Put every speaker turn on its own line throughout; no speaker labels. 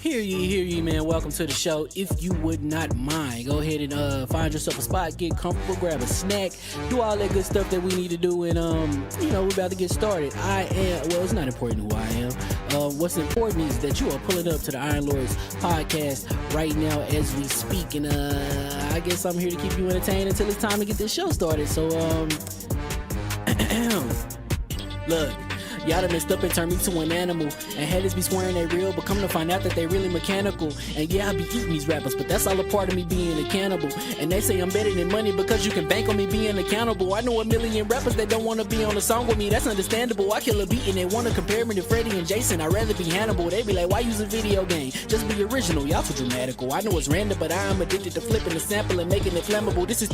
Hear ye, man. Welcome to the show. If you would not mind, go ahead and find yourself a spot, get comfortable, grab a snack, do all that good stuff that we need to do, and we're about to get started. It's not important who I am. What's important is that you are pulling up to the Iron Lords podcast right now as we speak, and I guess I'm here to keep you entertained until it's time to get this show started. So look. Y'all done messed up and turned me to an animal. And haters be swearing they real, but come to find out that they really mechanical. And yeah, I be eating these rappers, but that's all a part of me being a cannibal. And they say I'm better than money because you can bank on me being accountable. I know a million rappers that don't want to be on a song with me, that's understandable. I kill a beat and they want to compare me to Freddie and Jason. I'd rather be Hannibal. They be like, why use a video game? Just be original, y'all too dramatical. I know it's random, but I am addicted to flipping the sample and making it flammable. This is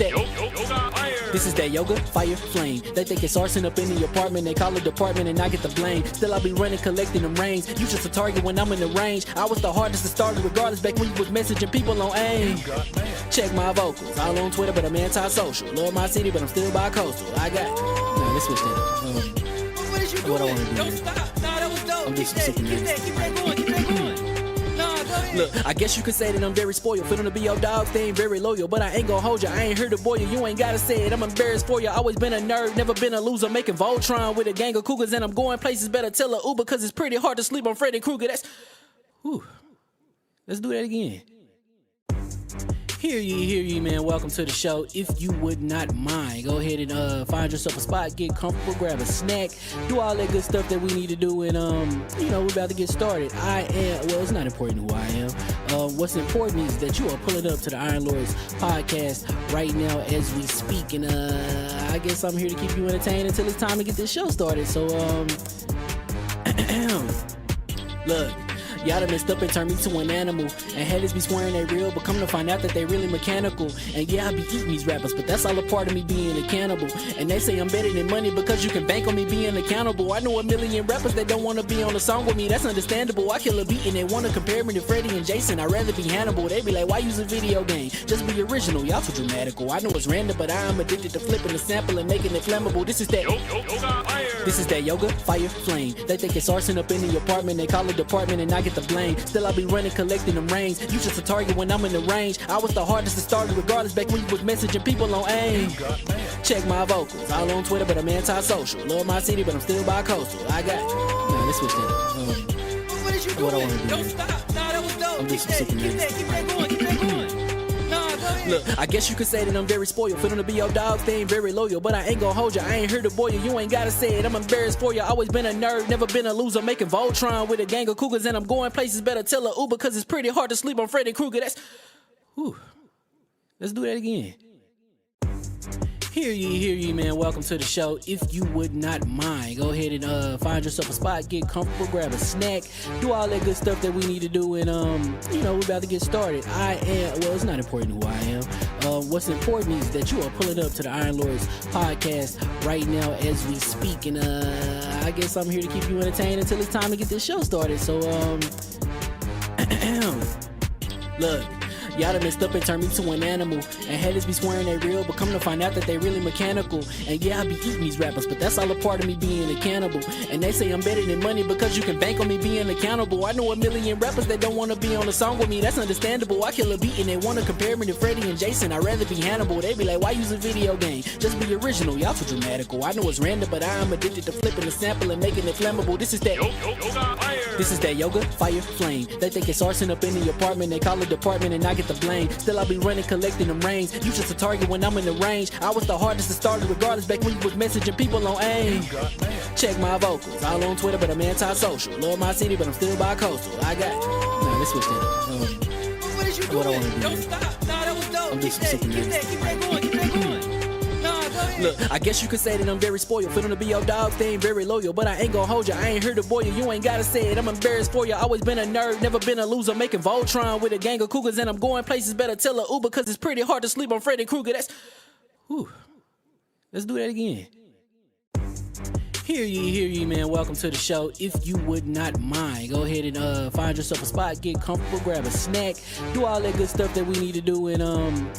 that yoga, fire, flame. They think it's arson up in the apartment, they call it department and I get the blame. Still I be running, collecting them rings. You just a target when I'm in the range. I was the hardest to start regardless back when you was messaging people on AIM. Check my vocals, all on Twitter but I'm anti-social. Love my city but I'm still bi-coastal. Let's switch that up.
What is you doing?
What I want to do.
Don't stop. Nah, that was dope.
I'm
Keep that going. Nah, go ahead.
Look, I guess you could say that I'm very spoiled. Feeling to be your dog, they ain't very loyal. But I ain't gonna hold you, I ain't here to boil you. You ain't gotta say it, I'm embarrassed for you. Always been a nerd, never been a loser. Making Voltron with a gang of cougars. And I'm going places, better tell a Uber. Cause it's pretty hard to sleep on Freddy Krueger. Let's do that again. Hear ye, man. Welcome to the show. If you would not mind, go ahead and find yourself a spot, get comfortable, grab a snack, do all that good stuff that we need to do, and we're about to get started. It's not important who I am. What's important is that you are pulling up to the Iron Lords podcast right now as we speak, and I guess I'm here to keep you entertained until it's time to get this show started. So look. Y'all done messed up and turned me to an animal. And haters be swearing they real, but come to find out that they really mechanical. And yeah, I be eating these rappers, but that's all a part of me being a cannibal. And they say I'm better than money because you can bank on me being accountable. I know a million rappers that don't want to be on a song with me, that's understandable. I kill a beat and they want to compare me to Freddie and Jason. I'd rather be Hannibal. They be like, why use a video game? Just be original, y'all too dramatical. I know it's random, but I am addicted to flipping the sample and making it flammable. This is that yoga, fire, flame. They think it's arson up in the apartment, they call it department and I get the blame. Still I be running, collecting them rings. You just a target when I'm in the range. I was the hardest to start regardless back when you was messaging people on AIM. Check my vocals, all on Twitter but I'm anti-social. Love my city but I'm still bi-coastal. Let's switch that up.
What is you doing?
What I want to do.
Don't stop. Nah, that was dope.
I'm
Keep that going. Nah, go ahead.
Look, I guess you could say that I'm very spoiled. Feeling to be your dog, they ain't very loyal. But I ain't gonna hold you, I ain't here to boil you. You ain't gotta say it, I'm embarrassed for you. Always been a nerd, never been a loser. Making Voltron with a gang of cougars. And I'm going places, better tell a Uber. Cause it's pretty hard to sleep on Freddy Krueger. Let's do that again. Hear ye, man. Welcome to the show. If you would not mind, go ahead and find yourself a spot, get comfortable, grab a snack, do all that good stuff that we need to do, and we're about to get started. It's not important who I am. What's important is that you are pulling up to the Iron Lords podcast right now as we speak, and I guess I'm here to keep you entertained until it's time to get this show started. So Look, y'all done messed up and turned me to an animal. And haters be swearing they real, but come to find out that they really mechanical. And yeah, I be eating these rappers, but that's all a part of me being a cannibal. And they say I'm better than money because you can bank on me being accountable. I know a million rappers that don't want to be on a song with me, that's understandable. I kill a beat and they want to compare me to Freddie and Jason. I'd rather be Hannibal. They be like, why use a video game? Just be original, y'all too dramatical. I know it's random, but I am addicted to flipping the sample and making it flammable. This is that yoga, fire, flame. They think it's arson up in the apartment. They call it department and I get the blame. Still I be running, collecting them rains. You just a target when I'm in the range. I was the hardest to start regardless back when you was messaging people on AIM. Check my vocals. All on Twitter, but I'm anti-social. Love my city, but I'm still bi-coastal. I got... Nah, let's switch that up.
What is you doing?
What I wanna do.
Don't stop. Nah, that was dope.
I'm
Keep
just
that
super
going. Keep that going. Nah, go ahead.
Look, I guess you could say that I'm very spoiled. For them to be your dogs, they ain't very loyal. But I ain't gonna hold you, I ain't here to boil you. You ain't gotta say it, I'm embarrassed for you. Always been a nerd, never been a loser. Making Voltron with a gang of cougars. And I'm going places, better tell a Uber. Cause it's pretty hard to sleep on Freddy Krueger. That's... Whew. Let's do that again. Hear ye, man. Welcome to the show. If you would not mind, go ahead and find yourself a spot, get comfortable, grab a snack, do all that good stuff that we need to do, and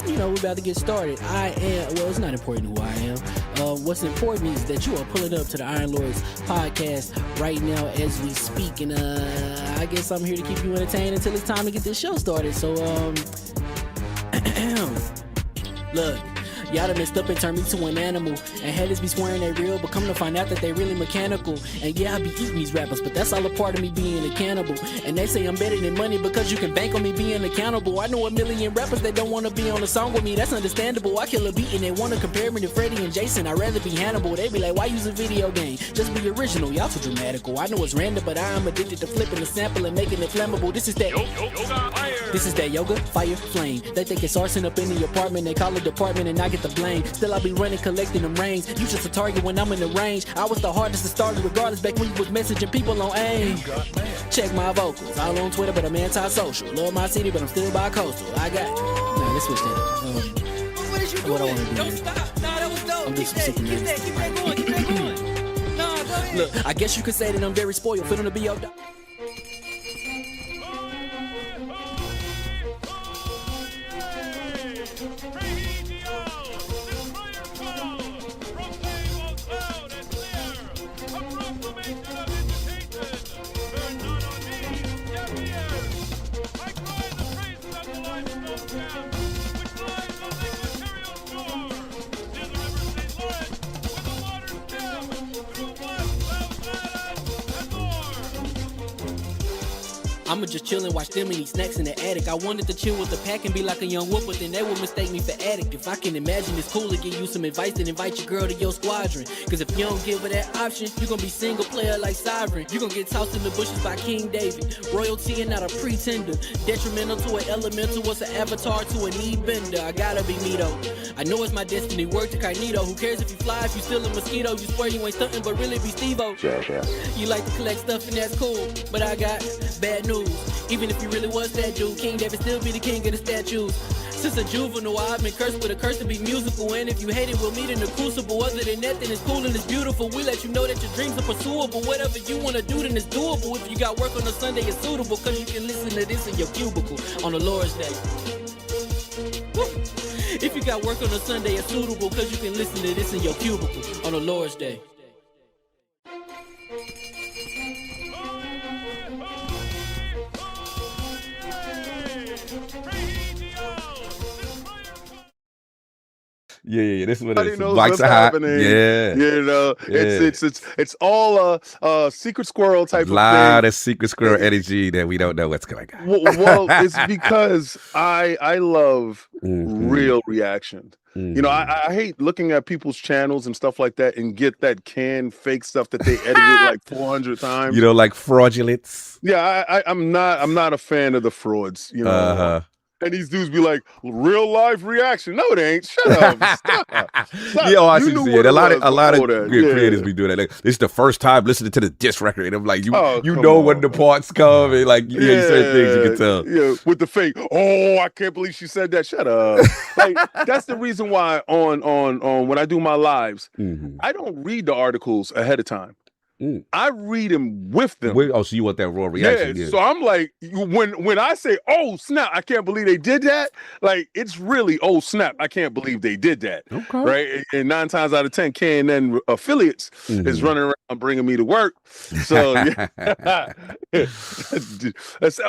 we're about to get started. It's not important who I am. What's important is that you are pulling up to the Iron Lords podcast right now as we speak, and I guess I'm here to keep you entertained until it's time to get this show started. So look. Y'all done messed up and turned me to an animal. And haters be swearing they real, but come to find out that they really mechanical. And yeah, I be eating these rappers, but that's all a part of me being a cannibal. And they say I'm better than money because you can bank on me being accountable. I know a million rappers that don't want to be on a song with me, that's understandable. I kill a beat and they want to compare me to Freddie and Jason. I'd rather be Hannibal. They be like, why use a video game? Just be original, y'all too dramatical. I know it's random, but I am addicted to flipping the sample and making it flammable. This is that yoga, fire, flame. They think it's arson up in the apartment. They call it department and I get the blame. Still I be running, collecting them rains. You just a target when I'm in the range. I was the hardest to start regardless back when you was messaging people on AIM. Check my vocals. All on Twitter, but I'm anti-social. Love my city, but I'm still bi-coastal. I got... Nah, let's switch that up.
What is you doing?
What I wanna do.
Don't stop. Nah, that was dope.
I'm just
Keep that going. Nah, go ahead.
Look, I guess you could say that I'm very spoiled. For them to be your dog. I'ma just chill and watch them and eat snacks in the attic. I wanted to chill with the pack and be like a young whoop, but then they would mistake me for addict. If I can imagine it's cool to give you some advice, then invite your girl to your squadron. Cause if you don't give her that option, you gon' be single player like Sovereign. You gon' get tossed in the bushes by King David. Royalty and not a pretender. Detrimental to an elemental, what's an avatar to a knee bender? I gotta be me though. I know it's my destiny, work to Carnito. Who cares if you fly, if you still a mosquito? You swear you ain't stunting, but really be Steve-O.
Yeah.
You like to collect stuff and that's cool, but I got bad news. Even if you really was that dude, King David still be the king of the statues. Since a juvenile, I've been cursed with a curse to be musical. And if you hate it, we'll meet in the crucible. Other than that, then it's cool and it's beautiful. We let you know that your dreams are pursuable. Whatever you wanna do, then it's doable. If you got work on a Sunday, it's suitable. Cause you can listen to this in your cubicle on the Lord's Day. Woo. If you got work on a Sunday, it's suitable. Cause you can listen to this in your cubicle on the Lord's Day.
Yeah. This is what
Nobody
it is.
knows
Bikes
what's
are hot.
happening.
Yeah.
You know, it's all a secret squirrel type
A lot
of
of secret squirrel energy that we don't know what's going on.
thing. Well, it's because I love real reaction. You know, I hate looking at people's channels and stuff like that and get that canned fake stuff that they edited like 400 times.
You know, like fraudulence.
Yeah, I'm not a fan of the frauds. You know. And these dudes be like, real life reaction. No, it ain't. Shut up. Stop.
Yeah, I see it. A lot of
that.
creators be doing that. Like, this is the first time listening to the diss record, and I'm like, you
come
know
on.
when the parts come, and like certain things you can tell.
Yeah, with the fake. Oh, I can't believe she said that. Shut up. Like that's the reason why on when I do my lives, I don't read the articles ahead of time. I read them with them.
Oh, so you want that raw reaction?
Yeah. So I'm like, when I say, "Oh snap, I can't believe they did that," like it's really, "Oh snap, I can't believe they did that."
Okay.
Right. And 9 times out of 10, K&N affiliates is running around bringing me to work. So,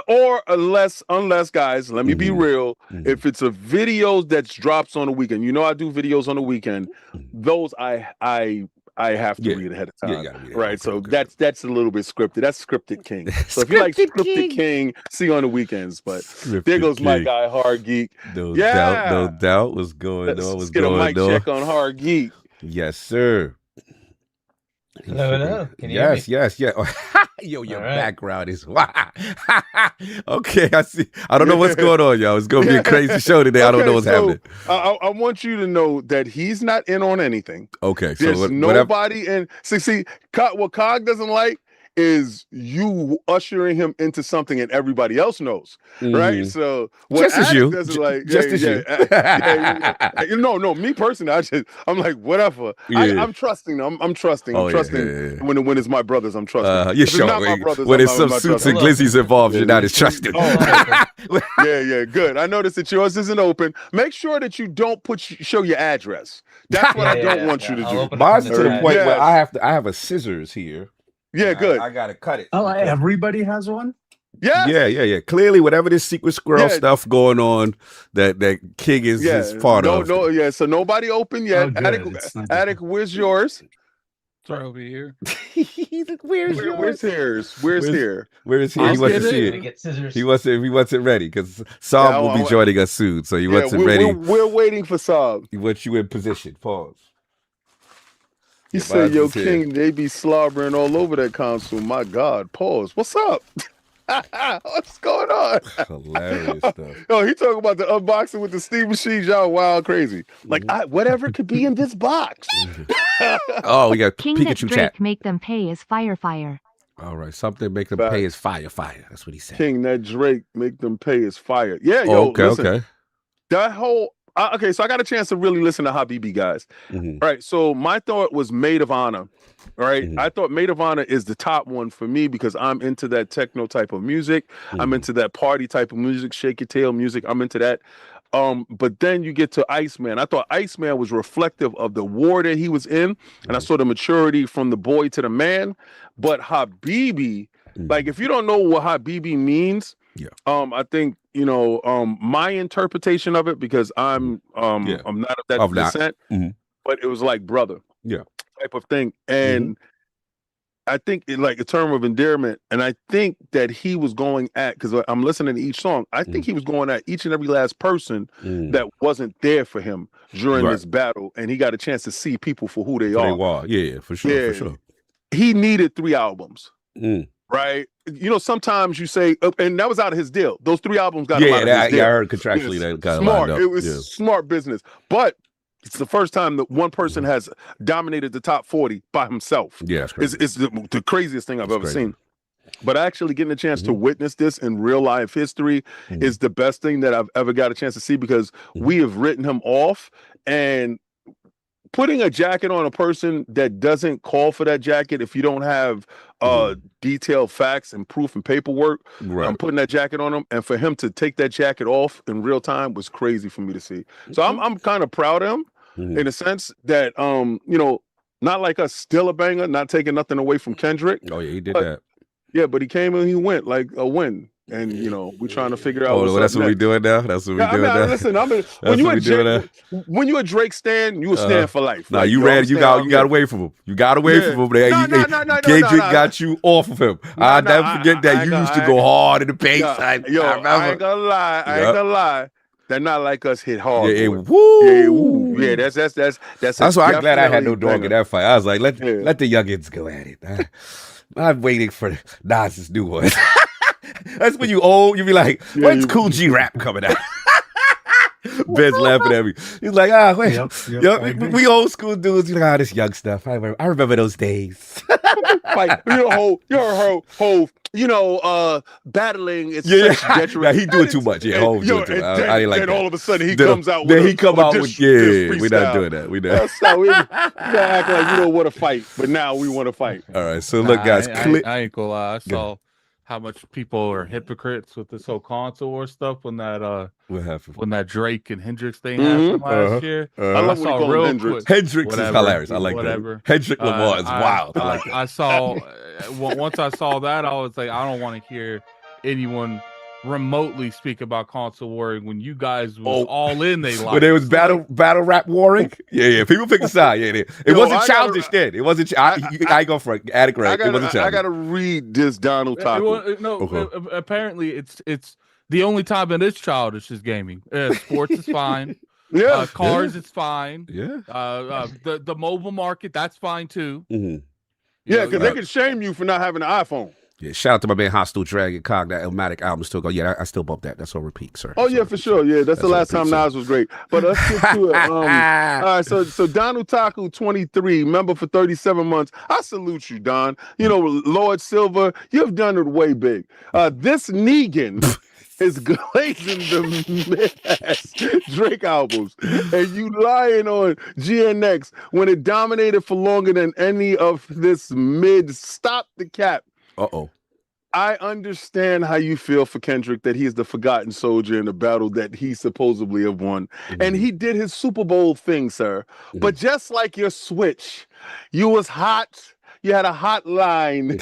or unless guys, let me be real. If it's a video that drops on the weekend, I do videos on the weekend. Those I have to read ahead of time, right? So that's a little bit scripted. That's scripted king. So if you like scripted king, see on the weekends. But there goes my guy Hargeet.
No doubt. What's going on?
Let's get a mic check on Hargeet.
Yes, sir.
Hello. Can you
hear me? Yo, your background is okay. I see. I don't know what's going on, y'all. It's gonna be a crazy show today. I don't know what's happening.
I want you to know that he's not in on anything.
Okay,
so there's nobody in. See, what Cog doesn't like is you ushering him into something and everybody else knows, right? So what
just as you,
doesn't like,
just as
you. No, me personally, I'm like whatever. I'm trusting. I'm trusting. I'm trusting when it's my brothers. I'm trusting.
You're sure
not my brothers,
when it's some suits and glizzies involved, you're not as trusting.
Yeah, good. I noticed that yours isn't open. Make sure that you don't show your address. That's what I don't want you to do.
Mine's to the point where I have a scissors here.
Yeah, good.
I gotta cut it.
Oh, everybody has one?
Yeah.
Clearly, whatever this secret squirrel stuff going on, that King is part of.
So nobody open yet. Attic, where's yours?
It's right over here.
Where's his? Where's here?
Where is he? He wants to see it. He wants it ready because Saab will be joining us soon. So he wants it ready.
We're waiting for Saab.
He wants you in position. Pause.
He said, "Yo, King, they be slobbering all over that console." My God, pause. What's up? What's going on?
Hilarious stuff.
Yo, he talking about the unboxing with the steam machines. Y'all wild crazy. Like, whatever could be in this box.
Oh, we got
King
Pikachu
that Drake
chat.
Make them pay is fire.
All right, something make them pay is fire. That's what he said.
King that Drake make them pay is fire. Yeah, yo, listen, that whole. Okay, so I got a chance to really listen to Habibi, guys. All right, so my thought was Maid of Honor. All right, I thought Maid of Honor is the top one for me because I'm into that techno type of music. I'm into that party type of music, shake your tail music. I'm into that. But then you get to Iceman. I thought Iceman was reflective of the war that he was in, and I saw the maturity from the boy to the man. But Habibi, like if you don't know what Habibi means, I think my interpretation of it, because I'm not of that descent, but it was like brother, type of thing, and I think like a term of endearment, and I think that he was going at, because I'm listening to each song, I think he was going at each and every last person that wasn't there for him during this battle, and he got a chance to see people for who they are.
Yeah, for sure, for sure.
He needed 3 albums. Right, sometimes you say, and that was out of his deal. Those 3 albums got him out of his deal.
I heard contractually that got
smart. It was smart business, but it's the first time that one person has dominated the top 40 by himself.
Yeah,
it's the craziest thing I've ever seen. But actually getting a chance to witness this in real life history is the best thing that I've ever got a chance to see, because we have written him off, and putting a jacket on a person that doesn't call for that jacket, if you don't have detailed facts and proof and paperwork, I'm putting that jacket on him, and for him to take that jacket off in real time was crazy for me to see. So I'm kind of proud of him in a sense that not like us, still a banger, not taking nothing away from Kendrick.
Oh yeah, he did that.
Yeah, but he came and he went like a win. And we're trying to figure out.
Oh, that's what we're doing now. That's what we're doing now.
Listen, when you a Drake stan, you a stan for life.
Nah, you ran. You got away from him. You got away from him. Kendrick got you off of him. I'll never forget that. You used to go hard in the paint. I
ain't gonna lie. They're not like us hit hard.
Yeah, woo.
Yeah, that's
why I'm glad I had no dog in that fight. I was like, let the youngins go at it. I'm waiting for Nas's new one. That's when you old, you be like, when's Cool G rap coming out? Ben's laughing at me. He's like, we old school dudes. You're like, this young stuff. I remember those days.
Like, Hove, battling its
Yeah,
sex detriment.
yeah, he doing too much. Yeah, Hov doing too much. I ain't like
then
that.
all of a sudden he
Then-
comes out
then
with
he come out with we're not
freestyle.
doing that. We not.
That's how we gotta act like we don't want to fight, but now we want to fight.
All right, so look, guys,
I ain't gonna lie. I saw how much people are hypocrites with this whole console war stuff when that
what happened?
when that Drake and Hendrix thing
Mhm.
happened last year.
I love when you
saw
call him
real
Hendrix.
quick.
Hendrix is hilarious. I like
whatever.
that. Hendrick Lamar is wild. I like that.
I saw once I saw that, I was like, I don't want to hear anyone remotely speak about console warring when you guys was all in they life.
When there was battle rap warring, yeah, people picked a side. Yeah, it wasn't childish then. It wasn't. I ain't go for it. It wasn't childish.
I gotta read this Donald Taco.
Apparently it's the only time that it's childish is gaming. Sports is fine.
Yeah,
cars it's fine.
Yeah.
The mobile market that's fine too.
Mm-hmm.
Yeah, because they can shame you for not having an iPhone.
Yeah, shout out to my man Hostile Dragon Cog. That Illmatic album still go. Yeah, I still bump that. That's on repeat, sir.
Oh yeah, for sure. Yeah, that's the last time Nas was great. But let's get to it. All right, so Donald Taku, 23, member for 37 months. I salute you, Don. Lord Silver, you've done it way big. This Negan is glazing the mid-ass Drake albums, and you lying on GNX when it dominated for longer than any of this mid. Stop the cap.
Uh-oh.
I understand how you feel for Kendrick, that he is the forgotten soldier in the battle that he supposedly have won. Mm-hmm. And he did his Super Bowl thing, sir. Mm-hmm. But just like your Switch, you was hot. You had a hot line.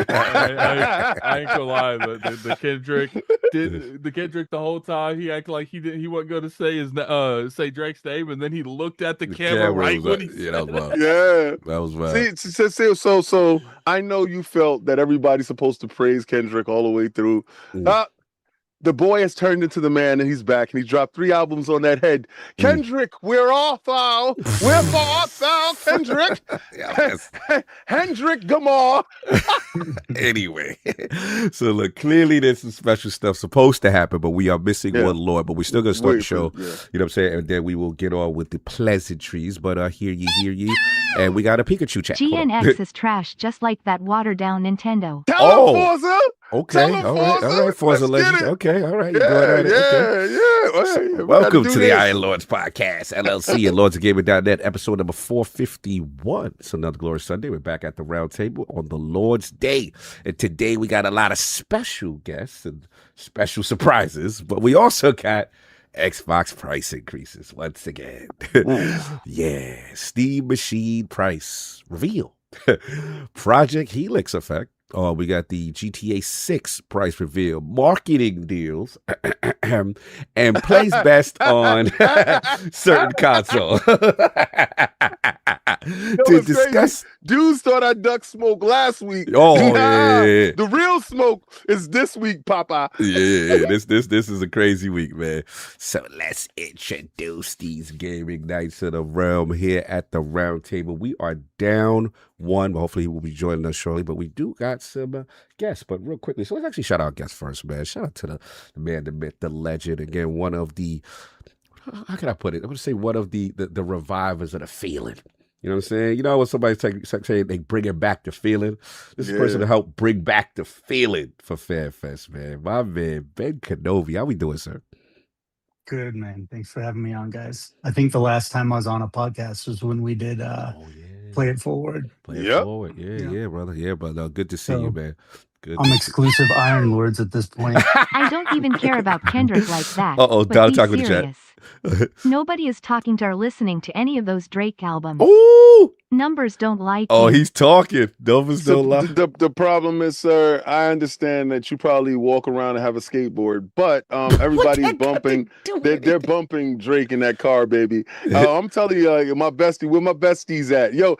I ain't gonna lie. The Kendrick did the Kendrick the whole time. He acted like he wasn't going to say Drake's name, and then he looked at the camera right when he said
that was wild.
Yeah,
that was wild.
See, so I know you felt that everybody's supposed to praise Kendrick all the way through. The boy has turned into the man, and he's back, and he dropped 3 albums on that head. Kendrick, we're off foul. We're off foul, Kendrick. Hendrick Gamar.
Anyway, so look, clearly there's some special stuff supposed to happen, but we are missing one Lord. But we're still gonna start the show. You know what I'm saying? And then we will get on with the pleasantries. But hear ye, and we got a Pikachu chat.
GNX is trash, just like that watered down Nintendo.
Tell him, Forza.
Okay, all right, Forza Legends. Okay, all right.
Yeah.
Welcome to the Iron Lords Podcast, LLC, and Lords of Gaming.net, episode number 451. It's another glorious Sunday. We're back at the Roundtable on the Lord's Day. And today we got a lot of special guests and special surprises, but we also got Xbox price increases once again. Yeah, Steam Machine price reveal. Project Helix effect. Oh, we got the GTA 6 price reveal, marketing deals, and plays best on certain console. To discuss.
Crazy. Dudes thought I ducked smoke last week.
Oh, yeah.
The real smoke is this week, Papa.
Yeah. This is a crazy week, man. So let's introduce these gaming nights of the realm here at the Round Table. We are down one. Hopefully he will be joining us shortly, but we do got some guests. But real quickly, so let's actually shout out guests first, man. Shout out to the man, the myth, the legend. Again, one of the, how can I put it? I'm going to say one of the revivers of the feeling. You know what I'm saying? You know when somebody's saying they bring it back the feeling? This is a person to help bring back the feeling for FanFest, man. My man, Ben Kenobi. How we doing, sir?
Good, man. Thanks for having me on, guys. I think the last time I was on a podcast was when we did Play It Forward.
Play It Forward. Yeah, brother. Yeah, brother. Good to see you, man. Good.
I'm exclusive Iron Lords at this point.
I don't even care about Kendrick like that.
Donald talking to chat.
Nobody is talking to or listening to any of those Drake albums.
Ooh!
Numbers don't like
Oh,
you.
He's talking. Numbers don't lie.
The problem is, sir, I understand that you probably walk around and have a skateboard, but everybody's bumping. They're bumping Drake in that car, baby. I'm telling you, where my besties at? Yo,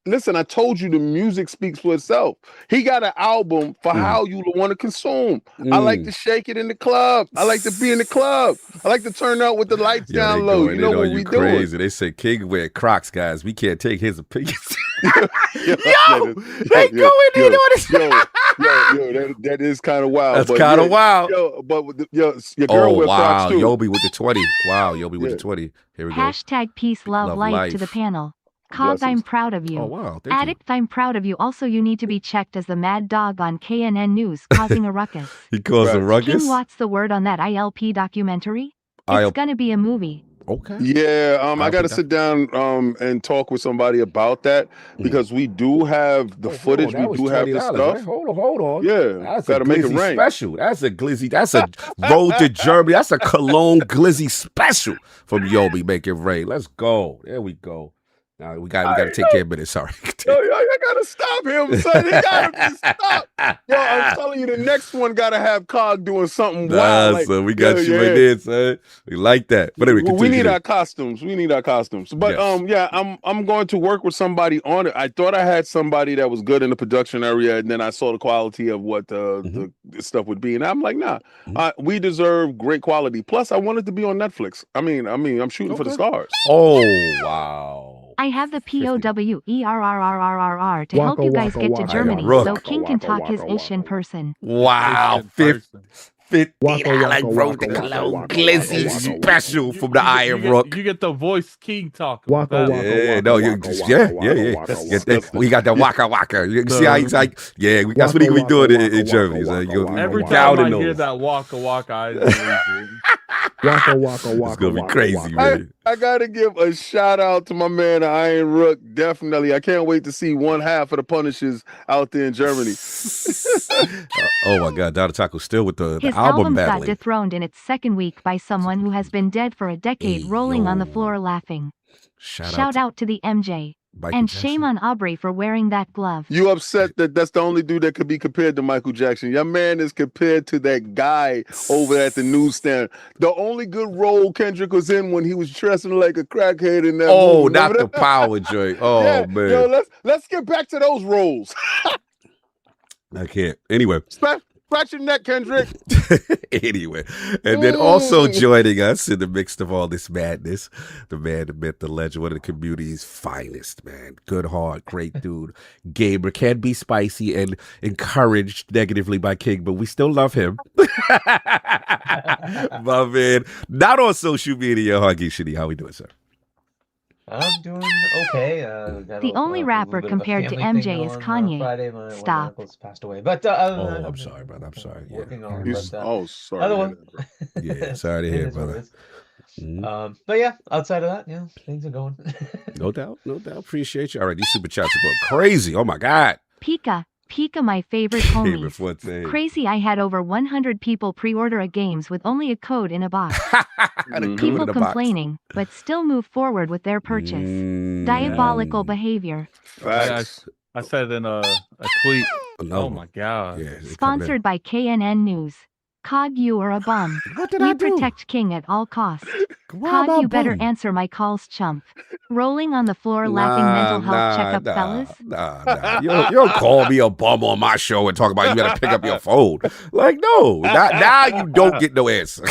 listen, I told you the music speaks for itself. He got an album for how you want to consume. I like to shake it in the club. I like to be in the club. I like to turn up with the lights down low. You know what we
crazy.
doing.
They say King wear Crocs, guys. We can't take his opinions.
Yo,
they go in there on this.
That is kind of wild.
That's kind of wild.
Your girl wear Crocs too.
Yobi with the 20. Wow, Yobi with the 20. Here we go.
Hashtag peace, love, light to the panel. Cog,
Blessings.
I'm proud of you.
Oh, wow. Thank
Addict, I'm proud of you. Also, you need to be checked as the mad dog on KNN News, causing a ruckus.
He caused a ruckus?
King, what's the word on that ILP documentary?
ILP.
It's gonna be a movie.
Okay.
Yeah, I got to sit down and talk with somebody about that because we do have the footage. We do have the stuff.
Right? Hold on.
Yeah, got to make it rain.
Special. That's a glizzy. That's a road to Germany. That's a Cologne glizzy special from Yobi. Make it rain. Let's go. There we go. Now we got to take care of it. Sorry.
Yo, I gotta stop him, son. He gotta be stopped. Yo, I'm telling you, the next one gotta have Cog doing something wild. Like,
son, we got you right there, son. We like that. But anyway,
we need our costumes. But yes. I'm going to work with somebody on it. I thought I had somebody that was good in the production area, and then I saw the quality of what the stuff would be, and I'm like, nah, we deserve great quality. Plus, I wanted to be on Netflix. I mean, I'm shooting for the stars.
Oh wow.
I have the POWERRRRR to help you guys get to Germany, so King can talk his ish in person.
Wow, $50 road to Cologne glizzy special from the Iron Rook.
You get the voice King talking.
We got that waka waka. You see how he's like, that's what he be doing in Germany. So
every time I hear that waka waka, I
It's gonna be crazy, man.
I gotta give a shout out to my man Iron Rook. Definitely, I can't wait to see one half of the Punishers out there in Germany.
Oh my God, Dada Taco's still with the
His
album
album
battling.
got dethroned in its second week by someone who has been dead for a decade, rolling on the floor laughing. Shout out to the MJ. And shame on Aubrey for wearing that glove.
You upset that that's the only dude that could be compared to Michael Jackson. Your man is compared to that guy over at the newsstand. The only good role Kendrick was in when he was dressing like a crackhead in that movie.
Not the power joint. Oh, yeah, man.
Yo, let's get back to those roles.
I can't. Anyway.
Scratch your neck, Kendrick.
Anyway. And then also joining us in the midst of all this madness, the man, the myth, the legend, one of the community's finest, man. Good heart, great dude. Gamer, can be spicy and encouraged negatively by King, but we still love him. My man. Not on social media, Hargeet Chani. How we doing, sir?
I'm doing okay.
The only rapper compared to MJ is Kanye.
Friday,
Stop.
My passed away, but
I'm sorry, brother. I'm sorry.
Working on.
Sorry.
Otherwise,
yeah, sorry to hear, brother.
But yeah, outside of that, things are going.
No doubt. Appreciate you. All right, these super chats are going crazy. Oh my God.
Pika, my favorite homies. Crazy, I had over 100 people pre-order a games with only a code in a box. People complaining, but still move forward with their purchase. Diabolical behavior.
Facts.
I said in a tweet. Oh my God.
Yeah,
sponsored by KNN News. Cog, you are a bum.
What did I do?
You protect King at all costs. Cog, you better answer my calls, chump. Rolling on the floor laughing mental health checkup, fellas?
Nah. You don't call me a bum on my show and talk about you gotta pick up your phone. Like, no. Now you don't get no answer.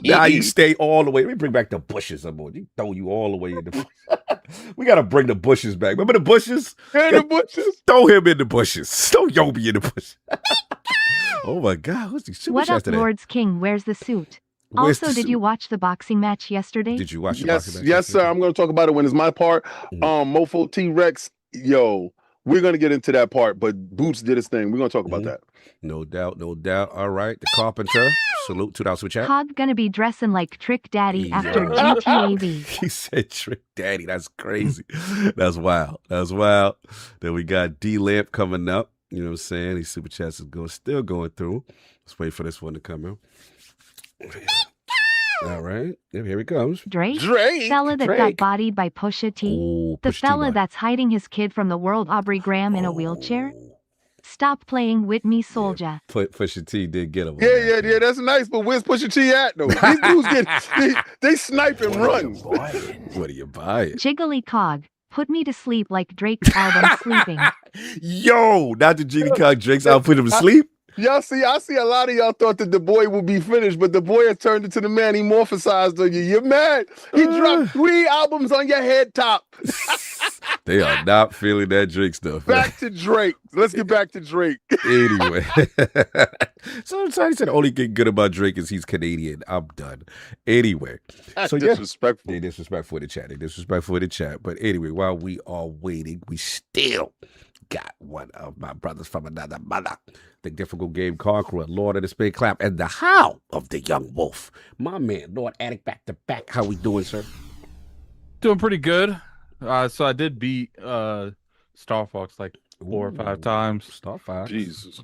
Now you stay all the way. Let me bring back the Bushes. You throw you all the way in the bushes. We gotta bring the Bushes back. Remember the Bushes?
Hey, the Bushes.
Throw him in the bushes. Throw Yobi in the bushes. Oh my God. What's these super
What
chats
up,
today?
Lords King? Where's the suit? Also, did you watch the boxing match yesterday?
Did you watch the
Yes,
boxing match?
yes, sir. I'm going to talk about it when it's my part. Mofo T-Rex, yo, we're going to get into that part, but Boots did his thing. We're going to talk about that.
No doubt. All right. The Carpenter. Salute to that super chat.
Cog gonna be dressing like Trick Daddy after GTAV.
He said Trick Daddy. That's crazy. That's wild. Then we got D-Lamp coming up. You know what I'm saying? These super chats are still going through. Let's wait for this one to come out. All right. Here he comes.
Drake? Fella that got bodied by Pusha T?
Ooh,
the
Pusha T
fella
body.
that's hiding his kid from the world, Aubrey Graham, in a wheelchair? Stop playing with me, soldier.
Pusha T did get him.
Yeah, that's nice, but where's Pusha T at, though? These dudes they snipe and run.
What are you buying?
Jiggly Cog. Put me to sleep like Drake's album Sleeping.
Yo, not the Jiggly Cog Drake's album Put Him to Sleep?
I see a lot of y'all thought that the boy would be finished, but the boy has turned into the man he morphosized on you. You're mad. He dropped 3 albums on your head top.
They are not feeling that Drake stuff.
Back to Drake. Let's get back to Drake.
Anyway. So somebody said the only thing good about Drake is he's Canadian. I'm done. Anyway.
That's
so
disrespectful.
They disrespectful to chat. They disrespectful to chat. But anyway, while we are waiting, we still got one of my brothers from another mother. The difficult game conqueror, Lord of the Spin Clap, and the Howl of the Young Wolf. My man, Lord Attic, back to back. How we doing, sir?
Doing pretty good. So I did beat Starfox like 4 or 5 times.
Starfox.
Jesus.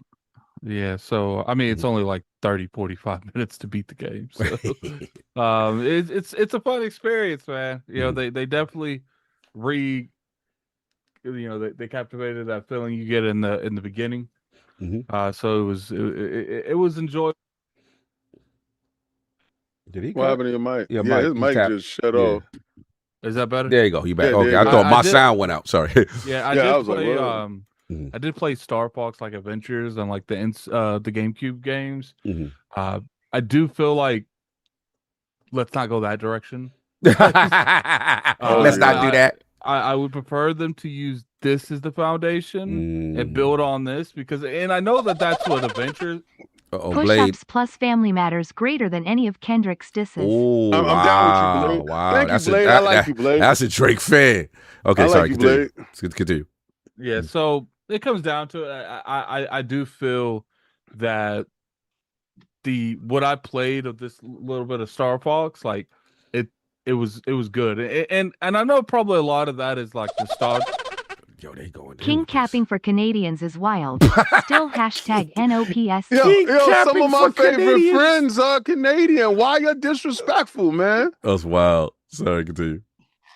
Yeah, so I mean it's only like 30, 45 minutes to beat the game. So it's a fun experience, man. You know, they definitely they captivated that feeling you get in the beginning. So it was enjoyable.
Did he?
What happened to your mic?
Yeah,
his mic just shut off.
Is that better?
There you go. You back.
Yeah,
Okay, I thought my sound went out. Sorry.
Yeah, I did play Starfox like Adventures and like the GameCube games. I do feel like let's not go that direction.
Let's not do that.
I would prefer them to use this as the foundation and build on this and I know that's what Adventures.
Push-ups plus family matters greater than any of Kendrick's disses.
Oh,
I'm down with you, Blade.
Wow.
Thank you, Blade. I like you, Blade.
That's a Drake fan. Okay, sorry.
You, Blade.
Continue.
Yeah, so it comes down to it. I do feel that what I played of this little bit of Starfox, like it was good, and I know probably a lot of that is like nostalgia.
Yo, they going
King capping for Canadians is wild. Still hashtag NOPS.
Yo, some of my favorite friends are Canadian. Why you disrespectful, man?
That's wild. Sorry, continue.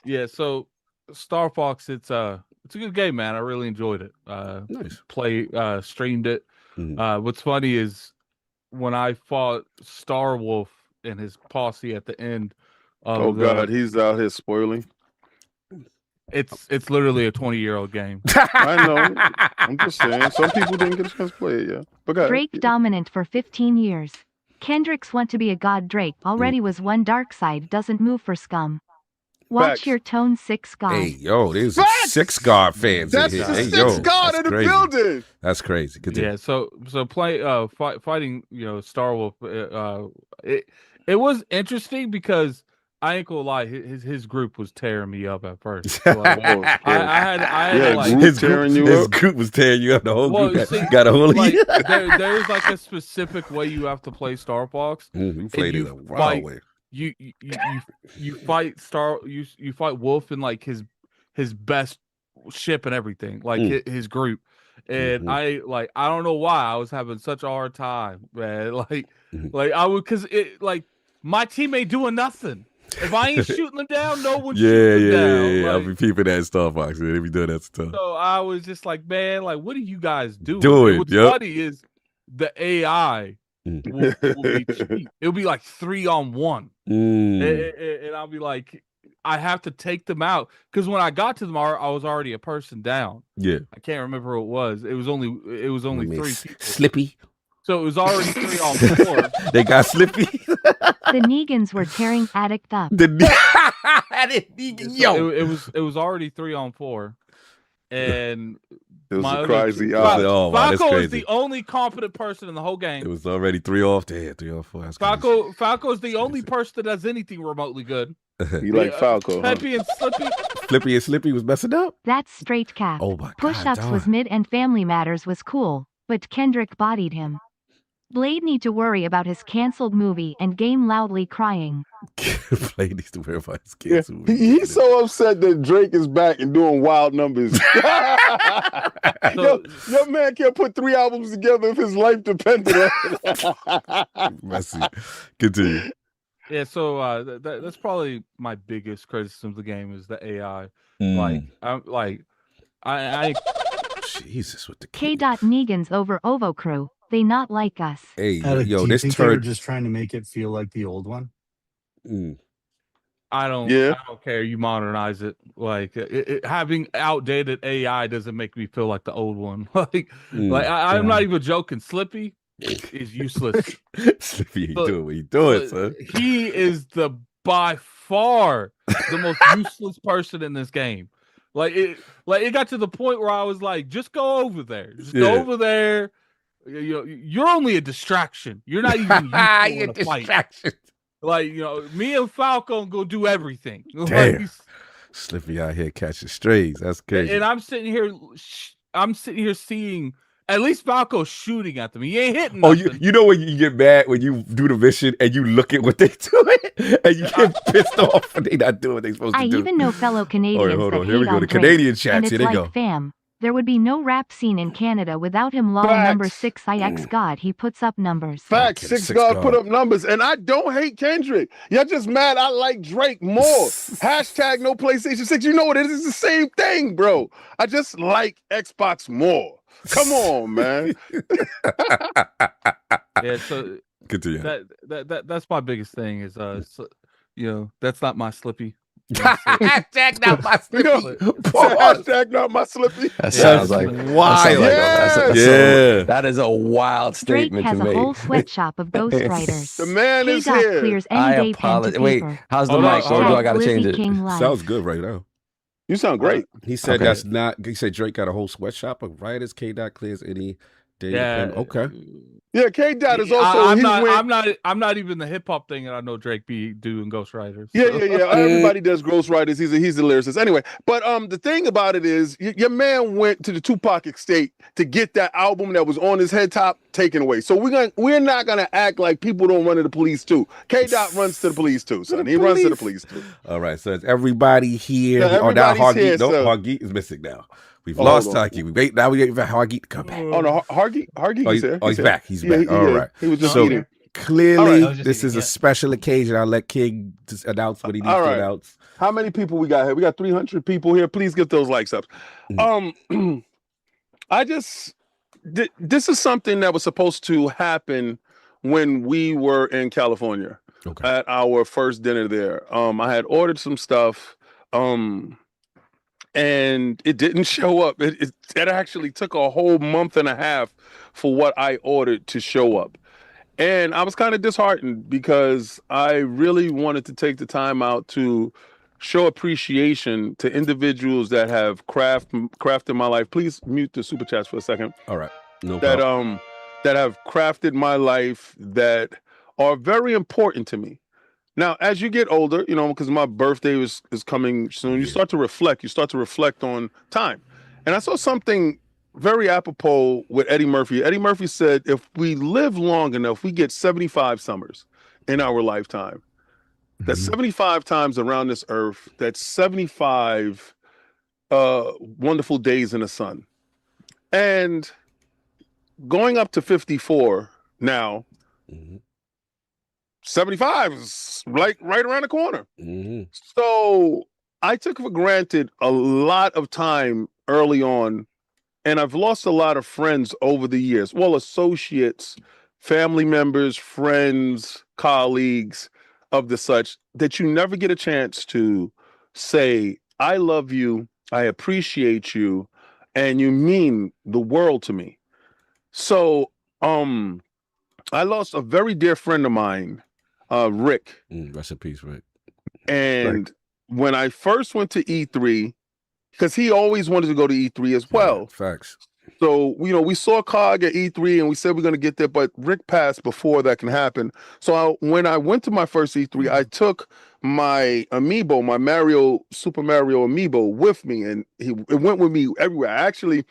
Yeah, so Starfox, it's a good game, man. I really enjoyed it.
Nice.
Streamed it. What's funny is when I fought Starwolf and his posse at the end.
God, he's out here spoiling.
It's literally a 20-year-old game.
I know. I'm just saying. Some people didn't get a chance to play it, yeah. But
Drake dominant for 15 years. Kendrick's want to be a god. Drake already was one. Dark side doesn't move for scum. Watch
Facts.
your tone, 6 God.
Hey, yo, there's 6 God fans
That's
in here.
the
Hey,
6 God in the building.
That's crazy. Continue.
Yeah, so fighting, Starwolf, it was interesting because I ain't gonna lie, his group was tearing me up at first. Like,
his group was tearing you up. The whole group got a hold of you.
There's like a specific way you have to play Starfox.
You played it the wrong way.
You fight you fight Wolf in like his best ship and everything, like his group. And I don't know why I was having such a hard time, man. Like I would, because it like my team ain't doing nothing. If I ain't shooting them down, no one's shooting them down.
Yeah. I'll be peeping that Starfox. They be doing that stuff.
So I was just like, man, like, what are you guys doing? What's funny is the AI will be cheap. It'll be like 3-on-1. And I'll be like, I have to take them out. Because when I got to them, I was already a person down.
Yeah.
I can't remember who it was. It was only 3 people.
Slippy.
So it was already 3-on-4.
They got Slippy.
The Negans were tearing Addict up.
It was already 3-on-4. And
it was a crazy.
Falco is the only confident person in the whole game.
It was already 3-off. Damn, 3-on-4.
Falco is the only person that does anything remotely good.
You like Falco?
Peppy and Slippy.
Flippy and Slippy was messing up.
That's straight cap.
Oh my God.
Push-ups was mid and Family Matters was cool, but Kendrick bodied him. Blade need to worry about his canceled movie and game loudly crying.
Blade needs to worry about his canceled movie.
He's so upset that Drake is back and doing wild numbers. Your man can't put 3 albums together if his life depended on it.
Messy. Continue.
Yeah, so that's probably my biggest criticism of the game is the AI. I
Jesus with the
K. Negans over Ovo crew. They not like us.
Hey,
do you think they were just trying to make it feel like the old one?
I don't care. You modernize it. Like having outdated AI doesn't make me feel like the old one. I'm not even joking. Slippy is useless.
Slippy ain't doing what he doing, son.
He is by far the most useless person in this game. Like it got to the point where I was like, just go over there. Just go over there. You're only a distraction. You're not even useful in a fight. Like, me and Falco go do everything.
Damn. Like, Slippy out here catching strays. That's crazy.
And I'm sitting here seeing at least Falco shooting at them. He ain't hitting nothing.
You know when you get mad when you do the mission and you look at what they doing and you get pissed off and they not doing what they supposed to do.
I even know fellow Canadians
hold on.
that
Here we
hate
go.
on
The
Drake,
Canadian chats.
and it's
Here they
like,
go.
fam, there would be no rap scene in Canada without him. Lol. Number 6 IX God. He puts up numbers.
Facts. 6 God put up numbers, and I don't hate Kendrick. Y'all just mad I like Drake more. Hashtag no PlayStation 6. You know what it is? It's the same thing, bro. I just like Xbox more. Come on, man.
Yeah, so
continue.
That's my biggest thing is that's not my Slippy.
Hashtag not my Slippy.
Hashtag not my Slippy.
That sounds like
wild.
That is a wild statement
Drake has
to make.
a whole sweatshop of ghostwriters.
The man is
K-Dot
here.
clears any day pen to
Wait,
paper.
how's the mic? Or do I gotta change it?
Sounds good right now.
You sound great.
He said that's not. He said Drake got a whole sweatshop of writers. K-Dot clears any day.
Yeah.
Okay.
Yeah, K-Dot is also.
I'm not even the hip hop thing, and I know Drake be doing ghostwriters.
Yeah. Everybody does ghostwriters. He's the lyricist. Anyway, but the thing about it is, your man went to the Tupac estate to get that album that was on his head top taken away. So we're not gonna act like people don't run to the police too. K-Dot runs to the police too, son. He runs to the police too.
All right, so it's everybody here.
Yeah,
now
everybody's
Hargeet.
here,
No,
so-
Hargeet is missing now. We've lost Hargeet. Now we wait for Hargeet to come back.
Oh no, Hargeet is here.
He's back. He's back. All right.
He was just eating.
Clearly,
Right.
this is a special occasion. I'll let King just announce what he needs to announce.
How many people we got here? We got 300 people here. Please get those likes up. This is something that was supposed to happen when we were in California at our first dinner there. I had ordered some stuff, and it didn't show up. It actually took a whole month and a half for what I ordered to show up. And I was kind of disheartened because I really wanted to take the time out to show appreciation to individuals that have crafted my life. Please mute the super chats for a second.
All right. No problem.
That have crafted my life, that are very important to me. Now, as you get older, because my birthday is coming soon, you start to reflect. You start to reflect on time. And I saw something very apropos with Eddie Murphy. Eddie Murphy said, if we live long enough, we get 75 summers in our lifetime. That's 75 times around this earth. That's 75 wonderful days in the sun. And going up to 54 now, 75 is like right around the corner. So I took for granted a lot of time early on, and I've lost a lot of friends over the years. Well, associates, family members, friends, colleagues of the such, that you never get a chance to say, I love you, I appreciate you, and you mean the world to me. So I lost a very dear friend of mine, Rick.
Rest in peace, Rick.
And when I first went to E3, because he always wanted to go to E3 as well.
Facts.
So, we saw Cog at E3 and we said we're going to get there, but Rick passed before that can happen. So when I went to my first E3, I took my amiibo, my Super Mario amiibo with me, and it went with me everywhere. Actually,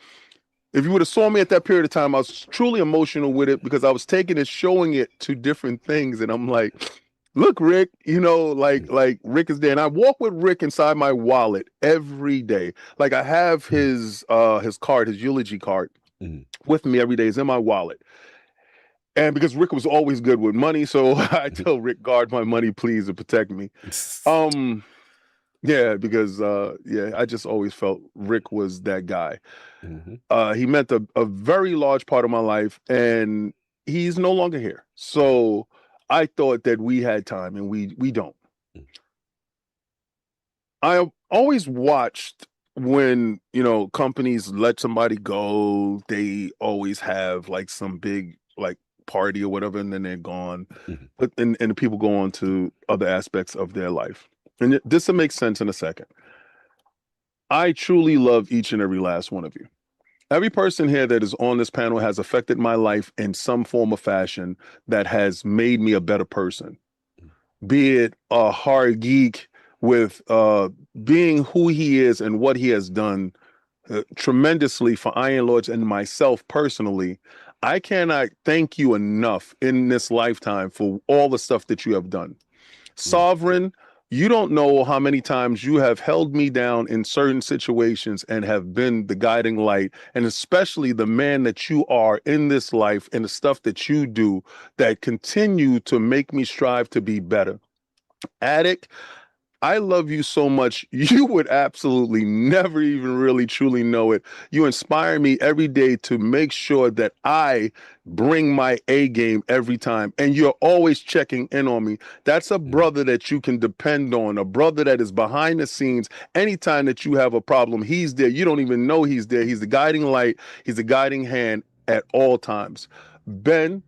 if you would have saw me at that period of time, I was truly emotional with it because I was taking it, showing it to different things. And I'm like, look, Rick, like Rick is there. And I walk with Rick inside my wallet every day. Like I have his card, his eulogy card with me every day. It's in my wallet. And because Rick was always good with money, so I tell Rick, guard my money, please, and protect me. Yeah, because I just always felt Rick was that guy. He meant a very large part of my life, and he's no longer here. So I thought that we had time, and we don't. I always watched when, companies let somebody go, they always have like some big like party or whatever, and then they're gone. But and the people go on to other aspects of their life. And this will make sense in a second. I truly love each and every last one of you. Every person here that is on this panel has affected my life in some form or fashion that has made me a better person. Be it a hard geek with being who he is and what he has done tremendously for Iron Lords and myself personally. I cannot thank you enough in this lifetime for all the stuff that you have done. Sovereign, you don't know how many times you have held me down in certain situations and have been the guiding light, and especially the man that you are in this life and the stuff that you do that continue to make me strive to be better. Attic, I love you so much. You would absolutely never even really truly know it. You inspire me every day to make sure that I bring my A game every time. And you're always checking in on me. That's a brother that you can depend on, a brother that is behind the scenes. Anytime that you have a problem, he's there. You don't even know he's there. He's the guiding light. He's the guiding hand at all times. Ben,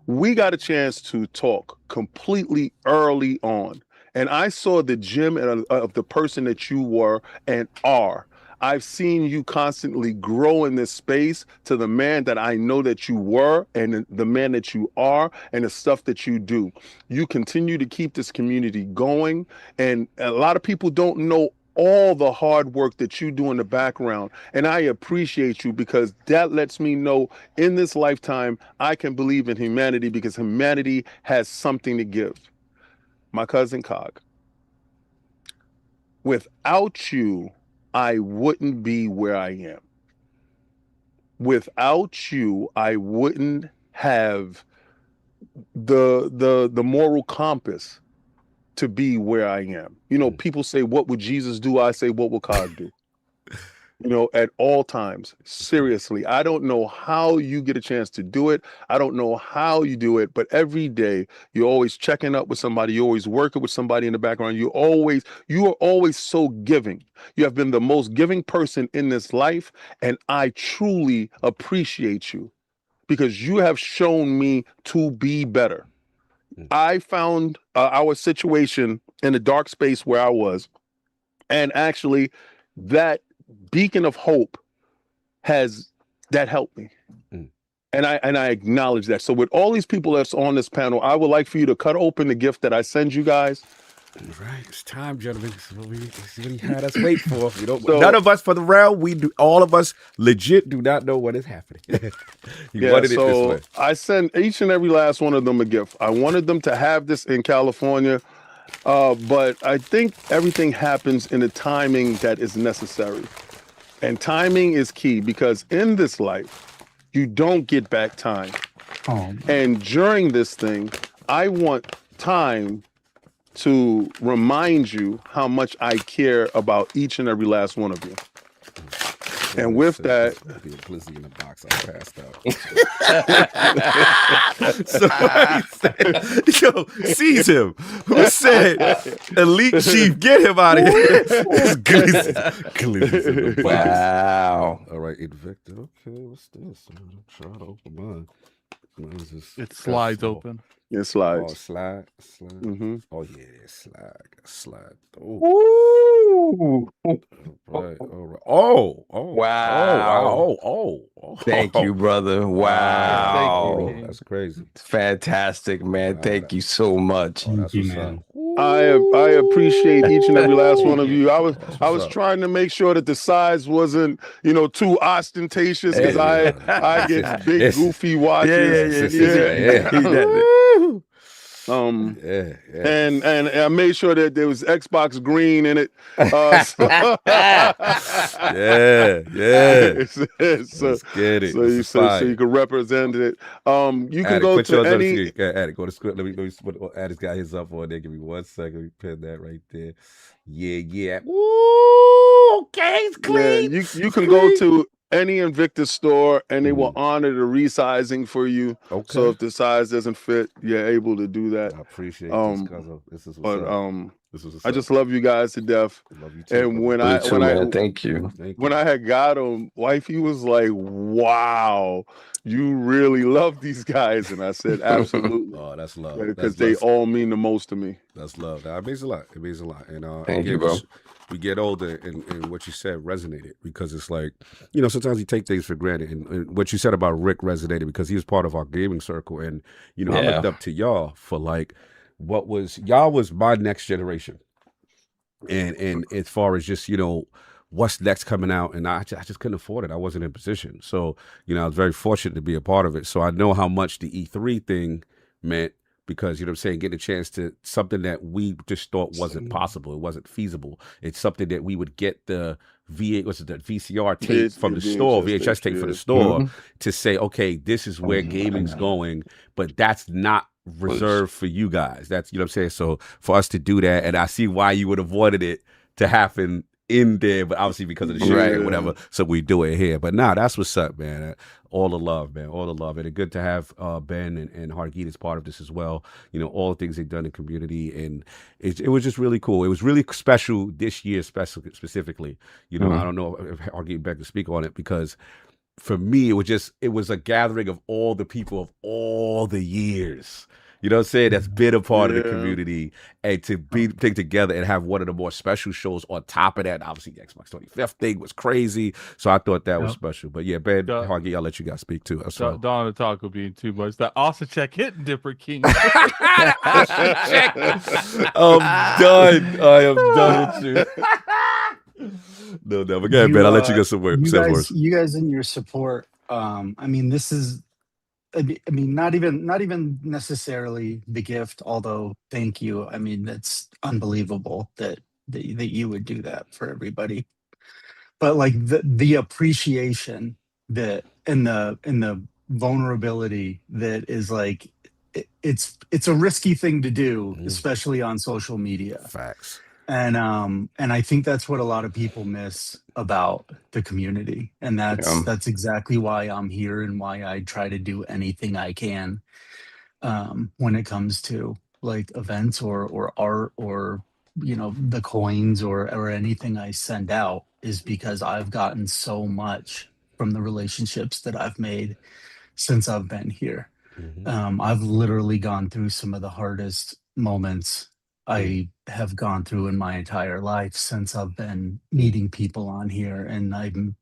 we got a chance to talk completely early on. And I saw the gem of the person that you were and are. I've seen you constantly grow in this space to the man that I know that you were and the man that you are and the stuff that you do. You continue to keep this community going. And a lot of people don't know all the hard work that you do in the background. And I appreciate you because that lets me know in this lifetime, I can believe in humanity because humanity has something to give. My cousin Cog, without you, I wouldn't be where I am. Without you, I wouldn't have the moral compass to be where I am. You know, people say, what would Jesus do? I say, what will Cog do? You know, at all times, seriously, I don't know how you get a chance to do it. I don't know how you do it, but every day you're always checking up with somebody. You're always working with somebody in the background. You are always so giving. You have been the most giving person in this life. And I truly appreciate you because you have shown me to be better. I found our situation in a dark space where I was, and actually that beacon of hope that helped me. And I acknowledge that. So with all these people that's on this panel, I would like for you to cut open the gift that I send you guys.
All right, it's time, gentlemen. This is what he had us wait for. None of us for the round. All of us legit do not know what is happening. Wanted it this way.
I send each and every last one of them a gift. I wanted them to have this in California. But I think everything happens in a timing that is necessary. And timing is key because in this life, you don't get back time. And during this thing, I want time to remind you how much I care about each and every last one of you. And with that,
be a glizzy in the box. I passed out. Somebody said, "Yo, seize him." Who said, "Elite Chief, get him out of here"? Glizzy in the box.
Wow.
All right, Invicta. Okay, what's this? I'm gonna try to open mine.
It slides open.
It slides.
Oh, slide.
Mm-hmm.
Oh yeah, slide. Oh. All right. Oh.
Wow.
Oh.
Thank you, brother. Wow.
Thank you.
That's crazy.
Fantastic, man. Thank you so much.
That's what's up.
I appreciate each and every last one of you. I was trying to make sure that the size wasn't, too ostentatious because I get big goofy watches.
Yeah.
And I made sure that there was Xbox Green in it.
So get it.
So you can represent it. You can go to any.
Go to script. Let me put Addis got his up on there. Give me 1 second. Let me pin that right there. Yeah. Ooh, okay, it's clean.
Yeah, you can go to any Invictus store and they will honor the resizing for you.
Okay.
So if the size doesn't fit, you're able to do that.
I appreciate this, because this is what's up. This is what's
I just love you guys to death.
Love you too,
and when I
thank you.
When I had got him, wifey was like, "Wow, you really love these guys," and I said, "Absolutely."
Oh, that's love.
Because they all mean the most to me.
That's love. That means a lot. It means a lot. And
thank you, bro.
we get older, and what you said resonated, because it's like, sometimes you take things for granted, and what you said about Rick resonated because he was part of our gaming circle, and I looked up to y'all for like y'all was my next generation, and as far as just what's next coming out, and I just couldn't afford it. I wasn't in position, so I was very fortunate to be a part of it. So I know how much the E3 thing meant, because what I'm saying, getting a chance to something that we just thought wasn't possible, it wasn't feasible. It's something that we would get the VCR tape from the store, VHS tape from the store, to say, okay, this is where gaming's going, but that's not reserved for you guys. That's what I'm saying. So for us to do that, and I see why you would have wanted it to happen in there, but obviously because of the shit or whatever, so we do it here. But that's what's up, man. All the love, man. All the love. And it's good to have Ben and Hargeet as part of this as well. All the things they've done in the community, and it was just really cool. It was really special this year, specifically. I don't know if Hargeet Beck to speak on it, because for me, it was a gathering of all the people of all the years. You know what I'm saying? That's been a part of the community, and to be together and have one of the more special shows on top of that. Obviously, the Xbox 25th thing was crazy, so I thought that was special. But yeah, Ben, Hargeet, I'll let you guys speak too. So
Don the Taco being too much. That Austin check hitting Dipper King.
I'm done. I am done with you. No, but go ahead, Ben. I'll let you go somewhere.
You guys and your support. This is. Not even necessarily the gift, although thank you. That's unbelievable that you would do that for everybody. But like the appreciation that and the vulnerability that is like, it's a risky thing to do, especially on social media.
Facts.
And I think that's what a lot of people miss about the community, and that's exactly why I'm here and why I try to do anything I can when it comes to like events or art or the coins or anything I send out, is because I've gotten so much from the relationships that I've made since I've been here. I've literally gone through some of the hardest moments I have gone through in my entire life since I've been meeting people on here, and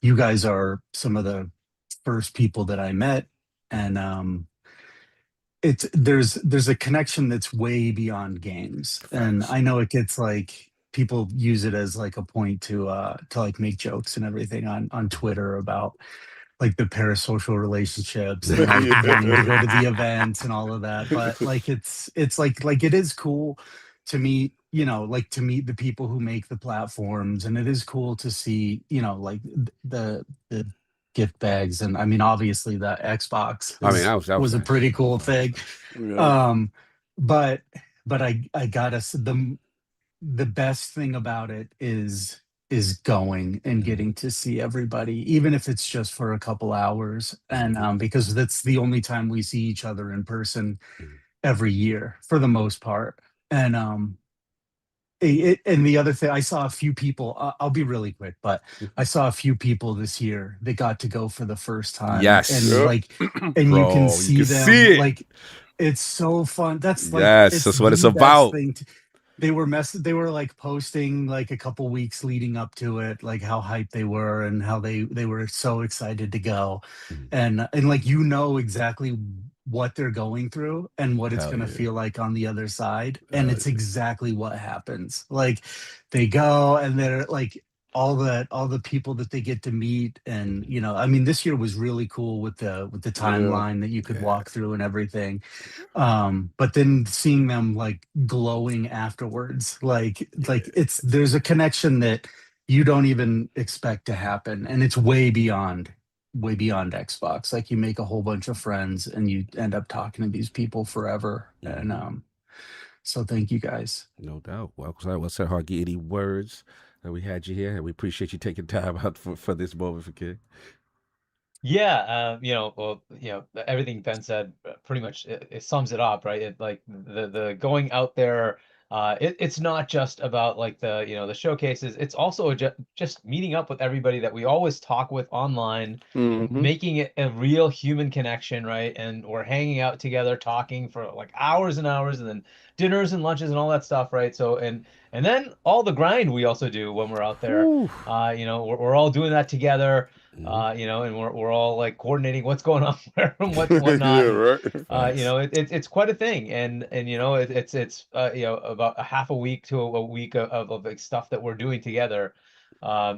you guys are some of the first people that I met, and there's a connection that's way beyond games. And I know it gets like, people use it as like a point to like make jokes and everything on Twitter about like the parasocial relationships and wanting to go to the events and all of that. But like it's like it is cool to meet, to meet the people who make the platforms, and it is cool to see, like the gift bags. And obviously the Xbox was a pretty cool thing. But I gotta, the best thing about it is going and getting to see everybody, even if it's just for a couple hours. And because that's the only time we see each other in person every year for the most part. And and the other thing, I saw a few people, I'll be really quick, but I saw a few people this year that got to go for the first time.
Yes.
And and
Bro,
you can see them. Like, it's so fun. That's like,
that's what it's about.
They were like posting like a couple weeks leading up to it, like how hyped they were and how they were so excited to go. And like, exactly what they're going through and what it's going to feel like on the other side. And it's exactly what happens. Like, they go and they're like, all the people that they get to meet. And this year was really cool with the timeline that you could walk through and everything. But then seeing them like glowing afterwards, like there's a connection that you don't even expect to happen, and it's way beyond Xbox. Like, you make a whole bunch of friends and you end up talking to these people forever. And so thank you guys.
No doubt. Well, what's that, Hargeet? Any words? We had you here, and we appreciate you taking time out for this moment for Kid.
Yeah, everything Ben said pretty much it sums it up, right? Like the going out there, it's not just about like the the showcases. It's also just meeting up with everybody that we always talk with online, making it a real human connection, right? And we're hanging out together, talking for like hours and hours, and then dinners and lunches and all that stuff, right? So and then all the grind we also do when we're out there. We're all doing that together. And we're all like coordinating what's going on where and whatnot. It's quite a thing, and it's about a half a week to a week of like stuff that we're doing together.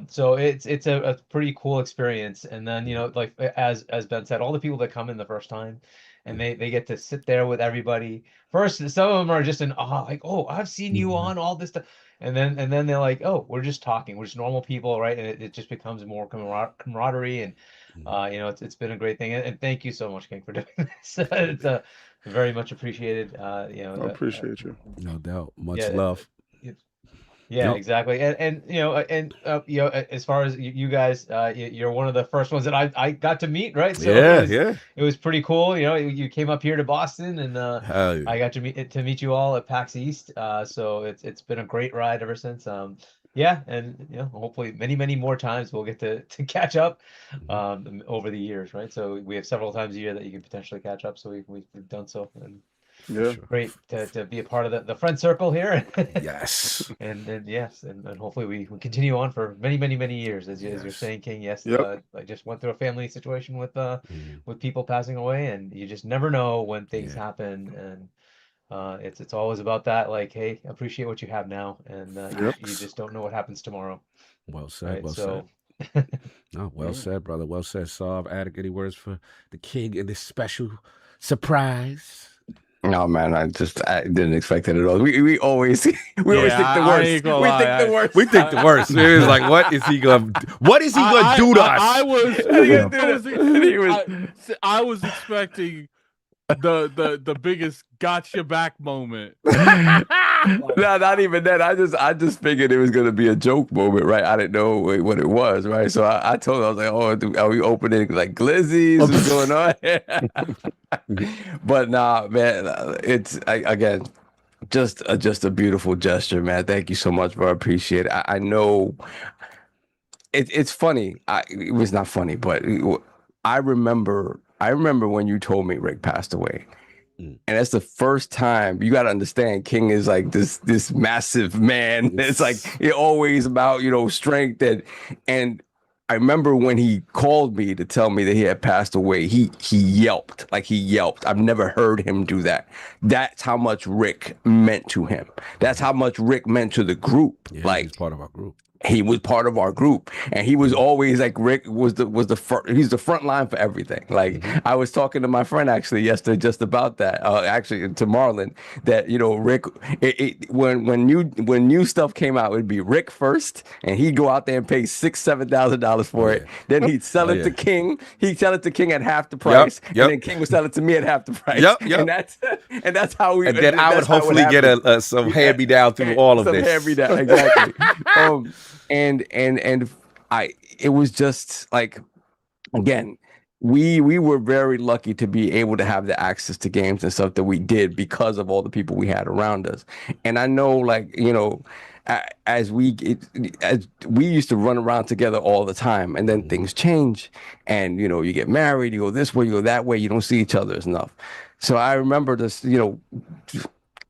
So it's a pretty cool experience. And then like as Ben said, all the people that come in the first time, and they get to sit there with everybody. First, some of them are just in awe, like, oh, I've seen you on all this stuff. And then they're like, oh, we're just talking. We're just normal people, right? And it just becomes more camaraderie. And it's been a great thing. And thank you so much, King, for doing this. It's very much appreciated.
I appreciate you.
No doubt. Much love.
Yeah, exactly. And as far as you guys, you're one of the first ones that I got to meet, right? So it was pretty cool. You came up here to Boston, and I got to meet you all at PAX East. So it's been a great ride ever since. And hopefully many more times we'll get to catch up over the years, right? So we have several times a year that you can potentially catch up. So we've done so. And great to be a part of the friend circle here.
Yes.
and hopefully we continue on for many years, as you're saying, King. Yes. I just went through a family situation with people passing away, and you just never know when things happen. And it's always about that, like, hey, appreciate what you have now, and you just don't know what happens tomorrow.
Well said.
Right?
Said. Well said, brother. Well said. Saab, Attic, any words for the King in this special surprise?
No, man, I didn't expect it at all. We always think the worst.
We think the worst. It was like, what is he gonna do to us?
I was expecting the biggest gotcha back moment.
No, not even that. I just figured it was gonna be a joke moment, right? I didn't know what it was, right? So I told him, I was like, "Oh, are we opening like glizzies? What's going on?" But nah, man, it's again just a beautiful gesture, man. Thank you so much, bro. I appreciate it. I know it's funny. It was not funny, but I remember when you told me Rick passed away. And that's the first time. You got to understand, King is like this massive man. It's like it's always about strength, and I remember when he called me to tell me that he had passed away, he yelped. I've never heard him do that. That's how much Rick meant to him. That's how much Rick meant to the group.
He's part of our group.
He was part of our group, and he was always like, Rick was the front. He's the front line for everything. Like I was talking to my friend actually yesterday just about that. Actually to Marlon, that Rick. When new stuff came out, it'd be Rick first, and he'd go out there and pay $6,000-$7,000 for it. Then he'd sell it to King. He'd sell it to King at half the price, and then King would sell it to me at half the price. And that's how we.
And then I would hopefully get some hand me down through all of this.
Hand me down, exactly. And it was just like, again, we were very lucky to be able to have the access to games and stuff that we did because of all the people we had around us. And I know, as we used to run around together all the time, and then things change, and you get married, you go this way, you go that way, you don't see each other enough. So I remember this,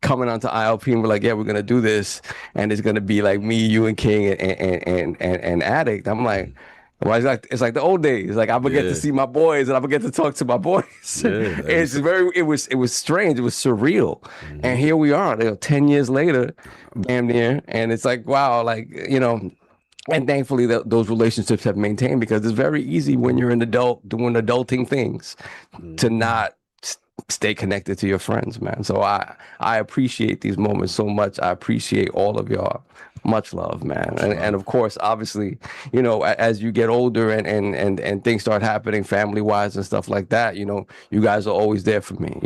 coming onto ILP, and we're like, yeah, we're gonna do this, and it's gonna be like me, you, and King, and Addict. I'm like, well, it's like the old days. Like I'm gonna get to see my boys, and I'm gonna get to talk to my boys. It was strange. It was surreal, and here we are, 10 years later, damn near, and it's like, wow, and thankfully those relationships have maintained, because it's very easy when you're an adult doing adulting things to not stay connected to your friends, man. So I appreciate these moments so much. I appreciate all of y'all. Much love, man. And of course, obviously, as you get older and things start happening family wise and stuff like that, you guys are always there for me.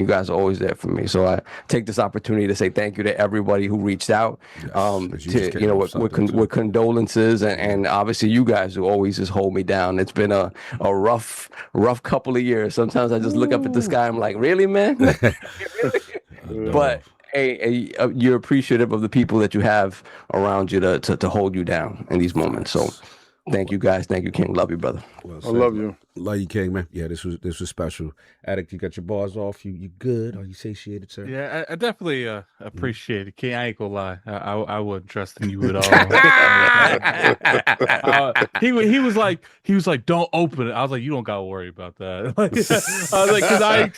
So I take this opportunity to say thank you to everybody who reached out, with condolences, and obviously you guys who always just hold me down. It's been a rough couple of years. Sometimes I just look up at the sky, I'm like, really, man? Really? But you're appreciative of the people that you have around you to hold you down in these moments. So thank you guys. Thank you, King. Love you, brother.
Well,
I love you.
Love you, King, man. Yeah, this was special. Addict, you got your bars off. You good? Are you satiated, sir?
Yeah, I definitely appreciate it. King, I ain't gonna lie. I wasn't trusting you at all. He was like, don't open it. I was like, you don't gotta worry about that. I was like, because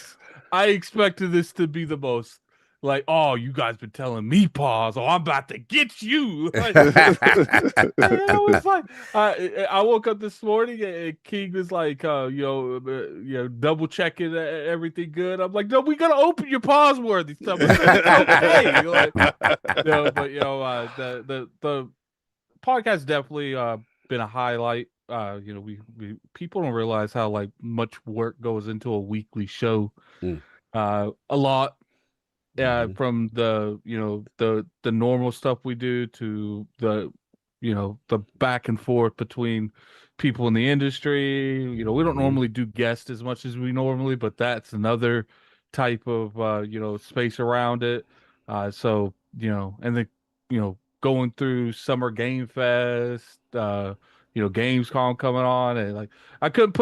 I expected this to be the most like, oh, you guys been telling me pause. Oh, I'm about to get you. Like, I was like, I woke up this morning and King was like, double checking everything good. I'm like, no, we gotta open your pause worthy stuff. Okay, like, the podcast definitely been a highlight. We people don't realize how like much work goes into a weekly show. A lot. From the the normal stuff we do to the the back and forth between people in the industry. We don't normally do guests as much as we normally, but that's another type of space around it. So and then going through Summer Game Fest, Gamescom coming on, and like I couldn't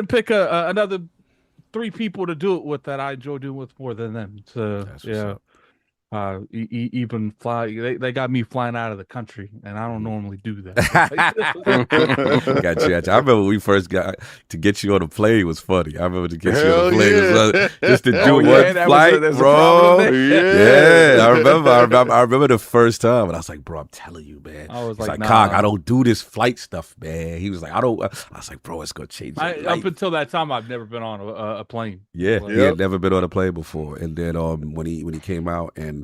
pick another 3 people to do it with that I enjoy doing with more than them. So even fly, they got me flying out of the country, and I don't normally do that.
Gotcha. I remember when we first got to get you on the plane was funny. I remember to get you on the plane was just to do one flight, bro. I remember the first time, and I was like, bro, I'm telling you, man.
I was
like, Cog, I don't do this flight stuff, man. He was like, I was like, bro, it's gonna change.
Up until that time, I've never been on a plane.
Yeah, he had never been on a plane before, and then when he came out and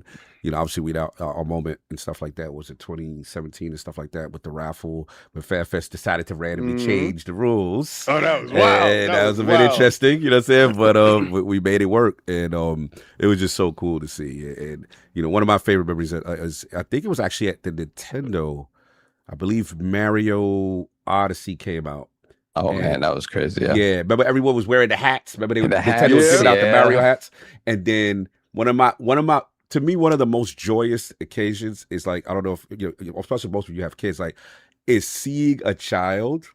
obviously we had our moment and stuff like that was in 2017 and stuff like that with the raffle when FanFest decided to randomly change the rules.
Oh, that was wild.
And that was a bit interesting, you know what I'm saying? But we made it work, and it was just so cool to see. And one of my favorite memories is I think it was actually at the Nintendo. I believe Mario Odyssey came out.
Oh, man, that was crazy.
Yeah, remember everyone was wearing the hats. Remember Nintendo was giving out the Mario hats, and then one of my to me, one of the most joyous occasions is like, I don't know if especially most of you have kids, like, is seeing a child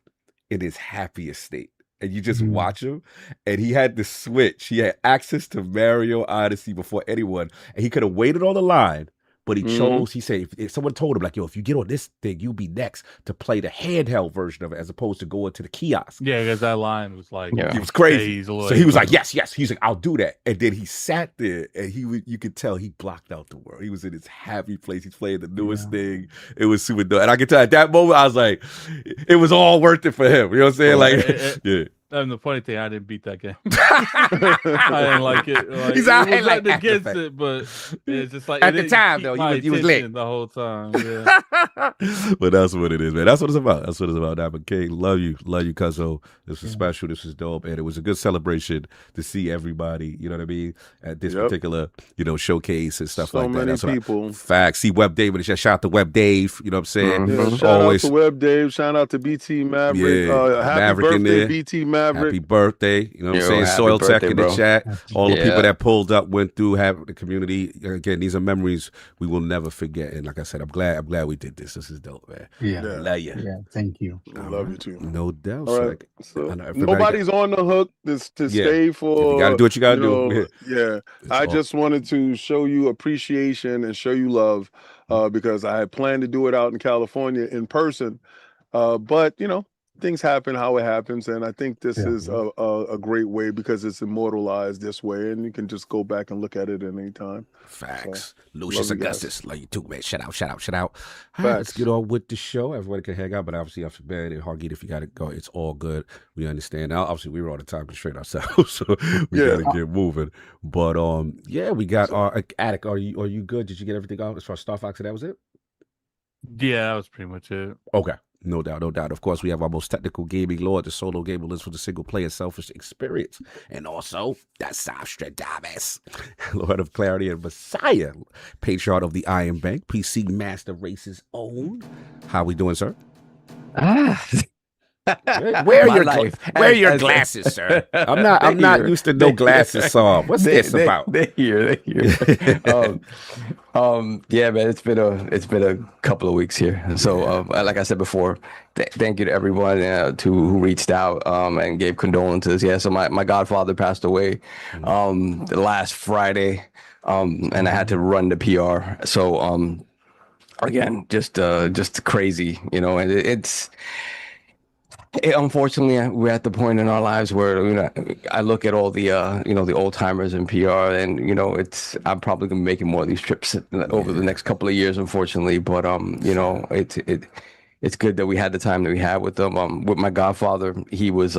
in his happiest state. And you just watch him. And he had the Switch. He had access to Mario Odyssey before anyone. And he could have waited on the line. But he chose, he said, if someone told him, like, if you get on this thing, you'll be next to play the handheld version of it as opposed to going to the kiosk.
Yeah, because that line was like,
it was crazy. So he was like, yes. He's like, I'll do that. And then he sat there and you could tell he blocked out the world. He was in his happy place. He's playing the newest thing. It was super dope. And I could tell at that moment, I was like, it was all worth it for him. You know what I'm saying? Yeah.
And the funny thing, I didn't beat that game. I didn't like it. Like,
He's out here like
against it, but it's just like
at the time though, you was lit
the whole time. Yeah.
But that's what it is, man. That's what it's about. That's what it's about. Now, but King, love you, cuzzo. This was special. This was dope, and it was a good celebration to see everybody. You know what I mean? At this particular, showcase and stuff like that. That's
people.
Facts. See Web Dave, shout out to Web Dave. You know what I'm saying?
Yeah, shout out to Web Dave. Shout out to BT Maverick. Happy
Maverick
birthday, BT Maverick.
Happy birthday. You know what I'm saying? Soil Tech in the chat. All the people that pulled up, went through, have the community. Again, these are memories we will never forget. And like I said, I'm glad we did this. This is dope, man.
Yeah.
Love you.
Yeah, thank you.
I love you too.
No doubt.
All right. So nobody's on the hook to stay for.
You gotta do what you gotta do.
Yeah. I just wanted to show you appreciation and show you love because I had planned to do it out in California in person. But things happen how it happens, and I think this is a great way because it's immortalized this way, and you can just go back and look at it at any time.
Facts. So, Lucius Augustus, love you too, man. Shout out. All right, let's get on with the show. Everybody can hang out, but obviously after bed and Hargeet, if you got to go, it's all good. We understand. Now, obviously, we were on the time constraint ourselves, so we got to get moving. But we got our Attic. Are you good? Did you get everything out as far as Starfox? That was it.
Yeah, that was pretty much it.
Okay. No doubt. Of course, we have our most technical gaming lord, the solo gamer list for the single player selfish experience. And also, that's Nostradamus, Lord of Clarity and Messiah, patriarch of the Iron Bank, PC Master Race's own. How we doing, sir? Wear your glasses, sir. I'm not used to no glasses song. What's this about?
They're here. Yeah, man, it's been a couple of weeks here. So, like I said before, thank you to everyone who reached out and gave condolences. Yeah, so my godfather passed away last Friday, and I had to run the PR. So, again, just crazy, and unfortunately, we're at the point in our lives where I look at all the the old timers in PR, and I'm probably gonna be making more of these trips over the next couple of years, unfortunately. But it's good that we had the time that we had with them. With my godfather, he was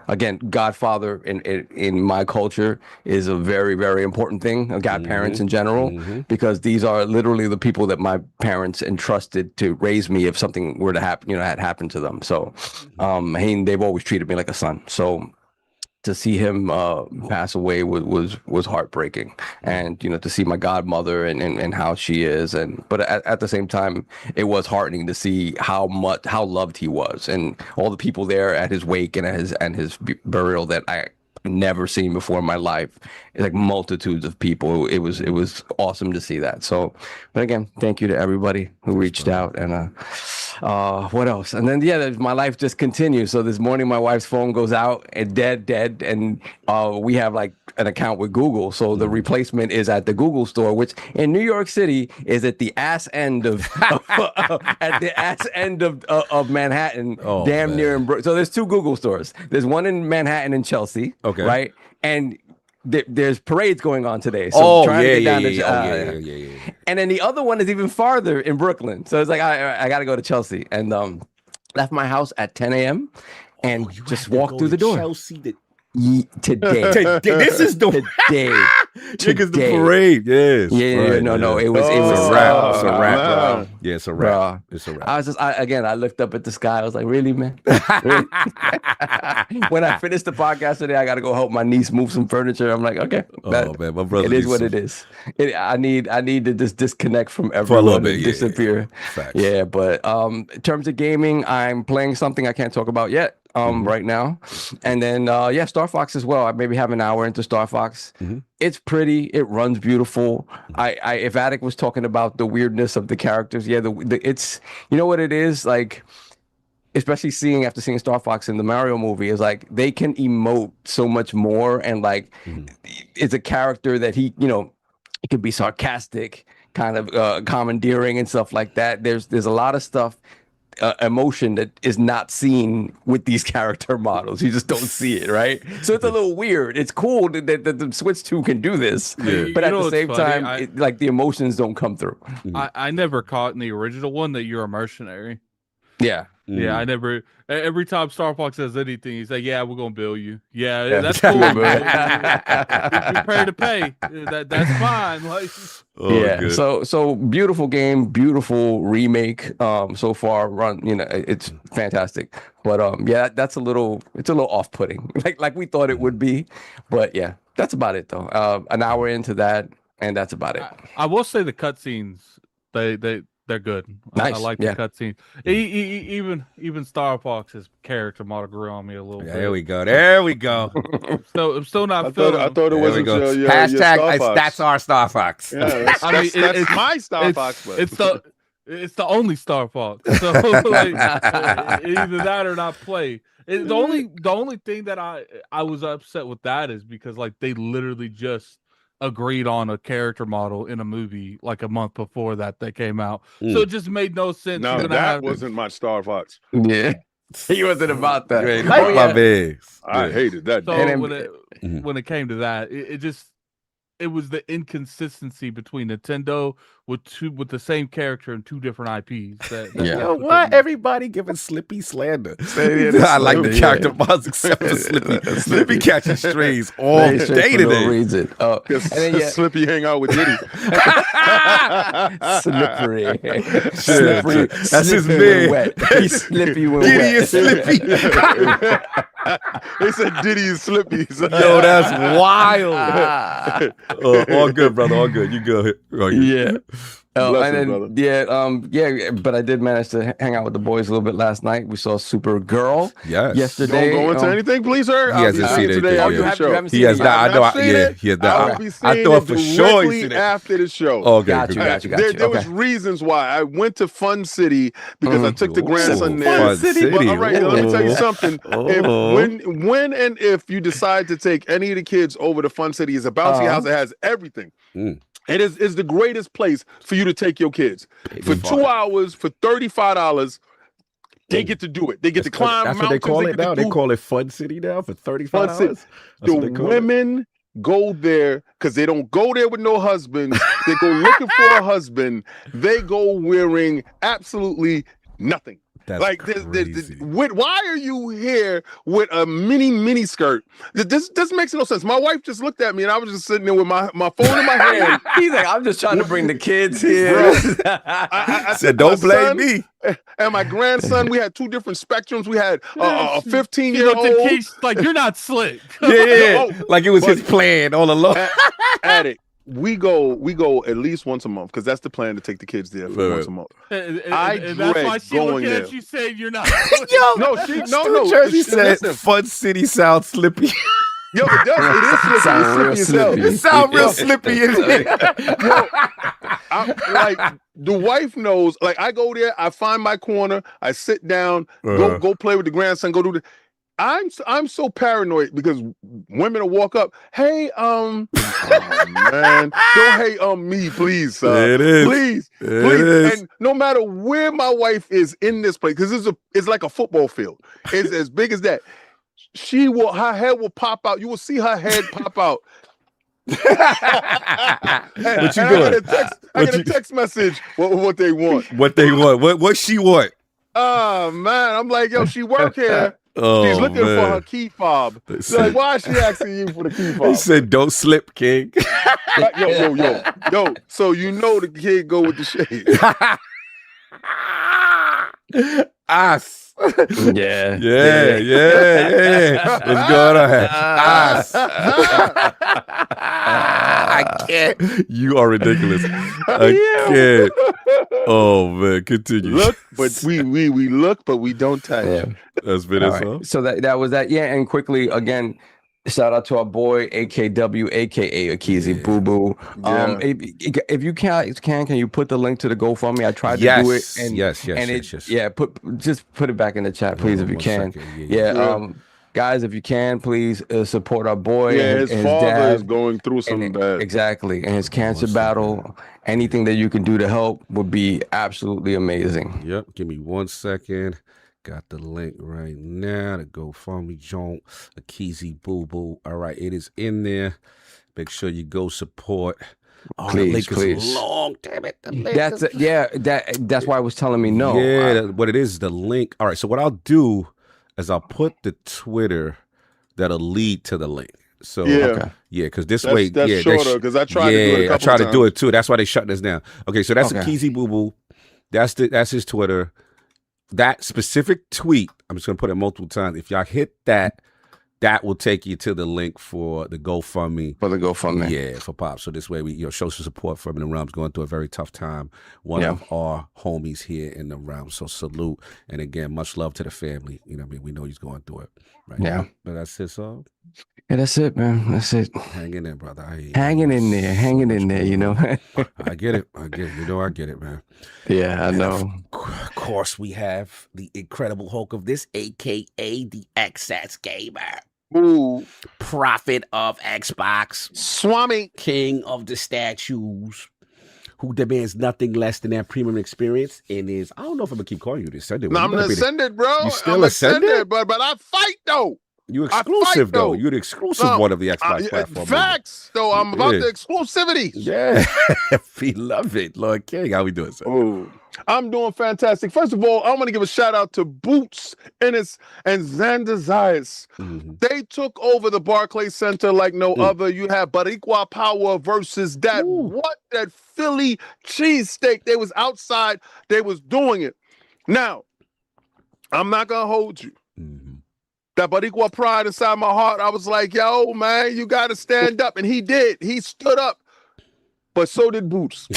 again, godfather in my culture is a very, very important thing. Godparents in general, because these are literally the people that my parents entrusted to raise me if something were to happen, had happened to them. So, they've always treated me like a son. So, to see him pass away was heartbreaking, and to see my godmother and how she is, but at the same time it was heartening to see how loved he was, and all the people there at his wake and his burial that I never seen before in my life. Like multitudes of people. It was awesome to see that. So, but again, thank you to everybody who reached out. And what else? And then my life just continues. So this morning my wife's phone goes out and dead, and we have like an account with Google. So the replacement is at the Google store, which in New York City is at the ass end of of Manhattan, near. So there's two Google stores. There's one in Manhattan and Chelsea. Okay. Right. And there's parades going on today. So trying to get down to And then the other one is even farther in Brooklyn. So it's like I got to go to Chelsea, and left my house at 10 a.m. and just walked through the door.
Chelsea
today.
This is the
today.
Because the parade. Yes.
Yeah.
Right,
No. It was
a wrap. It's a wrap, bro. Yeah, it's a wrap.
Bro.
It's a wrap.
I looked up at the sky. I was like, really, man? Really? When I finished the podcast today, I got to go help my niece move some furniture. I'm like, okay.
Man, my brother.
It is what it is. I need to just disconnect from everyone for a little bit, disappear.
Facts.
Yeah, but in terms of gaming, I'm playing something I can't talk about yet. Right now, and then Starfox as well. I maybe have an hour into Starfox. It's pretty. It runs beautiful. If Attic was talking about the weirdness of the characters, it's what it is like. Especially after seeing Starfox in the Mario movie, is like they can emote so much more, and like it's a character that he it could be sarcastic, kind of commandeering and stuff like that. There's a lot of stuff. Emotion that is not seen with these character models. You just don't see it, right? So it's a little weird. It's cool that the Switch 2 can do this, but at the same time, like the emotions don't come through.
I never caught in the original one that you're a mercenary.
Yeah.
Yeah, I never. Every time Starfox says anything, he's like, "Yeah, we're gonna bill you." Yeah, that's cool. Prepare to pay. That's fine. Like,
good. So beautiful game, beautiful remake. So far, it's fantastic. But that's it's a little off-putting, like we thought it would be. But yeah, that's about it though. An hour into that, and that's about it.
I will say the cutscenes, they're good.
Nice.
I like the cutscenes. Even Starfox's character model grew on me a little bit.
There we go.
I'm still not feeling.
I thought it was your
hashtag.
Starfox.
That's our Starfox.
Yeah, that's my Starfox.
It's the only Starfox. So like, either that or not play. The only thing that I was upset with that is because like they literally just agreed on a character model in a movie like a month before that came out. So it just made no sense.
No, that wasn't my Starfox.
Yeah. He wasn't about that.
My bags.
I hated that.
So when it came to that, it was the inconsistency between Nintendo with the same character and two different IPs.
Why everybody giving Slippy slander? I like the character models except for Slippy. Slippy catching strays all day today.
Slippy hang out with Diddy.
Slippery.
That's his man.
He's Slippy when
Diddy
wet.
is Slippy.
They said Diddy is Slippy.
Yo, that's wild. All good, brother. All good. You good?
Yeah.
Blessings, brother.
Yeah, but I did manage to hang out with the boys a little bit last night. We saw Supergirl yesterday.
Don't go into anything, please, sir.
He hasn't seen it today.
Oh, you haven't seen it?
He has not. I know. He has not.
I'll be seeing it directly after the show.
Oh,
got you.
There was reasons why I went to Fun City because I took the grandson there.
Fun City.
But, all right, let me tell you something. When and if you decide to take any of the kids over to Fun City, it's a bouncy house that has everything. It is the greatest place for you to take your kids. For 2 hours, for $35, they get to do it. They get to climb mountains.
That's what they call it now. They call it Fun City now for $35.
The women go there because they don't go there with no husbands. They go looking for a husband. They go wearing absolutely nothing.
That's
like why are you here with a mini skirt? This makes no sense. My wife just looked at me and I was just sitting there with my phone in my hand.
He's like, I'm just trying to bring the kids here.
I
said, don't blame me.
And my grandson, we had two different spectrums. We had a 15-year-old.
Like, you're not slick.
Like it was his plan all along.
Addict. We go at least once a month because that's the plan to take the kids there for once a month.
And that's why she looking at you saying you're not.
No.
Jersey said Fun City sounds slippy.
Yo, it does. It is slippy.
It sounds real slippy.
Yo, like the wife knows. Like I go there, I find my corner, I sit down, go play with the grandson, go do the. I'm so paranoid because women will walk up, hey, oh, man, don't hate on me, please,
it is.
Please. And no matter where my wife is in this place, because it's like a football field, it's as big as that. Her head will pop out. You will see her head pop out.
What you doing?
I get a text message. What they want?
What she want?
Oh man, I'm like, yo, she work here.
Oh,
she's looking for her key fob. Like, why is she asking you for the key fob?
He said, "Don't slip, King."
Yo. So you know the kid go with the shade.
Ass.
Yeah.
What's going on? Ass. I can't. You are ridiculous. I can't. Oh man, continue.
Look, but we look, but we don't touch.
Yeah.
That's been it.
Right. So that was that. Yeah, and quickly again, shout out to our boy AKW, aka Akizi Boo Boo. If you can you put the link to the GoFundMe? I tried to do it, and
yes.
Yeah, just put it back in the chat, please, if you can. Guys, if you can, please support our boy.
Yeah, his father
dad
is going through something bad.
Exactly, and his cancer battle. Anything that you can do to help would be absolutely amazing.
Yep. Give me 1 second. Got the link right now to GoFundMe joint. Akizi Boo Boo. All right, it is in there. Make sure you go support. Oh,
please.
Is long, damn it.
That's why I was telling me no.
Yeah, what it is the link. All right, so what I'll do is I'll put the Twitter that'll lead to the link. So because this way,
that's shorter because I tried to do it. I tried
to do it too. That's why they shut this down. Okay, so that's Akizi Boo Boo. That's his Twitter. That specific tweet, I'm just gonna put it multiple times. If y'all hit that will take you to the link for the GoFundMe.
For the GoFundMe.
Yeah, for Pop. So this way we show some support for him in the realms, going through a very tough time. One of our homies here in the realm. So salute. And again, much love to the family. You know what I mean? We know he's going through it. Right now. But that's it, so.
Yeah, that's it, man. That's it.
Hang in there, brother.
Hanging in there, you know.
I get it. You know, I get it, man.
Yeah, I know.
Of course, we have the Incredible Hulk of this, a.k.a. the XS Gamer.
Ooh.
Prophet of Xbox.
Swami.
King of the statues. Who demands nothing less than that premium experience and is, I don't know if I'm going to keep calling you the Ascended.
No, I'm Ascended, bro.
You still Ascended?
But I fight, though.
You exclusive, though. You're the exclusive one of the Xbox platform.
Facts, though. I'm about the exclusivity.
Yeah. We love it. Lord King, how we doing, sir?
Ooh. I'm doing fantastic. First of all, I want to give a shout out to Boots Ennis and Xander Zayas. Mm-hmm. They took over the Barclays Center like no other. You have Barikwa Power versus that Philly cheesesteak. They was outside. They was doing it. Now, I'm not gonna hold you. Mm-hmm. That Barikwa pride inside my heart. I was like, yo, man, you got to stand up, and he did. He stood up. but so did Boots.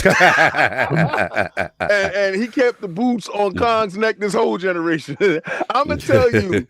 and he kept the boots on Kong's neck this whole generation. I'm gonna tell you,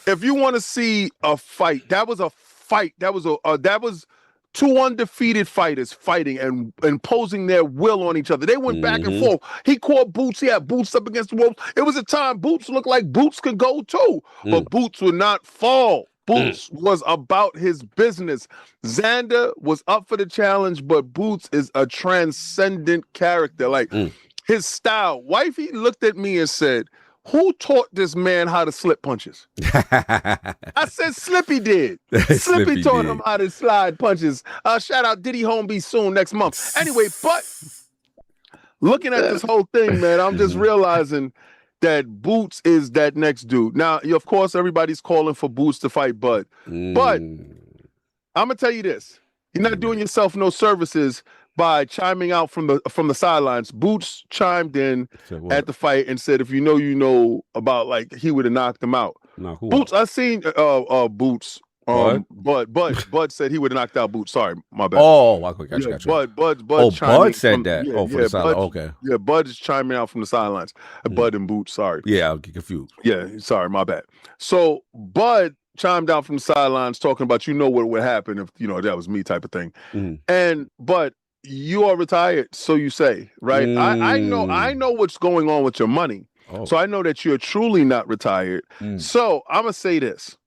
if you want to see a fight, that was a fight. That was two undefeated fighters fighting and imposing their will on each other. They went back and forth. He caught Boots. He had Boots up against the ropes. It was a time Boots looked like Boots could go too, but Boots would not fall. Boots was about his business. Xander was up for the challenge, but Boots is a transcendent character. Like his style. Wifey looked at me and said, "Who taught this man how to slip punches?" I said, Slippy did. Slippy taught him how to slide punches. Shout out Diddy Home soon next month. Anyway, but looking at this whole thing, man, I'm just realizing that Boots is that next dude. Now, of course, everybody's calling for Boots to fight Bud. But I'm gonna tell you this: you're not doing yourself no services by chiming out from the sidelines. Boots chimed in at the fight and said, "If you know about like he would have knocked him out." Boots, I seen Boots. Bud said he would have knocked out Boots. Sorry, my bad.
Oh, gotcha.
Bud
Said that. For the sideline. Okay.
Yeah, Bud is chiming out from the sidelines. Bud and Boots. Sorry.
Yeah, I'll get confused.
Yeah, sorry, my bad. So Bud chimed out from the sidelines talking about what would happen if that was me type of thing. But you are retired, so you say, right? I know what's going on with your money. So I know that you're truly not retired. So I'm gonna say this.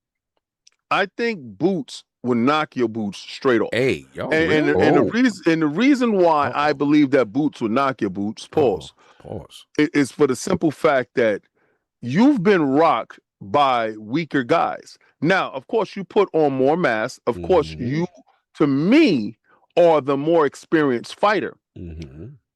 I think Boots will knock your boots straight off.
Hey,
and the reason why I believe that Boots will knock your boots, pause. Is for the simple fact that you've been rocked by weaker guys. Now, of course, you put on more mass. Of course, you, to me, are the more experienced fighter.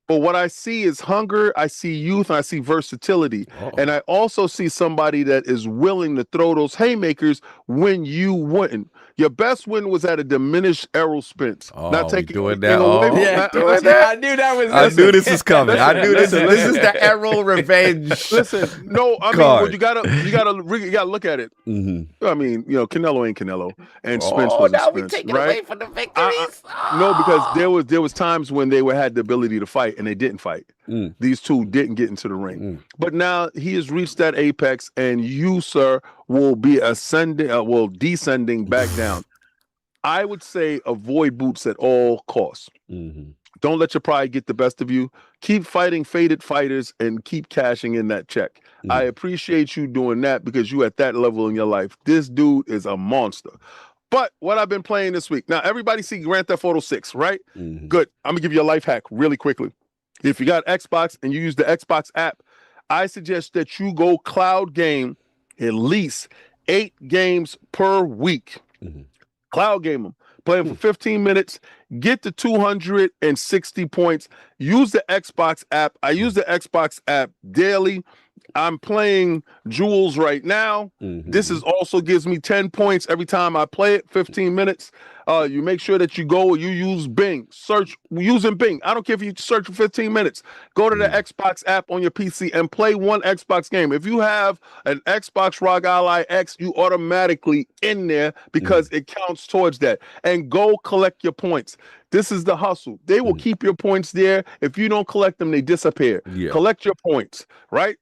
But what I see is hunger, I see youth, and I see versatility. And I also see somebody that is willing to throw those haymakers when you wouldn't. Your best win was at a diminished Errol Spence. Not taking
doing that.
I knew that was.
I knew this was coming. I knew this is the Errol revenge.
Listen, no, I mean, well, you gotta look at it. I mean, Canelo ain't Canelo, and Spence wasn't Spence, we taking away from the victories. No, because there was times when they had the ability to fight and they didn't fight. These two didn't get into the ring. But now he has reached that apex, and you, sir, will be descending back down. I would say avoid Boots at all costs. Don't let your pride get the best of you. Keep fighting faded fighters and keep cashing in that check. I appreciate you doing that because you at that level in your life. This dude is a monster. But what I've been playing this week. Now, everybody see Grand Theft Auto 6, right? Good. I'm going to give you a life hack really quickly. If you got Xbox and you use the Xbox app, I suggest that you go cloud game at least 8 games per week. Cloud game them. Play them for 15 minutes. Get to 260 points. Use the Xbox app. I use the Xbox app daily. I'm playing Jules right now. This is also gives me 10 points every time I play it, 15 minutes. You make sure that you use Bing. Search using Bing. I don't care if you search for 15 minutes. Go to the Xbox app on your PC and play one Xbox game. If you have an Xbox ROG Ally X, you automatically in there because it counts towards that. And go collect your points. This is the hustle. They will keep your points there. If you don't collect them, they disappear. Collect your points, right?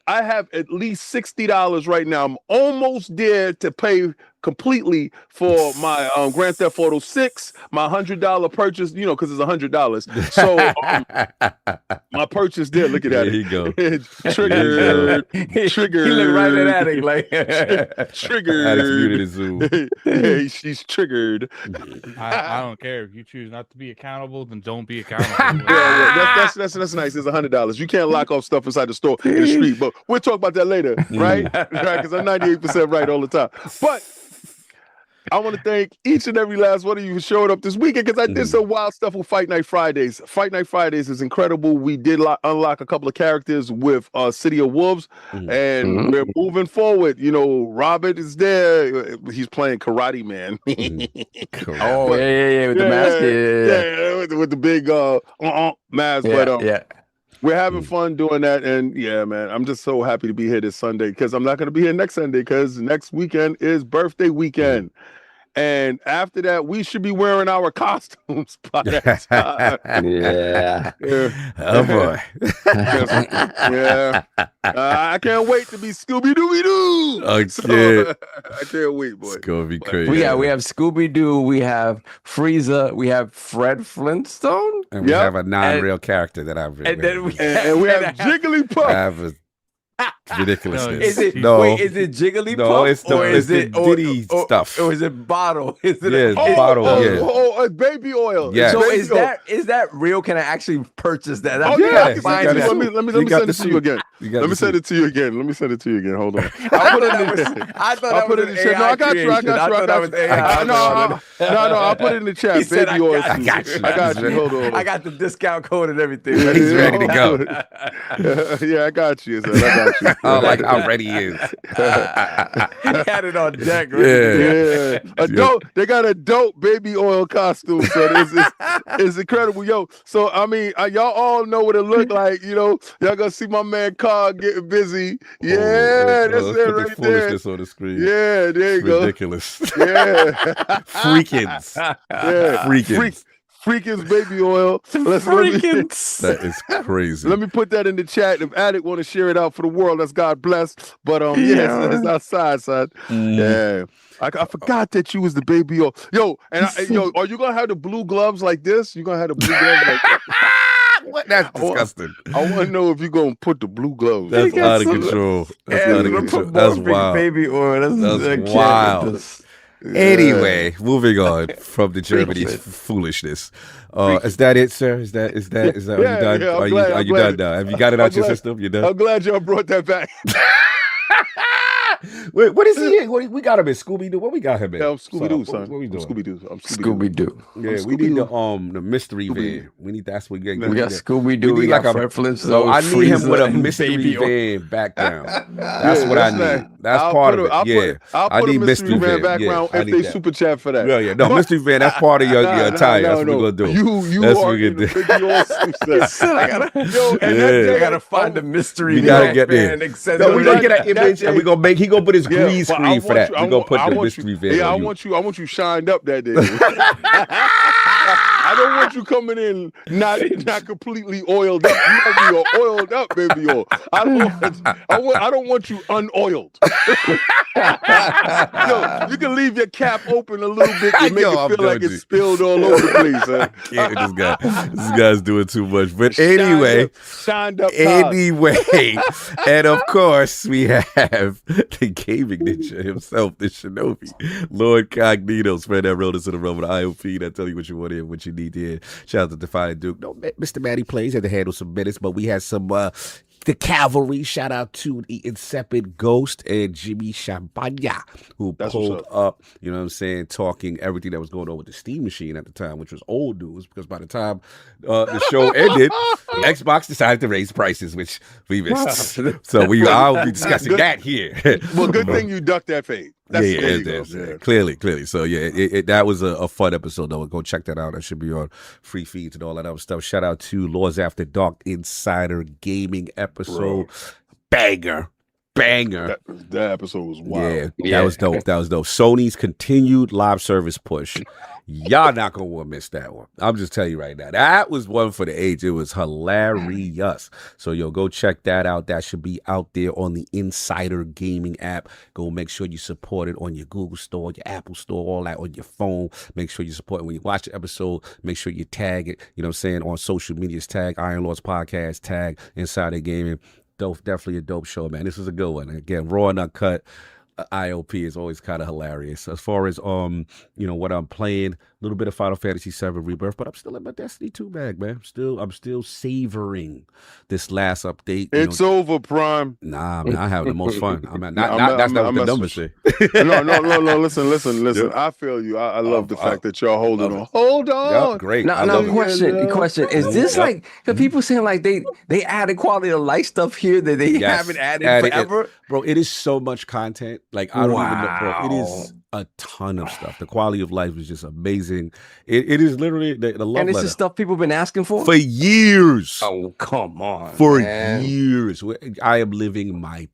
I have at least $60 right now. I'm almost there to pay completely for my Grand Theft Auto 6, my $100 purchase, because it's $100. So my purchase there, look at that.
There you go.
Triggered.
He looked right at it like
triggered.
Alex muted his Zoom.
Hey, she's triggered.
I don't care. If you choose not to be accountable, then don't be accountable.
That's nice. It's $100. You can't lock off stuff inside the store in the street, but we'll talk about that later, right? Because I'm 98% right all the time. But I want to thank each and every last one of you who showed up this weekend because I did some wild stuff with Fight Night Fridays. Fight Night Fridays is incredible. We did unlock a couple of characters with City of Wolves, and we're moving forward. Robert is there. He's playing Karate Man.
Oh, yeah, with the mask.
Yeah, with the big mask. But we're having fun doing that, and man, I'm just so happy to be here this Sunday because I'm not going to be here next Sunday because next weekend is birthday weekend. And after that, we should be wearing our costumes by that time.
Yeah.
Oh boy.
Yeah. I can't wait to be Scooby-Dooby-Doo.
Okay.
So, I can't wait, boy.
It's gonna be crazy.
We have Scooby-Doo, we have Frieza, we have Fred Flintstone.
And we have a non-real character that I've
and then we
have Jigglypuff.
I have a ridiculousness.
Is it
no?
Is it Jigglypuff?
No, it's the,
or
it's
is
the
it
Diddy stuff.
Or is it bottle? Is it
it's bottle?
Baby oil.
Yeah.
So
baby
is that real? Can I actually purchase that?
Oh,
That's
yeah. Let me send it to you again. Let me send it to you again. Hold on.
I thought I put it in the chat.
No, I got you. No, I'll put it in the chat. Baby oil.
I got you.
I got you. Hold on.
I got the discount code and everything.
He's ready to go.
Yeah, I got you. I got you.
Oh, like how ready he is.
Had it on deck.
Yeah. They got a dope baby oil costume. So it's incredible. Yo, so I mean, y'all all know what it look like. You know, y'all gonna see my man Carl getting busy. Yeah, that's it right there.
Foolishness on the screen.
Yeah, there you go.
Ridiculous.
Yeah.
Freakins.
Yeah.
Freakins.
Freakins baby oil.
That is crazy.
Let me put that in the chat. If Addict want to share it out for the world, that's God bless. But it's outside, son. Yeah. I forgot that you was the baby oil. Yo, are you gonna have the blue gloves like this? You gonna have the blue gloves like that?
What? That's disgusting.
I want to know if you're gonna put the blue gloves.
That's out of control. That's wild.
Baby oil.
That's wild. Anyway, moving on from the Germany's foolishness. Is that it, sir? Is that are you done? Are you done now? Have you got it out your system? You done?
I'm glad y'all brought that back.
Wait, what is he in? We got him in Scooby-Doo. What we got him in?
Yeah, I'm Scooby-Doo, son.
What we doing?
I'm
Scooby-Doo.
Yeah, we need the mystery van. We need that's what we get.
We got Scooby-Doo. We got Fred Flintstone.
So I need him with a mystery van background. That's what I need. That's part of it. Yeah,
I need mystery van background if they super chat for that.
Yeah. No, mystery van. That's part of your attire. That's what we're gonna do.
You are in the
I gotta find the mystery.
We gotta get there. We're gonna get an image, and we're gonna make. He gonna put his green screen for that. We're gonna put the mystery van.
Yeah, I want you shined up that day. I don't want you coming in not completely oiled up. You want to be oiled up, baby oil. I don't want you unoiled. Yo, you can leave your cap open a little bit to make it feel like it's spilled all over the place.
I can't with this guy. This guy's doing too much. But anyway,
shined up.
And of course we have the gaming ninja himself, the Kenobi, Lord Cognito, spread that road into the room with ILP. That tell you what you want and what you need here. Shout out to Defiant Duke. No, Mr. Matty Plays had to handle some minutes, but we had some the cavalry. Shout out to the Insipid Ghost and Jimmy Champagne, who pulled up, you know what I'm saying, talking everything that was going on with the Steam machine at the time, which was old news because by the time the show ended, Xbox decided to raise prices, which we missed. So I'll be discussing that here.
Well, good thing you ducked that fade.
Clearly. So that was a fun episode though. Go check that out. That should be on free feeds and all that other stuff. Shout out to Laws After Dark Insider Gaming episode. Banger. That
episode was wild.
Yeah, that was dope. Sony's continued live service push. Y'all not gonna want to miss that one. I'm just telling you right now. That was one for the age. It was hilarious. So go check that out. That should be out there on the Insider Gaming app. Go make sure you support it on your Google Store, your Apple Store, all that on your phone. Make sure you support it when you watch the episode. Make sure you tag it. You know what I'm saying, on social medias. Tag Iron Lords Podcast. Tag Insider Gaming. Dope, definitely a dope show, man. This is a good one. Again, raw and uncut. ILP is always kind of hilarious. As far as what I'm playing, a little bit of Final Fantasy VII Rebirth, but I'm still in my Destiny 2 bag, man. I'm still savoring this last update.
It's over, Prime.
Nah, man, I have the most fun. That's not what the numbers say.
No. Listen. I feel you. I love the fact that y'all holding on. Hold on.
Yep, great.
Now, question. Is this like the people saying like they added quality of life stuff here that they haven't added forever?
Bro, it is so much content. Like, I don't even know, bro. It is a ton of stuff. The quality of life is just amazing. It is literally the love
and it's
letter.
just stuff people been asking for
years.
Oh, come on.
Years. I am living my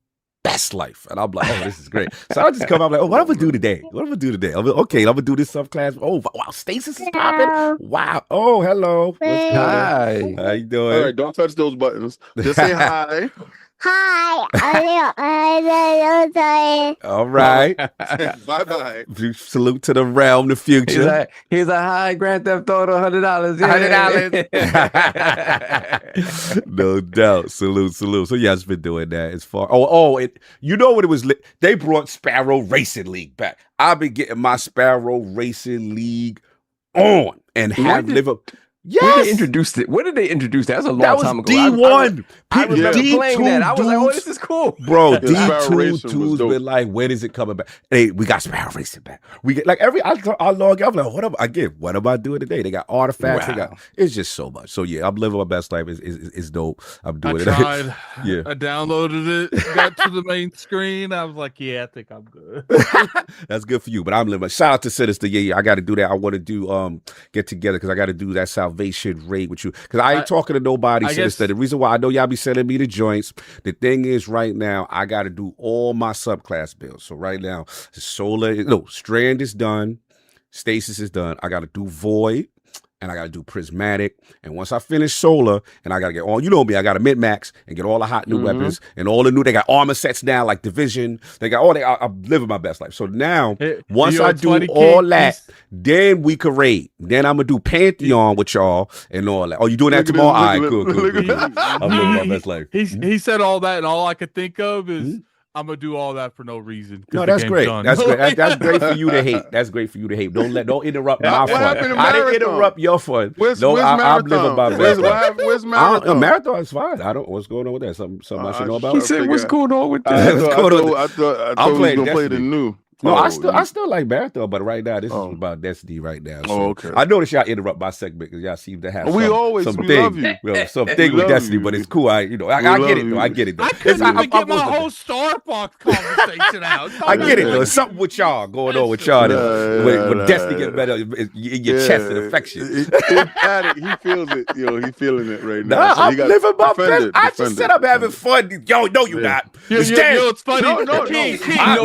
best life. And I'm like, oh, this is great. So I just come out like, oh, what I'm gonna do today? What I'm gonna do today? I'm like, okay, I'm gonna do this subclass. Oh, wow, Stasis is popping. Wow. Oh, hello. What's
Hi.
going on? How you doing?
All right, don't touch those buttons. Just say hi.
Hi.
All right.
Bye-bye.
Salute to the realm, the future.
He's like, hi, Grand Theft Auto, $100.
$100. No doubt. Salute. So yeah, it's been doing that as far. You know what it was? They brought Sparrow Racing League back. I've been getting my Sparrow Racing League on and have live up. Yes.
When they introduced it. When did they introduce that? That was a long time ago.
D1.
I remember playing that. I was like, oh, this is cool.
Bro, D2's been like, when is it coming back? Hey, we got Sparrow Racing back. We get like I log out, I'm like, what am I doing today? They got artifacts.
Wow.
It's just so much. So yeah, I'm living my best life. It's dope. I'm doing
I tried.
Yeah.
I downloaded it, got to the main screen. I was like, yeah, I think I'm good.
That's good for you. But I'm living. Shout out to Sinister. Yeah, I got to do that. I want to do get together because I got to do that Salvation raid with you. Because I ain't talking to nobody, Sinister. The reason why I know y'all be sending me the joints. The thing is, right now, I got to do all my subclass builds. So right now, Strand is done. Stasis is done. I got to do Void. And I got to do Prismatic. And once I finish Solar, and I got to get all, you know me, I got to min-max and get all the hot new weapons and all the new, they got armor sets now, like Division. They got all, I'm living my best life. So now, once I do all that, then we could raid. Then I'm going to do Pantheon with y'all and all that. Oh, you doing that tomorrow? All right, good. I'm living my best life.
He said all that, and all I could think of is, I'm gonna do all that for no reason.
No, that's great. That's great. That's great for you to hate. That's great for you to hate. Don't interrupt my fun. I didn't interrupt your fun.
Where's
I'm
Marathon?
living my best life.
Where's Marathon?
Marathon is fine. I don't. What's going on with that? Something I should know about.
He said, "What's going on with that?"
I thought we was gonna play the new.
No, I still like Marathon, but right now this is about Destiny right now. So
okay.
I noticed y'all interrupt my segment because y'all seem to have
we love you.
Something with Destiny, but it's cool. I get it though. I get it though.
I couldn't even get my whole Starfox conversation out.
I get it though. It's something with y'all going on with y'all. When Destiny get better in your chest, it affects you.
He feels it. He feeling it right now.
Nah, I'm living my best. I just said I'm having fun. Yo, no, you're not.
It's funny.
No,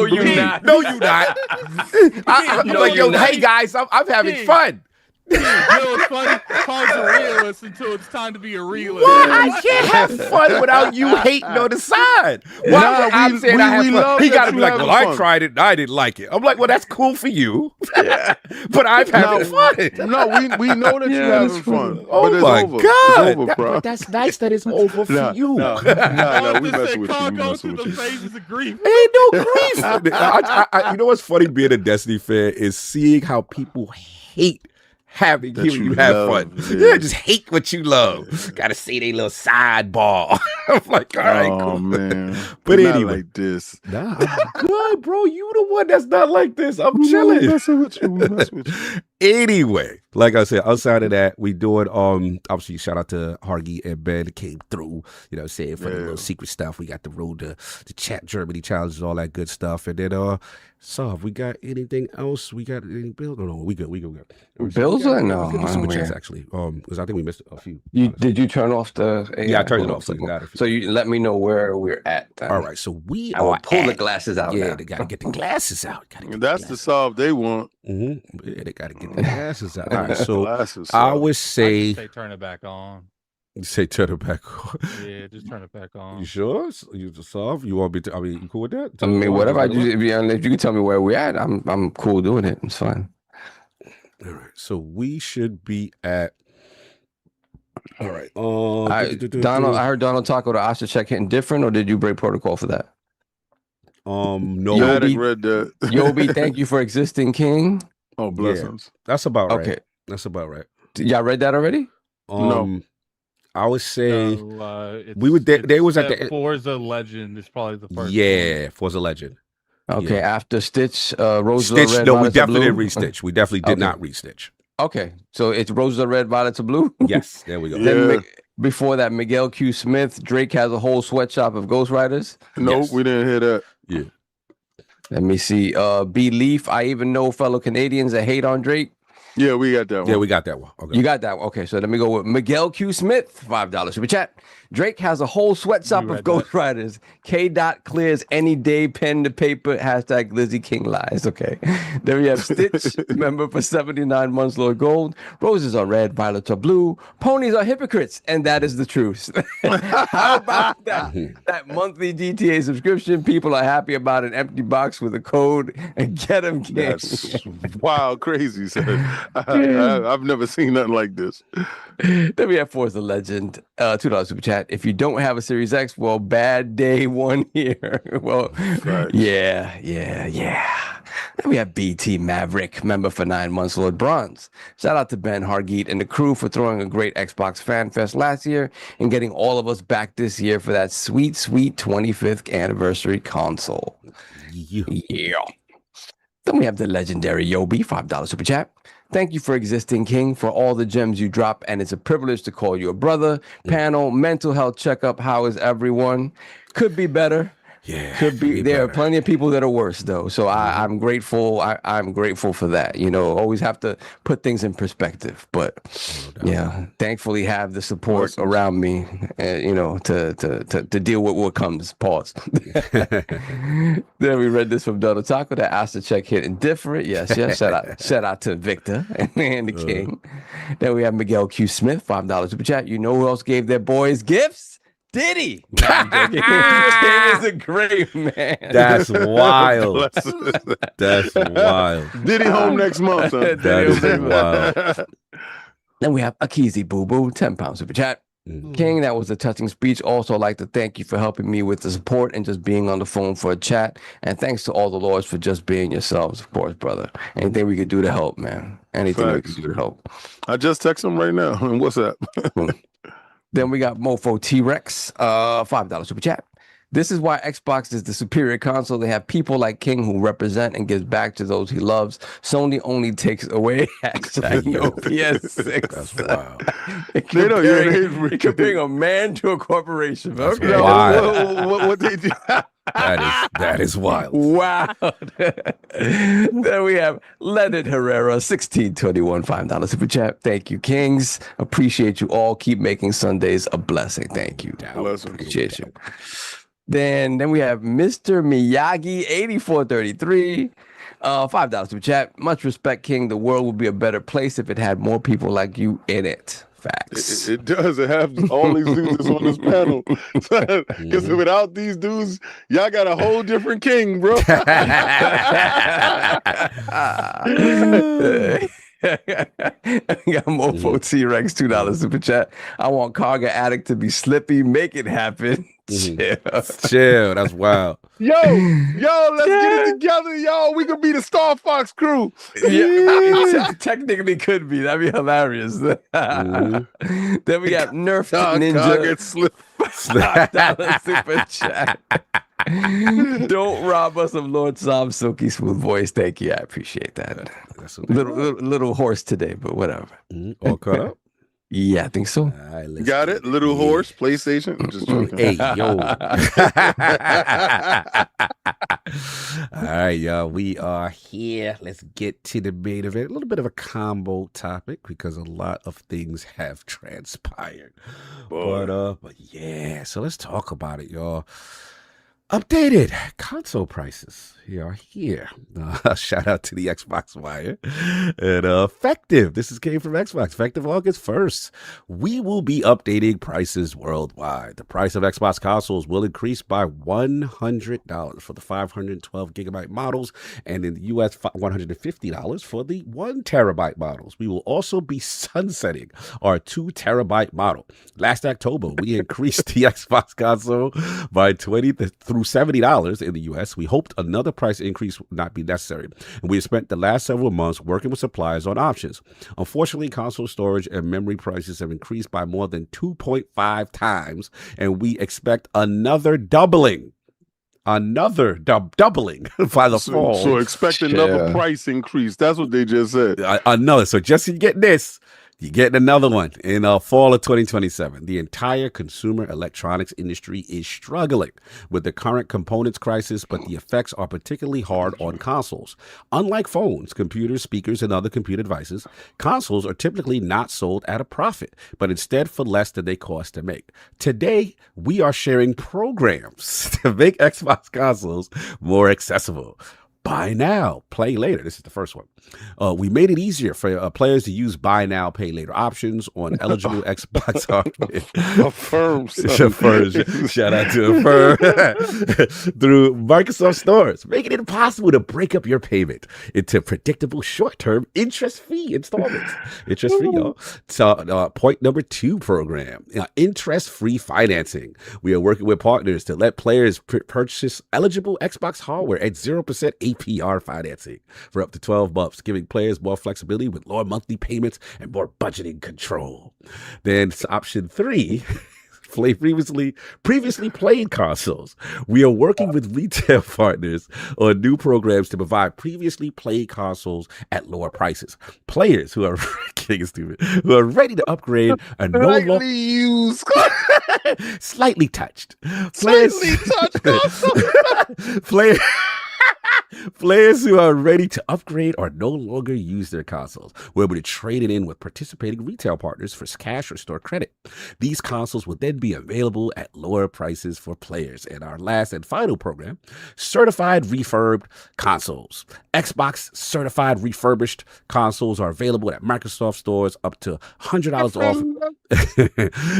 you're not. No, you not. I'm like, yo, hey guys, I'm having fun.
It's funny. Call's a realist until it's time to be a realist.
What? I can't have fun without you hating on the side. Why I'm saying I have fun? He got to be like, well, I tried it and I didn't like it. I'm like, well, that's cool for you, but I'm having fun.
No, we know that you're having fun.
Oh my God,
it's over, bro.
That's nice that it's over for you.
No, we messing with you.
Go through the phases of grief.
Ain't no grief. You know what's funny being a Destiny fan is seeing how people hate hearing you have fun. Yeah, just hate what you love. Gotta see they little sidebar. I'm like, all right, cool.
Man.
But anyway,
like this.
Nah, I'm good, bro. You the one that's not like this. I'm chilling.
Messing with you.
Anyway, like I said, outside of that, we doing obviously shout out to Hargeet and Ben that came through, saying for the little secret stuff. We got the road to the chat Germany challenges, all that good stuff. And then so have we got anything else? We got any bills? No, we good.
Bills or no?
Super chats actually. Because I think we missed a few.
Did you turn off the AI?
Yeah, I turned it off. So
you let me know where we're at. Then.
All right, so I
will pull the glasses out.
Yeah,
now.
they gotta get the glasses out.
That's the solve they want.
Mm-hmm. Yeah, they gotta get the glasses out. All right, so I would say
turn it back on.
You say turn it back on.
Yeah, just turn it back on.
You sure? You just solve? You want me to? You cool with that?
I mean, whatever I do, if you can tell me where we're at, I'm cool doing it. It's fine.
All right, so we should be at. All right.
Donald, I heard Donald talk about the Asha check hitting different, or did you break protocol for that?
No.
Yobi, read that.
Yobi, thank you for existing, King.
Oh, blessings.
Yeah, that's about right.
Okay,
that's about right.
Y'all read that already?
No. I would say we would. They was at the
Forza Legend is probably the first.
Yeah, Forza Legend.
Okay, after Stitch, Rose
Stitch.
Red,
No, we definitely didn't re-stitch. We definitely did not re-stitch.
Okay, so it's Roses are red, violets are blue.
Yes, there we go.
Then before that, Miguel Q. Smith, Drake has a whole sweatshop of Ghost Riders.
Nope, we didn't hear that.
Yeah.
Let me see. B. Leaf, I even know fellow Canadians that hate on Drake.
Yeah, we got that one.
Yeah, we got that one. Okay.
You got that one. Okay, so let me go with Miguel Q. Smith, $5 super chat. Drake has a whole sweatshop of ghostwriters. K. Dot clears any day, pen to paper, hashtag Lizzie King lies. Okay. Then we have Stitch, member for 79 months, Lord Gold. Roses are red, violets are blue. Ponies are hypocrites, and that is the truth. How about that monthly GTA subscription? People are happy about an empty box with a code, and get them, King.
That's wild, crazy, son. I've never seen nothing like this.
Then we have Forza Legend, $2 super chat. If you don't have a Series X, well, bad day one here. Well, yeah. Then we have BT Maverick, member for 9 months, Lord Bronze. Shout out to Ben, Hargeet, and the crew for throwing a great Xbox Fan Fest last year and getting all of us back this year for that sweet 25th anniversary console. Yeah. Then we have the legendary Yobi, $5 super chat. Thank you for existing, King, for all the gems you drop, and it's a privilege to call you a brother. Panel, mental health checkup, how is everyone? Could be better.
Yeah,
could be. There are plenty of people that are worse, though. So I'm grateful. I'm grateful for that. You know, always have to put things in perspective. But yeah, thankfully have the support around me. You know, to deal with what comes. Pause. Then we read this from Dodo Taco that asked to check hit indifferent. Yes. Shout out to Victor and the King. Then we have Miguel Q. Smith, $5 super chat. You know who else gave their boys gifts? Diddy. No, He was a great man.
That's wild. That's wild.
Diddy home next month, son.
That is wild.
Then we have Akizi Boo Boo, £10 super chat. King, that was a touching speech. Also, I'd like to thank you for helping me with the support and just being on the phone for a chat. And thanks to all the lords for just being yourselves, of course, brother. Anything we could do to help, man. Anything we could do to help.
I just text him right now. And what's up?
Then we got Mofo T-Rex, $5 super chat. This is why Xbox is the superior console. They have people like King who represent and gives back to those he loves. Sony only takes away. PS6. That's wild. Comparing a man to a corporation. Okay.
What they do?
That is wild.
Wow. Then we have Leonard Herrera, 1621, $5 super chat. Thank you, Kings. Appreciate you all. Keep making Sundays a blessing. Thank you. Appreciate you. Then we have Mr. Miyagi, 8433. $5 super chat. Much respect, King. The world would be a better place if it had more people like you in it. Facts.
It does. It has all these dudes on this panel. Because without these dudes, y'all got a whole different King, bro.
We got Mofo T-Rex, $2 super chat. I want Karga Addict to be Slippy. Make it happen.
Chill. That's wild.
Yo, let's get it together, y'all. We could be the Starfox crew.
Yeah, technically could be. That'd be hilarious. Then we got Nerf Ninja. $5 super chat. Don't rob us of Lord Sam's silky smooth voice. Thank you. I appreciate that. That's little hoarse today, but whatever.
All caught up?
Yeah, I think so.
Right, got it? Little horse, PlayStation. I'm just joking.
Hey, yo. All right, y'all. We are here. Let's get to the main event. A little bit of a combo topic because a lot of things have transpired. But yeah, so let's talk about it, y'all. Updated console prices are here. Shout out to the Xbox Wire. And effective, came from Xbox, effective August 1st. We will be updating prices worldwide. The price of Xbox consoles will increase by $100 for the 512 gigabyte models, and in the US, $150 for the 1 terabyte models. We will also be sunsetting our 2 terabyte model. Last October, we increased the Xbox console by $20 through $70 in the US. We hoped another price increase would not be necessary, and we have spent the last several months working with suppliers on options. Unfortunately, console storage and memory prices have increased by more than 2.5 times, and we expect another doubling by the fall.
So expect another price increase. That's what they just said.
Another. So just to get this, You're getting another one in fall of 2027. The entire consumer electronics industry is struggling with the current components crisis, but the effects are particularly hard on consoles. Unlike phones, computers, speakers, and other computer devices, consoles are typically not sold at a profit, but instead for less than they cost to make. Today, we are sharing programs to make Xbox consoles more accessible. Buy now, play later. This is the first one. We made it easier for players to use buy now, pay later options on eligible Xbox hardware.
Affirm.
Shout out to Affirm. Through Microsoft stores, making it impossible to break up your payment into predictable short-term interest-free installments. Interest-free, y'all. So, point number 2 program, interest-free financing. We are working with partners to let players purchase eligible Xbox hardware at 0% APR financing for up to 12 months, giving players more flexibility with lower monthly payments and more budgeting control. Then option 3, play previously played consoles. We are working with retail partners on new programs to provide previously played consoles at lower prices. Players who are who are ready to upgrade are no longer
used,
slightly touched. Players who are ready to upgrade or no longer use their consoles will be able to trade it in with participating retail partners for cash or store credit. These consoles will then be available at lower prices for players. And our last and final program, certified refurbed consoles. Xbox certified refurbished consoles are available at Microsoft stores up to $100 off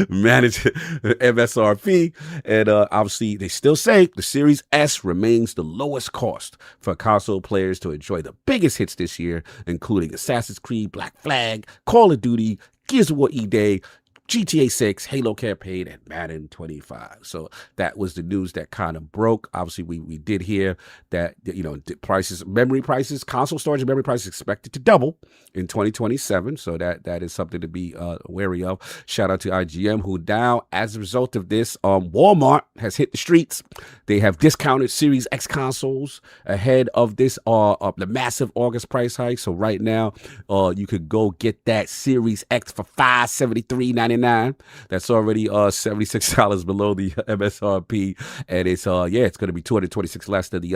managed MSRP. And obviously, they still say the Series S remains the lowest cost for console players to enjoy the biggest hits this year, including Assassin's Creed, Black Flag, Call of Duty, Gears of War E-Day, GTA 6, Halo Campaign, and Madden 25. So that was the news that kind of broke. Obviously, we did hear that, memory prices, console storage and memory prices expected to double in 2027. So that is something to be wary of. Shout out to IGM, who now, as a result of this, Walmart has hit the streets. They have discounted Series X consoles ahead of this, the massive August price hike. So right now, you could go get that Series X for $573.99. That's already $76 below the MSRP, and it's it's going to be $226 less than the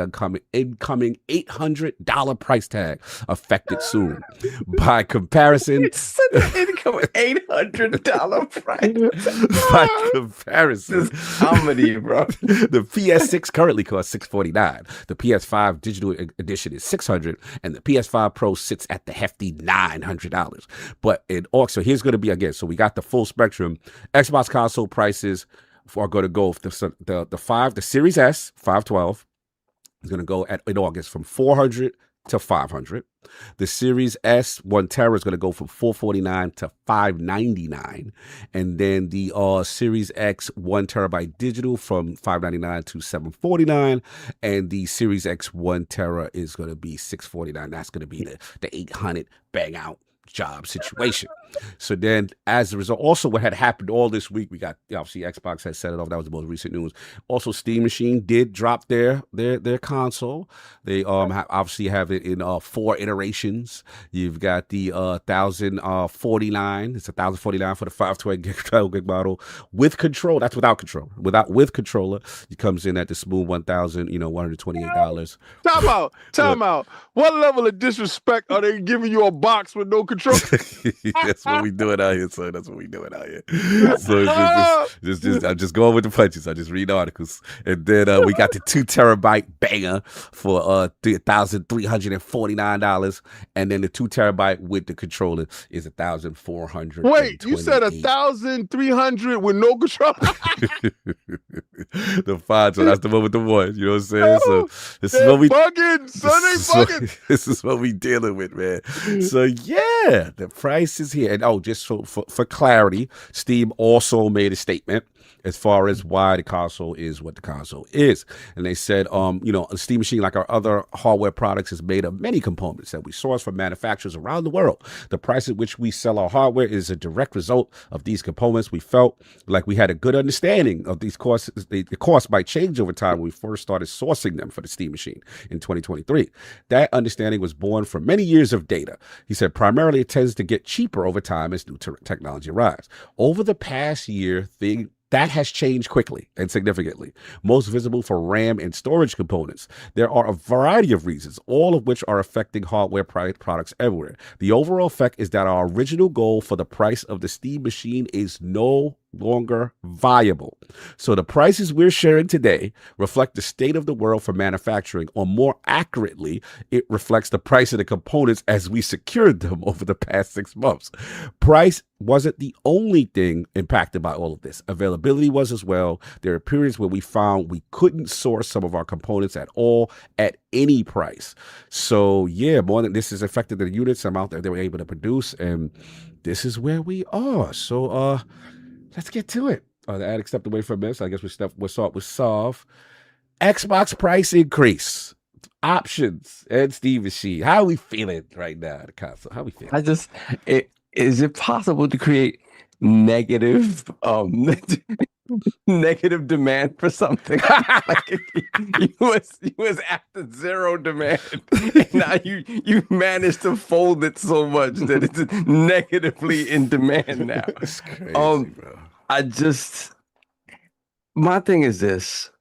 incoming $800 price tag, affected soon. By comparison,
it's an incoming $800 price.
By comparison,
this is comedy, bro.
The PS6 currently costs $649. The PS5 digital edition is $600, and the PS5 Pro sits at the hefty $900. But in auction, here's going to be again. So we got the full spectrum. Xbox console prices are going to go the Series S 512 is going to go in August from $400 to $500. The Series S 1 tera is going to go from $449 to $599, and then the Series X 1 terabyte digital from $599 to $749, and the Series X 1 tera is going to be $649. That's going to be the 800 bang out job situation. So then, as a result, also what had happened all this week, we got obviously Xbox had set it off. That was the most recent news. Also, Steam Machine did drop their console. They obviously have it in 4 iterations. You've got the 1049. It's 1049 for the 512 gig model with control. That's without control. With controller, it comes in at the smooth $1,128.
Time out. What level of disrespect are they giving you a box with no control?
That's what we doing out here, son. That's what we doing out here. So I'm just going with the punches. I just read articles, and then we got the 2 terabyte banger for $1,349, and then the 2 terabyte with the controller is $1,400.
Wait, you said $1,300 with no controller?
The 5, so that's the one with the one. You know what I'm saying? So this is what we
bugging, son. They bugging.
This is what we dealing with, man. So yeah, the price is here. And just for clarity, Steam also made a statement as far as why the console is what the console is. And they said, a Steam Machine, like our other hardware products, is made of many components that we source from manufacturers around the world. The price at which we sell our hardware is a direct result of these components. We felt like we had a good understanding of these costs. The cost might change over time when we first started sourcing them for the Steam Machine in 2023. That understanding was born from many years of data. He said, primarily it tends to get cheaper over over time as new technology arrives. Over the past year, that has changed quickly and significantly, most visible for RAM and storage components. There are a variety of reasons, all of which are affecting hardware products everywhere. The overall effect is that our original goal for the price of the Steam machine is no longer viable. So the prices we're sharing today reflect the state of the world for manufacturing, or more accurately, it reflects the price of the components as we secured them over the past 6 months. Price wasn't the only thing impacted by all of this. Availability was as well. There are periods where we found we couldn't source some of our components at all at any price. So yeah, more than this has affected the units amount that they were able to produce, and this is where we are. So let's get to it. The addict stepped away from this. I guess we'll start with Solve. Xbox price increase, options, and Steam machine. How are we feeling right now? The console. How are we feeling?
Is it possible to create negative negative demand for something? Like you was after zero demand, and now you managed to fold it so much that it's negatively in demand now.
That's crazy, bro.
My thing is this,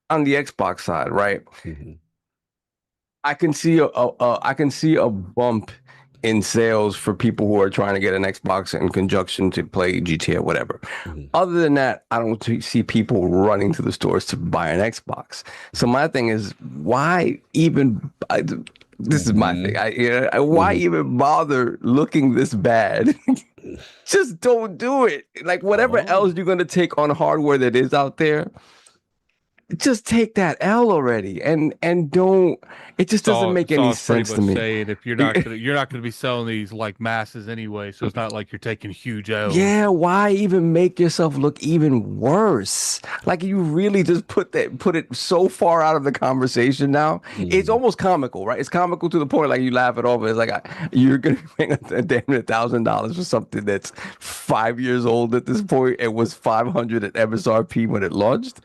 on the Xbox side, right?
Mm-hmm.
I can see a bump in sales for people who are trying to get an Xbox in conjunction to play GTA or whatever. Mm-hmm. Other than that, I don't see people running to the stores to buy an Xbox. So my thing is, why even? This is my thing. Why even bother looking this bad? Just don't do it. Like whatever else you're going to take on hardware that is out there, just take that L already, and don't. It just doesn't make any sense to me.
Saying if you're not gonna be selling these like masses anyway, so it's not like you're taking huge L's.
Yeah, why even make yourself look even worse? Like you really just put it so far out of the conversation now. It's almost comical, right? It's comical to the point like you laugh it off. It's like you're gonna pay $1,000 for something that's 5 years old at this point. It was $500 at MSRP when it launched.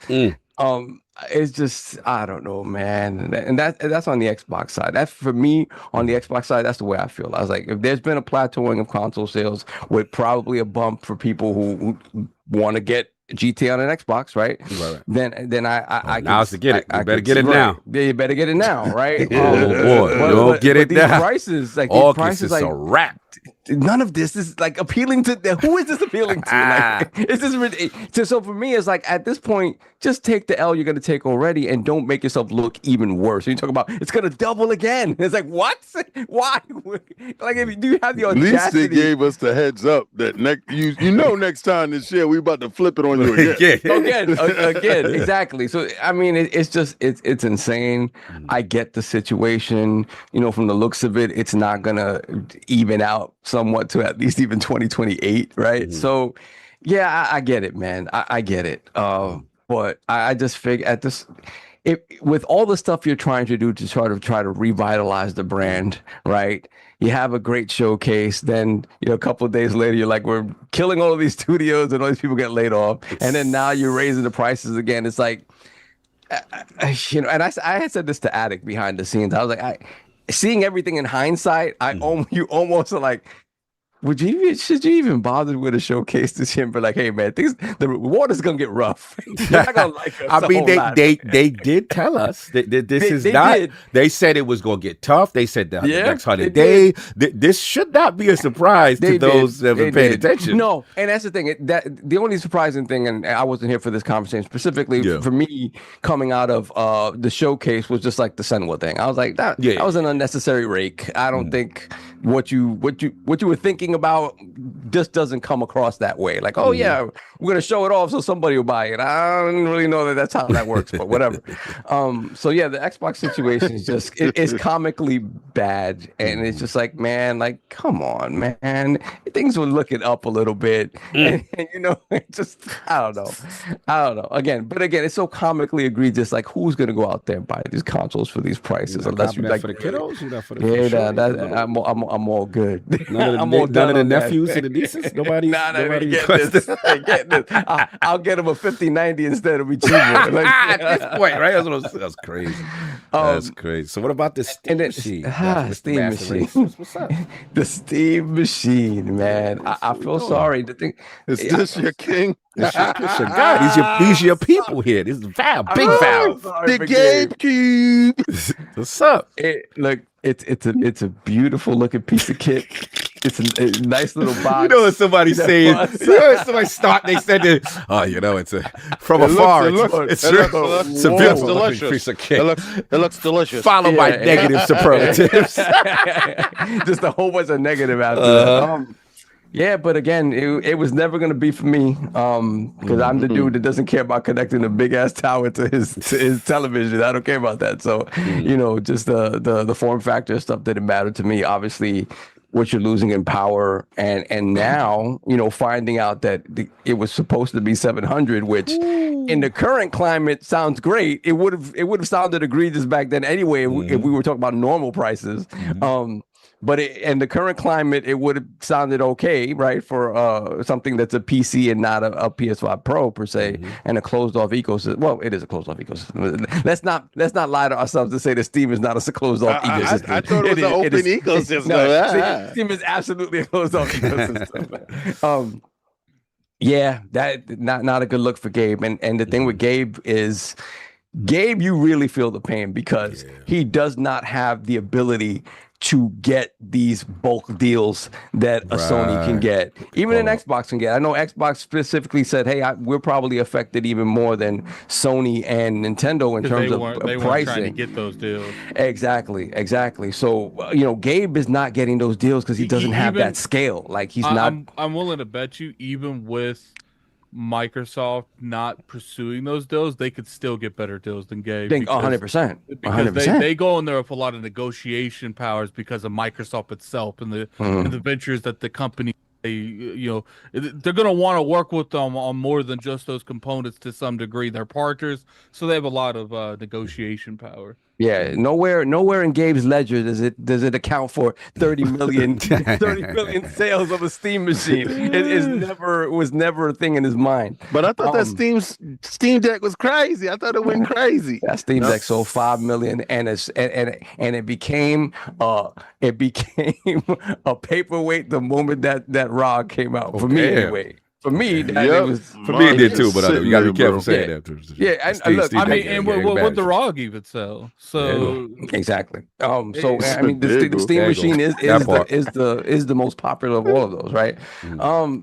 It's just, I don't know, man. And that's on the Xbox side. That's for me on the Xbox side. That's the way I feel. I was like, if there's been a plateauing of console sales with probably a bump for people who want to get GTA on an Xbox, right? Then I
now's to get it. You better get it now.
Yeah, you better get it now, right?
Boy, don't get it now.
Prices, like
these
prices, like
a wrap.
None of this is like appealing to. Who is this appealing to? Like, it's just ridiculous. So for me, it's like at this point, just take the L you're going to take already, and don't make yourself look even worse. You talk about it's going to double again. It's like what? Why? Like, if you do have the audacity,
at least they gave us the heads up that next time this year we about to flip it on you again.
again, exactly. So I mean, it's insane. I get the situation. From the looks of it, it's not gonna even out somewhat to at least even 2028, right? So yeah, I get it, man. I get it. But I just figure at this, with all the stuff you're trying to do to try to revitalize the brand, right? You have a great showcase, then a couple of days later you're like, we're killing all of these studios and all these people get laid off, and then now you're raising the prices again. It's like, and I had said this to Addict behind the scenes. I was like, seeing everything in hindsight, you almost are like, should you even bother with a showcase this year? But like, hey man, the water's gonna get rough. You're not gonna like us.
I mean, they did tell us that this is not. They said it was gonna get tough. They said the next 100 days. This should not be a surprise to those that have paid attention.
No, and that's the thing. The only surprising thing, and I wasn't here for this conversation specifically for me, coming out of the showcase was just like the Senwa thing. I was like, that was an unnecessary rake. I don't think what you were thinking about just doesn't come across that way. Like, oh yeah, we're gonna show it off so somebody will buy it. I don't really know that that's how that works, but whatever. So yeah, the Xbox situation is just it's comically bad, and it's just like, man, like, come on, man, things were looking up a little bit, and just I don't know. Again, it's so comically egregious. Like, who's gonna go out there and buy these consoles for these prices? Unless you like
for the kiddos,
for the I'm all good.
None of the nephews and the nieces. Nobody.
Nobody get this. Get this. I'll get him a 5090 instead of be cheaper.
At this point, right? That's crazy. That's crazy. So what about the Steam machine?
Steam machine.
What's up?
The Steam machine, man. I feel sorry. The thing
is this your king?
It's your God. These your people here. This is Val, big Val.
The GameCube.
What's up?
It's a beautiful looking piece of kit. It's a nice little box.
You know what somebody saying? Somebody start. They said that. Oh, it's from afar. It's a beautiful looking piece of kit.
It looks delicious.
Followed by negative superlatives.
Just a whole bunch of negative after that. Yeah, but again, it was never going to be for me because I'm the dude that doesn't care about connecting a big ass tower to his television. I don't care about that. So, just the form factor stuff didn't matter to me. Obviously, what you're losing in power, and now finding out that it was supposed to be 700, which in the current climate sounds great. It would have sounded egregious back then anyway if we were talking about normal prices. But in the current climate, it would have sounded okay, right, for something that's a PC and not a PS5 Pro per se, and a closed-off ecosystem. Well, it is a closed-off ecosystem. Let's not lie to ourselves to say that Steam is not a closed-off ecosystem.
I thought it was an open ecosystem.
Steam is absolutely a closed-off ecosystem. Yeah, that not a good look for Gabe. And the thing with Gabe is, Gabe, you really feel the pain because he does not have the ability to get these bulk deals that a Sony can get, even an Xbox can get. I know Xbox specifically said, "Hey, we're probably affected even more than Sony and Nintendo in terms of
they
pricing."
Weren't trying to get those deals.
Exactly. So Gabe is not getting those deals because he doesn't have that scale. Like he's not.
I'm willing to bet you, even with Microsoft not pursuing those deals, they could still get better deals than Gabe.
100%.
Because they go in there with a lot of negotiation powers because of Microsoft itself and the ventures that the company they're going to want to work with them on more than just those components to some degree. They're partners, so they have a lot of negotiation power.
Yeah, nowhere in Gabe's ledger does it account for 30 million sales of a Steam machine. It was never a thing in his mind.
But I thought that Steam Deck was crazy. I thought it went crazy.
That Steam Deck sold 5 million, and it became a paperweight the moment that ROG came out. For me, anyway. For me, it
did too, but you gotta be careful saying that.
Yeah,
what the ROG even sell? So
exactly. So I mean, the Steam machine is the most popular of all of those, right?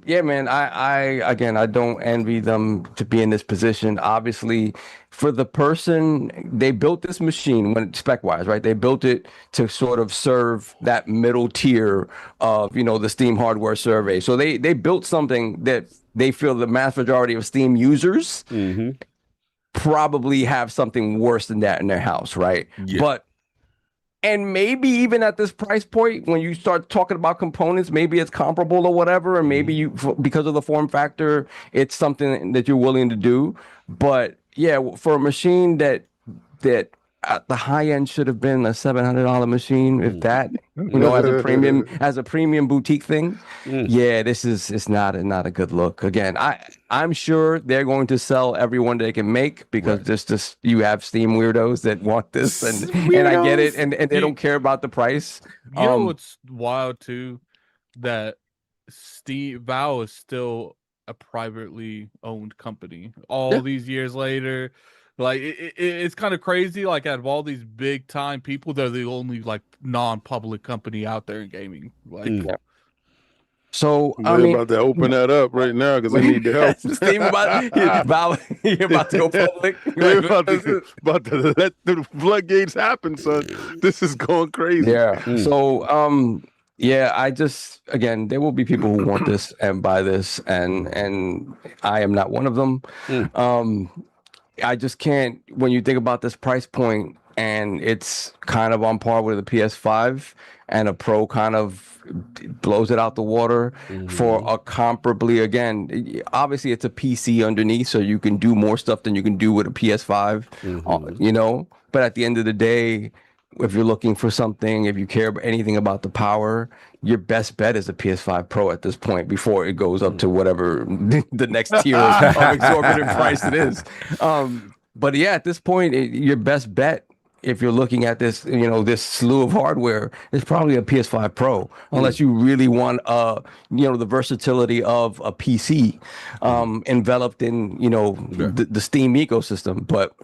Yeah, man. I don't envy them to be in this position. Obviously, for the person, they built this machine when spec wise, right? They built it to sort of serve that middle tier of the Steam hardware survey. So they built something that they feel the mass majority of Steam users probably have something worse than that in their house, right? Yeah. And maybe even at this price point, when you start talking about components, maybe it's comparable or whatever, and maybe because of the form factor, it's something that you're willing to do. But yeah, for a machine that at the high end should have been a $700 machine, if that, as a premium boutique thing. Yeah, it's not a good look. Again, I'm sure they're going to sell everyone they can make because just you have Steam weirdos that want this, and I get it, and they don't care about the price.
You know what's wild too, that Valve is still a privately owned company all these years later. Like it's kind of crazy. Like out of all these big time people, they're the only like non-public company out there in gaming. Like,
so
I'm about to open that up right now because I need the help.
Steam you're about to go public.
You're about to let the floodgates happen, son. This is going crazy.
Yeah. So yeah, again, there will be people who want this and buy this, and I am not one of them. I just can't, when you think about this price point, and it's kind of on par with the PS5, and a Pro kind of blows it out the water for a comparably, again, obviously it's a PC underneath, so you can do more stuff than you can do with a PS5, but at the end of the day, if you're looking for something, if you care about anything about the power, your best bet is a PS5 Pro at this point before it goes up to whatever the next tier of exorbitant price it is. But yeah, at this point, your best bet, if you're looking at this, this slew of hardware, is probably a PS5 Pro, unless you really want, the versatility of a PC, enveloped in, the Steam ecosystem. But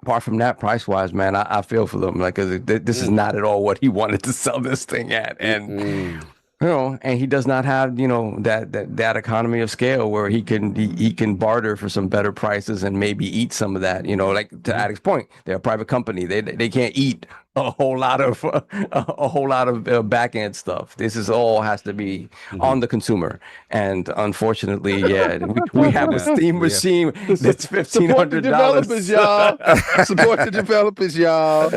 apart from that, price-wise, man, I feel for them. Like, this is not at all what he wanted to sell this thing at, and and he does not have, that economy of scale where he can barter for some better prices and maybe eat some of that. Like to Addict's point, they're a private company. They can't eat a whole lot of back end stuff. This is all has to be on the consumer, and unfortunately, we have a Steam machine that's $1,500.
Support the developers, y'all. Support the developers, y'all.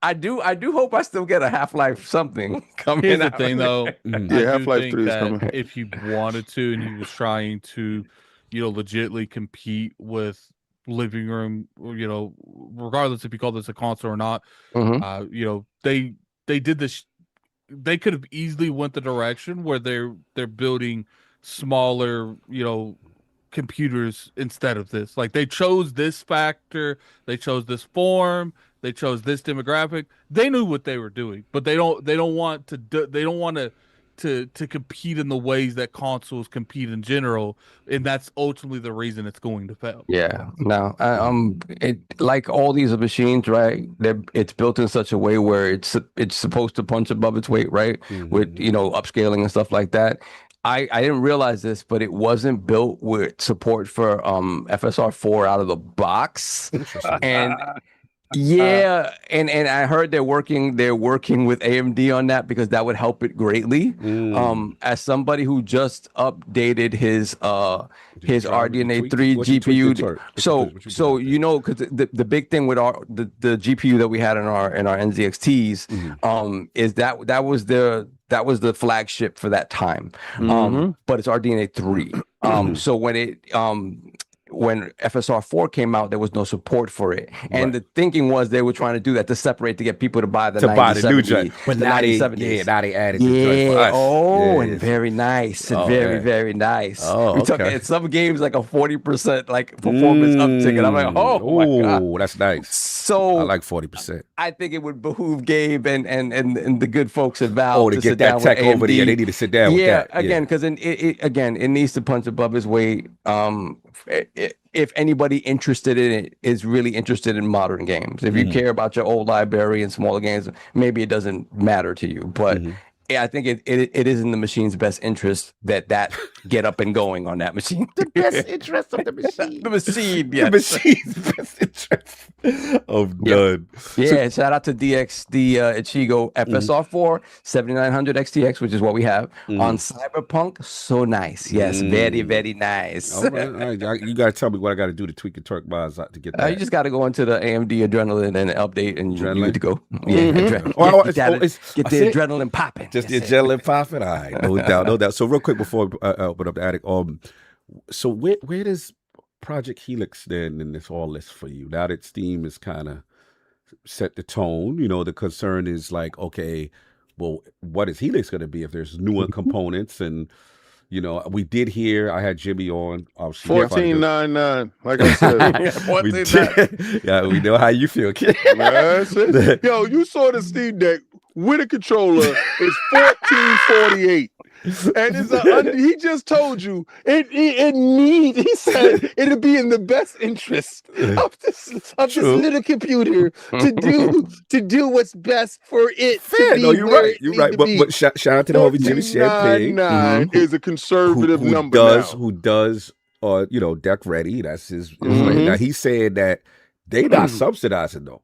I do hope I still get a Half-Life something coming.
Here's
out.
the thing, though.
Half-Life 3 is coming.
If he wanted to, and he was trying to, legitimately compete with living room, regardless if you call this a console or not, they did this. They could have easily went the direction where they're building smaller, computers instead of this. Like, they chose this factor, they chose this form, they chose this demographic. They knew what they were doing, but they don't want to compete in the ways that consoles compete in general, and that's ultimately the reason it's going to fail.
Yeah, no, like all these machines, right? It's built in such a way where it's supposed to punch above its weight, right? With upscaling and stuff like that. I didn't realize this, but it wasn't built with support for FSR4 out of the box, and. Yeah, and I heard they're working with AMD on that because that would help it greatly. As somebody who just updated his RDNA 3 GPU, because the big thing with the GPU that we had in our NZXTs is that was the flagship for that time. But it's RDNA 3. So when FSR4 came out, there was no support for it, and the thinking was they were trying to do that to separate, to get people to buy the
new joint.
But now they added and very nice, and very nice.
Oh,
we took some games like a 40% like performance uptick, and I'm like, my God,
that's nice.
So
I like 40%.
I think it would behoove Gabe and the good folks at Valve
to get that tech over there. They need to sit down with that.
Again, because it needs to punch above its weight. If anybody interested in it is really interested in modern games, if you care about your old library and smaller games, maybe it doesn't matter to you. But I think it is in the machine's best interest that get up and going on that machine.
The best interest of the machine.
The machine, yes.
The machine's best interest. I'm done.
Yeah, shout out to DX, the Ichigo FSR4 7900 XTX, which is what we have on Cyberpunk. So nice. Yes, very, very nice.
All right. You got to tell me what I got to do to tweak the torque bars to get that.
You just got to go into the AMD Adrenaline and update, and you're good to go. Yeah, get the adrenaline popping.
Just the adrenaline popping? All right, no doubt. So real quick before I open up the attic, so where does Project Helix then in all this for you? Now that Steam has kind of set the tone, the concern is like, okay, well, what is Helix going to be if there's newer components? And we did hear, I had Jimmy on.
$14.99, like I said.
Yeah, we know how you feel, kid.
Yo, you saw the Steam Deck with a controller. It's $14.48. And he just told you he said it'll be in the best interest of this little computer to do what's best for it.
Fair, no, you're right. You're right. But shout out to the homie Jimmy Champagne.
Is a conservative number
who does deck ready. That's his. Now he's saying that they not subsidizing though.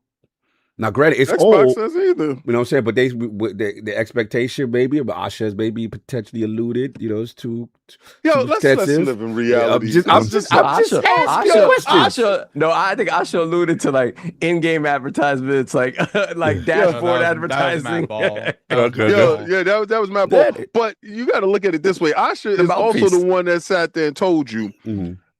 Now, granted, it's
Xbox
old.
Says either.
You know what I'm saying? But the expectation, maybe, but Asha's maybe potentially alluded. It's too.
Let's live in reality.
I'm just asking questions.
No, I think Asha alluded to like in-game advertisements, like dashboard advertising.
That was my ball. But you got to look at it this way. Asha is also the one that sat there and told you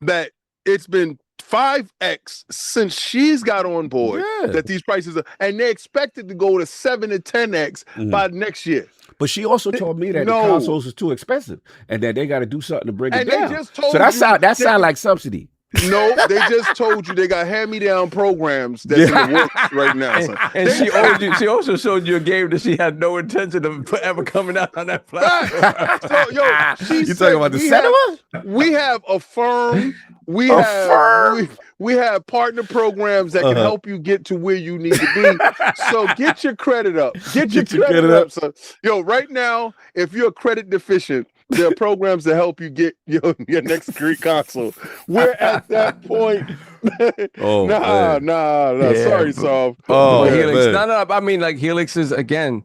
that it's been 5x since she's got on board that these prices are, and they expected to go to 7 to 10x by next year.
But she also told me that the consoles is too expensive and that they got to do something to bring it down.
They just told
so that sound like subsidy.
No, they just told you they got hand-me-down programs that's in the works right now. So.
And she also showed you a game that she had no intention of ever coming out on that platform.
So, yo,
you talking about the cinema?
We have a firm. We have partner programs that can help you get to where you need to be. So get your credit up. Get your credit up. So, yo, right now, if you're credit deficient, there are programs that help you get your next great console. We're at that point. Nah. Yeah. Sorry, Saul.
Helix. No. I mean, like Helix is again.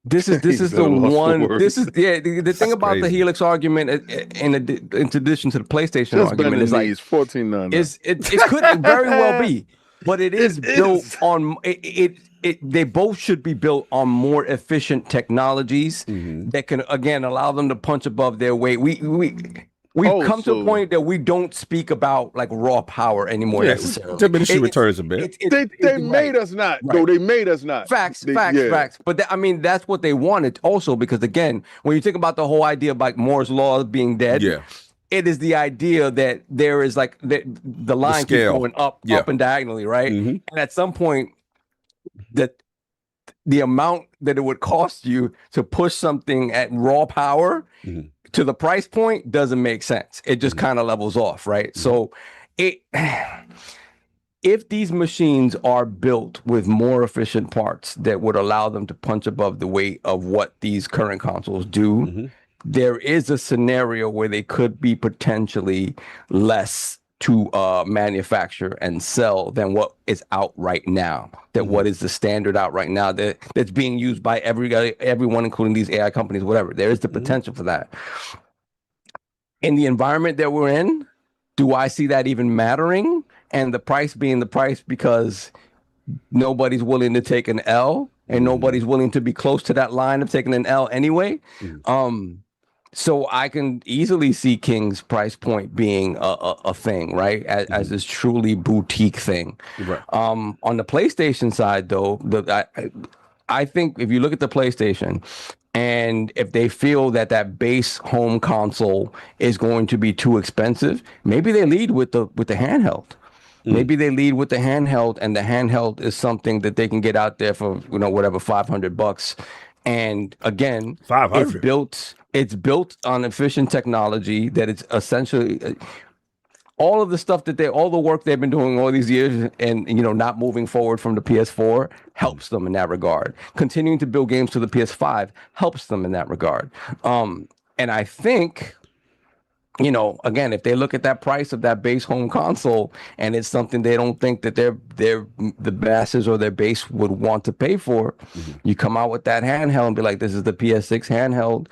This is the one. This is the thing about crazy. The Helix argument, in addition to the PlayStation argument, is like
$14.99.
It could very well be, but it is built on it. They both should be built on more efficient technologies that can again allow them to punch above their weight. We've come to a point that we don't speak about like raw power anymore necessarily.
Diminishing returns a bit.
They made us not. Right. They made us not.
Facts. But I mean, that's what they wanted also, because again, when you think about the whole idea of like Moore's law being dead, it is the idea that there is like the line keeps going up and diagonally, right? And at some point, that the amount that it would cost you to push something at raw power to the price point doesn't make sense. It just kind of levels off, right? So if these machines are built with more efficient parts that would allow them to punch above the weight of what these current consoles do, there is a scenario where they could be potentially less to manufacture and sell than what is out right now. What is the standard out right now that's being used by everyone, including these AI companies, whatever. There is the potential for that. In the environment that we're in, do I see that even mattering? And the price being the price because nobody's willing to take an L and nobody's willing to be close to that line of taking an L anyway. So I can easily see King's price point being a thing, right? As this truly boutique thing. Right. On the PlayStation side, though, I think if you look at the PlayStation, and if they feel that base home console is going to be too expensive, maybe they lead with the handheld. Maybe they lead with the handheld, and the handheld is something that they can get out there for whatever $500. And again, it's built on efficient technology that it's essentially all of the stuff all the work they've been doing all these years and not moving forward from the PS4 helps them in that regard. Continuing to build games to the PS5 helps them in that regard. And I think, again, if they look at that price of that base home console and it's something they don't think that the masses or their base would want to pay for, you come out with that handheld and be like, this is the PS6 handheld.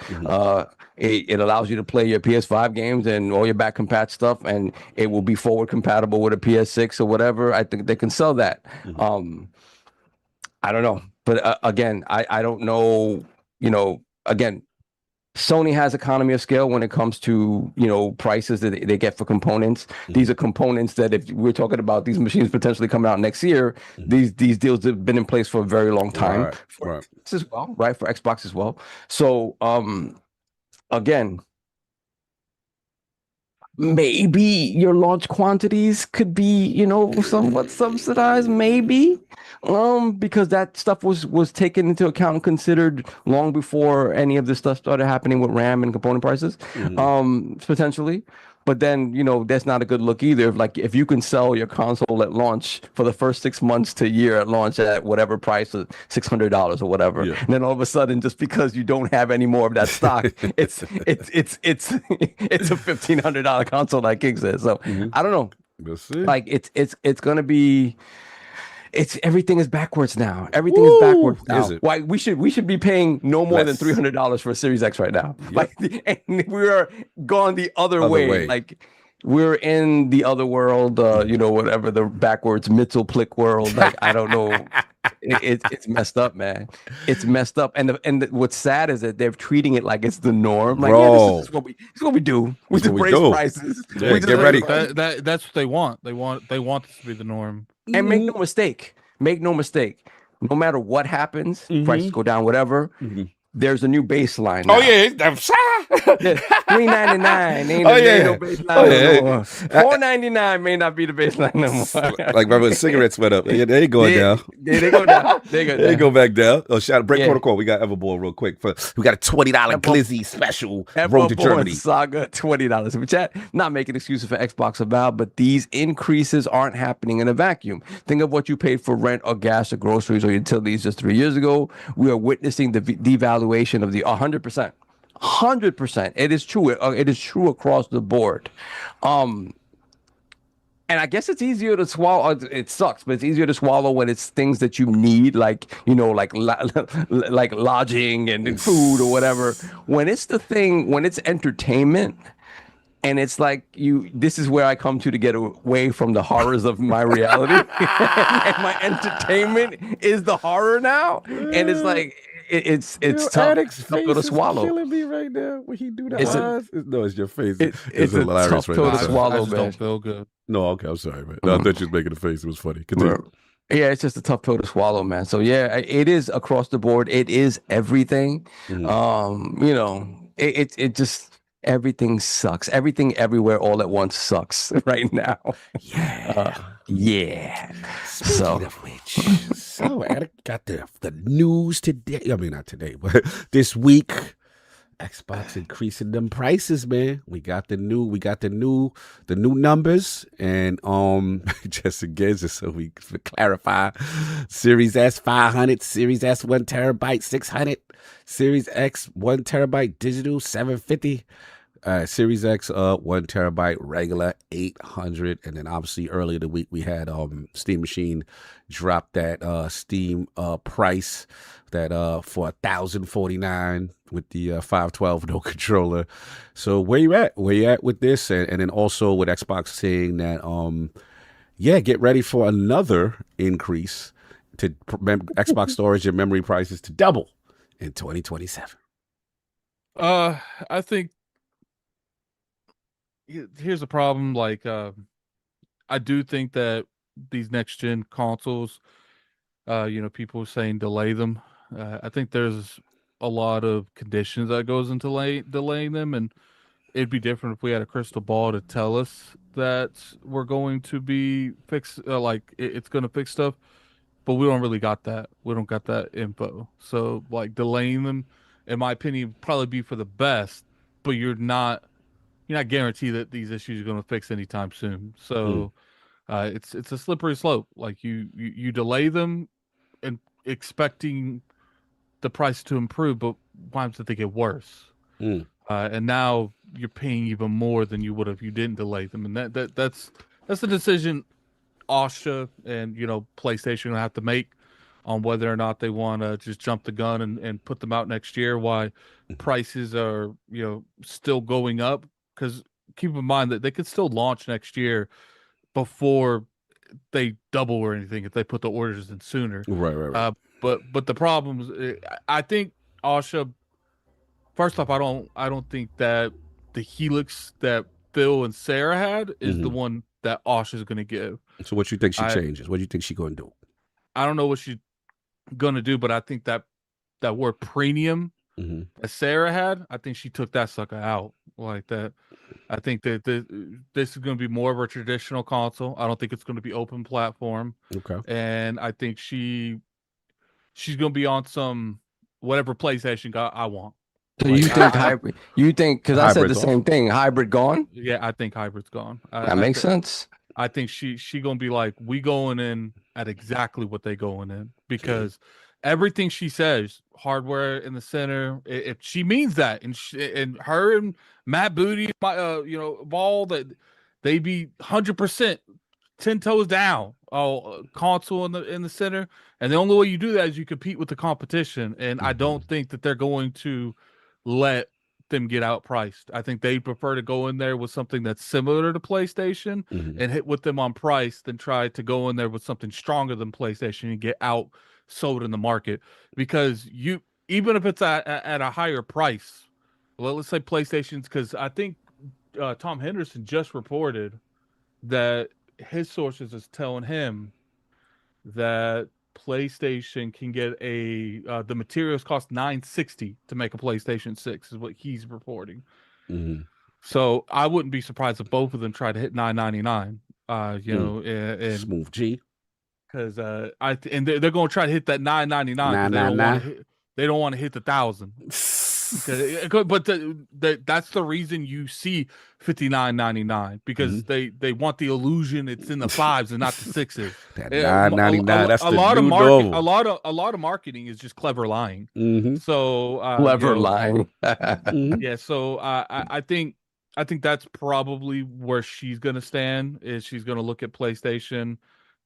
It allows you to play your PS5 games and all your back compat stuff, and it will be forward compatible with a PS6 or whatever. I think they can sell that. I don't know, but again, I don't know. Again, Sony has economy of scale when it comes to prices that they get for components. These are components that if we're talking about these machines potentially coming out next year, these deals have been in place for a very long time. For Xbox as well, right? For Xbox as well. So again, maybe your launch quantities could be somewhat subsidized, maybe. Because that stuff was taken into account and considered long before any of this stuff started happening with RAM and component prices, potentially. But then, that's not a good look either. Like, if you can sell your console at launch for the first 6 months to a year at launch at whatever price, $600 or whatever, and then all of a sudden, just because you don't have any more of that stock, it's a $1,500 console, like King says. So I don't know.
We'll see.
Like, it's gonna be. Everything is backwards now. Everything is backwards now.
Is it?
Why we should be paying no more than $300 for a Series X right now. Yep. Like, and we are gone the other way. Like, we're in the other world, whatever the backwards Mitzelplick world. Like, I don't know. It's messed up, man. It's messed up. And what's sad is that they're treating it like it's the norm. Like, this is what we do. We just raise prices.
Yeah, get ready.
That's what they want. They want this to be the norm.
And make no mistake. No matter what happens, prices go down, whatever. There's a new baseline.
Oh yeah,
$3.99 ain't no baseline no more. $4.99 may not be the baseline no more.
Like remember, cigarettes went up. They ain't going down.
They go down. They
go back down. Oh, shout out break protocol. We got Everborn real quick. We got a $20 Glizzy special. Road to Germany
Saga $20. But chat, not making excuses for Xbox or Valve, but these increases aren't happening in a vacuum. Think of what you paid for rent or gas or groceries or utilities just 3 years ago. We are witnessing the devaluation of the 100%. It is true. It is true across the board. And I guess it's easier to swallow. It sucks, but it's easier to swallow when it's things that you need, like like lodging and food or whatever. When it's entertainment, and it's like this is where I come to get away from the horrors of my reality, and my entertainment is the horror now, and it's like. It's tough to swallow.
Killing me right now when he do that. It's your face. It's
tough
hilarious right now.
To swallow,
I just don't feel good.
No, okay, I'm sorry, man. No, I thought you was making a face. It was funny. Continue.
Yeah, it's just a tough pill to swallow, man. So yeah, it is across the board. It is everything. It just. Everything sucks. Everything everywhere all at once sucks right now.
Yeah. Speaking of which, I got the news today. I mean, not today, but this week. Xbox increasing them prices, man. We got the new numbers, and just again, just so we clarify, Series S 500, Series S 1 terabyte 600, Series X 1 terabyte digital 750. Series X 1 terabyte regular 800, and then obviously earlier the week we had Steam Machine drop that Steam price that for $1,049 with the 512 no controller. So where you at with this, and then also with Xbox saying that get ready for another increase to Xbox storage and memory prices to double in 2027.
I think here's the problem. Like, I do think that these next gen consoles, people are saying delay them. I think there's a lot of conditions that goes into delaying them, and it'd be different if we had a crystal ball to tell us that we're going to be fixed, it's going to fix stuff. But we don't really got that. We don't got that info. So like delaying them, in my opinion, would probably be for the best. But you're not guaranteed that these issues are going to fix anytime soon. So it's a slippery slope. Like you delay them and expecting the price to improve, but why does they get worse? And now you're paying even more than you would if you didn't delay them. And that's the decision Asha and PlayStation will have to make on whether or not they want to just jump the gun and put them out next year. Why prices are still going up, because keep in mind that they could still launch next year before they double or anything if they put the orders in sooner.
Right.
But the problems, I think Asha. First off, I don't think that the Helix that Phil and Sarah had is the one that Asha's going to give.
So what you think she changes? What do you think she's going to do?
I don't know what she's going to do, but I think that word premium that Sarah had, I think she took that sucker out like that. I think that this is going to be more of a traditional console. I don't think it's going to be open platform.
Okay.
And I think she's going to be on some whatever PlayStation I want.
So you think hybrid? You think, because I said the same thing, hybrid gone?
Yeah, I think hybrid's gone.
That makes sense.
I think she gonna be like, we going in at exactly what they going in, because everything she says, hardware in the center, if she means that, and her and Matt Booty, Ball, that they be 100% 10 toes down, console in the center, and the only way you do that is you compete with the competition, and I don't think that they're going to let them get outpriced. I think they prefer to go in there with something that's similar to PlayStation and hit with them on price than try to go in there with something stronger than PlayStation and get outsold in the market. Because even if it's at a higher price, well, let's say PlayStation's, because I think Tom Henderson just reported that his sources is telling him that PlayStation can get the materials cost $960 to make a PlayStation 6 is what he's reporting. So I wouldn't be surprised if both of them try to hit $999. You know, and
Smooth G,
because and they're going to try to hit that $999. They don't want to hit the 1,000. But that's the reason you see $59.99 because they want the illusion it's in the 5s and not the 6s.
That $9.99. That's
a
the
lot
new
of
normal.
a lot of marketing is just clever lying. So
clever lying.
Yeah. So I think that's probably where she's going to stand. Is she's going to look at PlayStation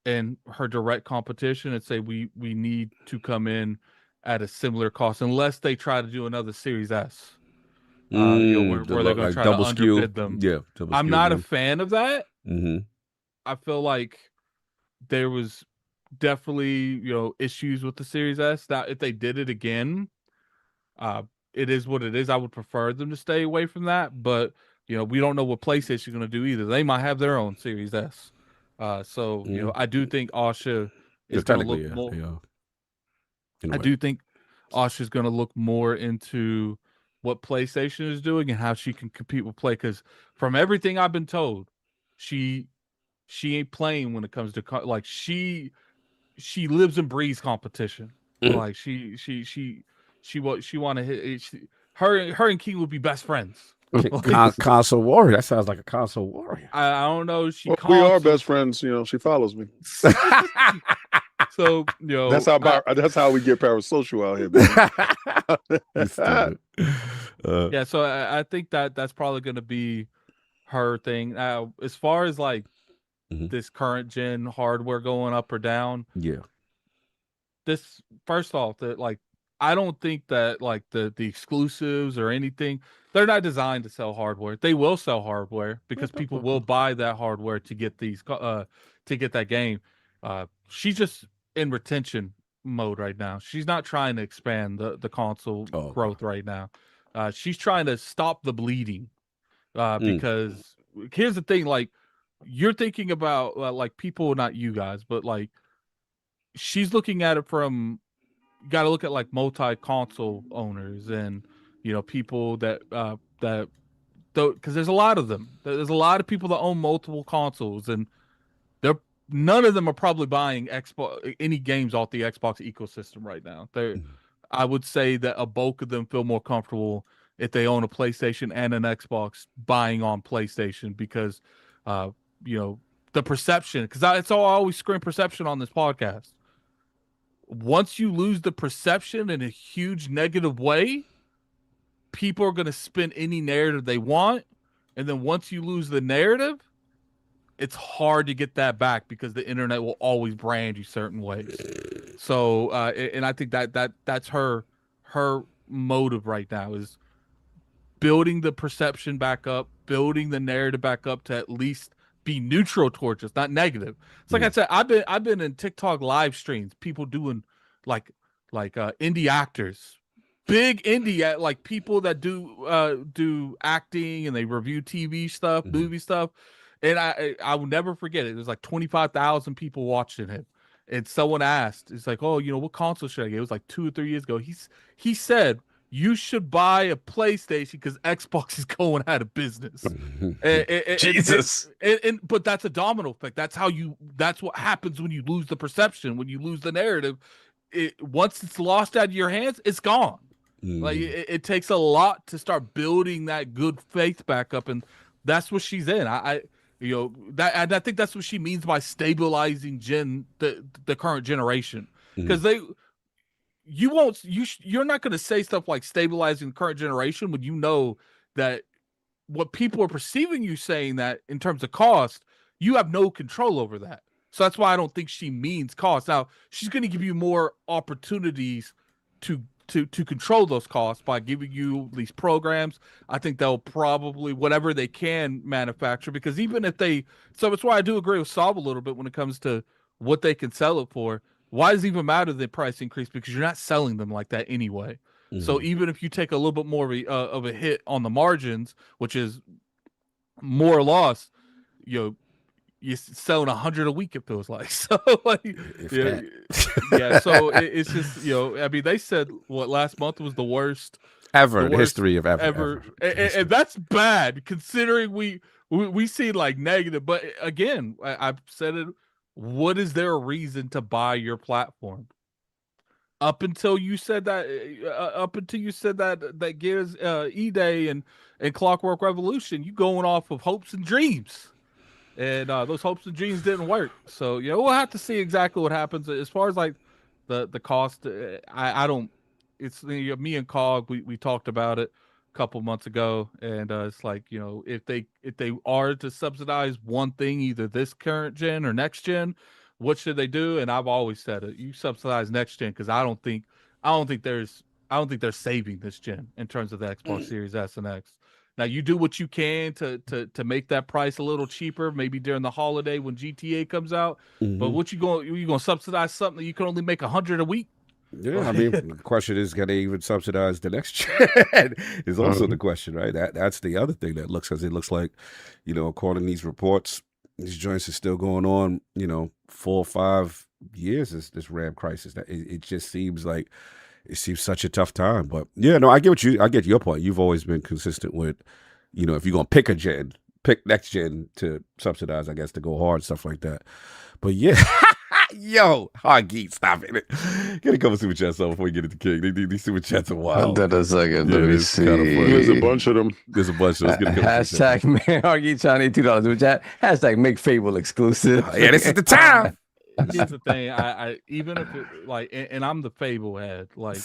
and her direct competition and say we need to come in at a similar cost, unless they try to do another Series S, where they're going to try to underbid them.
Yeah,
I'm not a fan of that. I feel like there was definitely issues with the Series S. That if they did it again, it is what it is. I would prefer them to stay away from that, but we don't know what PlayStation is going to do either. They might have their own Series S. So I do think Asha is going to look more. I do think Asha's going to look more into what PlayStation is doing and how she can compete with Play. Because from everything I've been told, she ain't playing when it comes to like she lives and breathes competition. Like she want to hit. Her and King would be best friends.
Console warrior. That sounds like a console warrior.
I don't know.
We are best friends. She follows me.
So
that's how we get parasocial out here.
Yeah, so I think that's probably going to be her thing. Now, as far as like this current gen hardware going up or down, this first off that like I don't think that like the exclusives or anything, they're not designed to sell hardware. They will sell hardware because people will buy that hardware to get that game. She's just in retention mode right now. She's not trying to expand the console growth right now. She's trying to stop the bleeding because here's the thing, like you're thinking about like people, not you guys, but like she's looking at it from, you got to look at like multi-console owners and people that because there's a lot of them. There's a lot of people that own multiple consoles, and none of them are probably buying any games off the Xbox ecosystem right now. I would say that a bulk of them feel more comfortable if they own a PlayStation and an Xbox buying on PlayStation because, the perception. Because it's all I always scream perception on this podcast. Once you lose the perception in a huge negative way, people are going to spin any narrative they want, and then once you lose the narrative, it's hard to get that back because the internet will always brand you certain ways. So, and I think that's her motive right now is building the perception back up, building the narrative back up to at least be neutral towards us, not negative. It's like I said, I've been in TikTok live streams, people doing like indie actors, big indie like people that do acting and they review TV stuff, movie stuff. And I will never forget it. There's like 25,000 people watching him. And someone asked, it's like, oh, what console should I get? It was like 2 or 3 years ago. He said, you should buy a PlayStation because Xbox is going out of business.
Jesus.
But that's a domino effect. That's what happens when you lose the perception, when you lose the narrative. Once it's lost out of your hands, it's gone. Like it takes a lot to start building that good faith back up. And that's what she's in. I think that's what she means by stabilizing the current generation, because you're not going to say stuff like stabilizing the current generation when you know that what people are perceiving you saying that in terms of cost, you have no control over that. So that's why I don't think she means cost. Now she's going to give you more opportunities to to control those costs by giving you these programs. I think they'll probably whatever they can manufacture, because even if they, so that's why I do agree with Saab a little bit when it comes to what they can sell it for. Why does it even matter the price increase? Because you're not selling them like that anyway. So even if you take a little bit more of a hit on the margins, which is more loss, you're selling 100 a week, it feels like. So like, yeah. So it's just, I mean, they said last month was the worst
ever in history of ever.
And that's bad considering we see like negative. But again, I've said it. What is there a reason to buy your platform? Up until you said that, that Gears E-Day and Clockwork Revolution, you going off of hopes and dreams, and those hopes and dreams didn't work. So we'll have to see exactly what happens as far as like the cost. I don't. It's me and Cog. We talked about it a couple months ago, and it's like if they are to subsidize one thing, either this current gen or next gen, what should they do? And I've always said it. You subsidize next gen, because I don't think they're saving this gen in terms of the Xbox Series S and X. Now you do what you can to make that price a little cheaper, maybe during the holiday when GTA comes out. But what you gonna subsidize something that you can only make 100 a week?
Yeah, I mean, the question is, can they even subsidize the next gen? Is also the question, right? That's the other thing that looks like, according to these reports, these joints are still going on, 4 or 5 years, this RAM crisis. That it just seems like such a tough time. But yeah, no, I get your point. You've always been consistent with, if you're gonna pick a gen, pick next gen to subsidize, I guess, to go hard, stuff like that. But yeah. Yo, Hargeet, stop it. Get a couple super chats on before we get into King. These super chats are wild.
Hold on a second. Let me see.
There's a bunch of them.
Hashtag man, Hargeet Chani, $2 super chat. Hashtag make Fable exclusive.
Yeah, this is the time.
Here's the thing. I even if it, like, and I'm the Fable head. Like,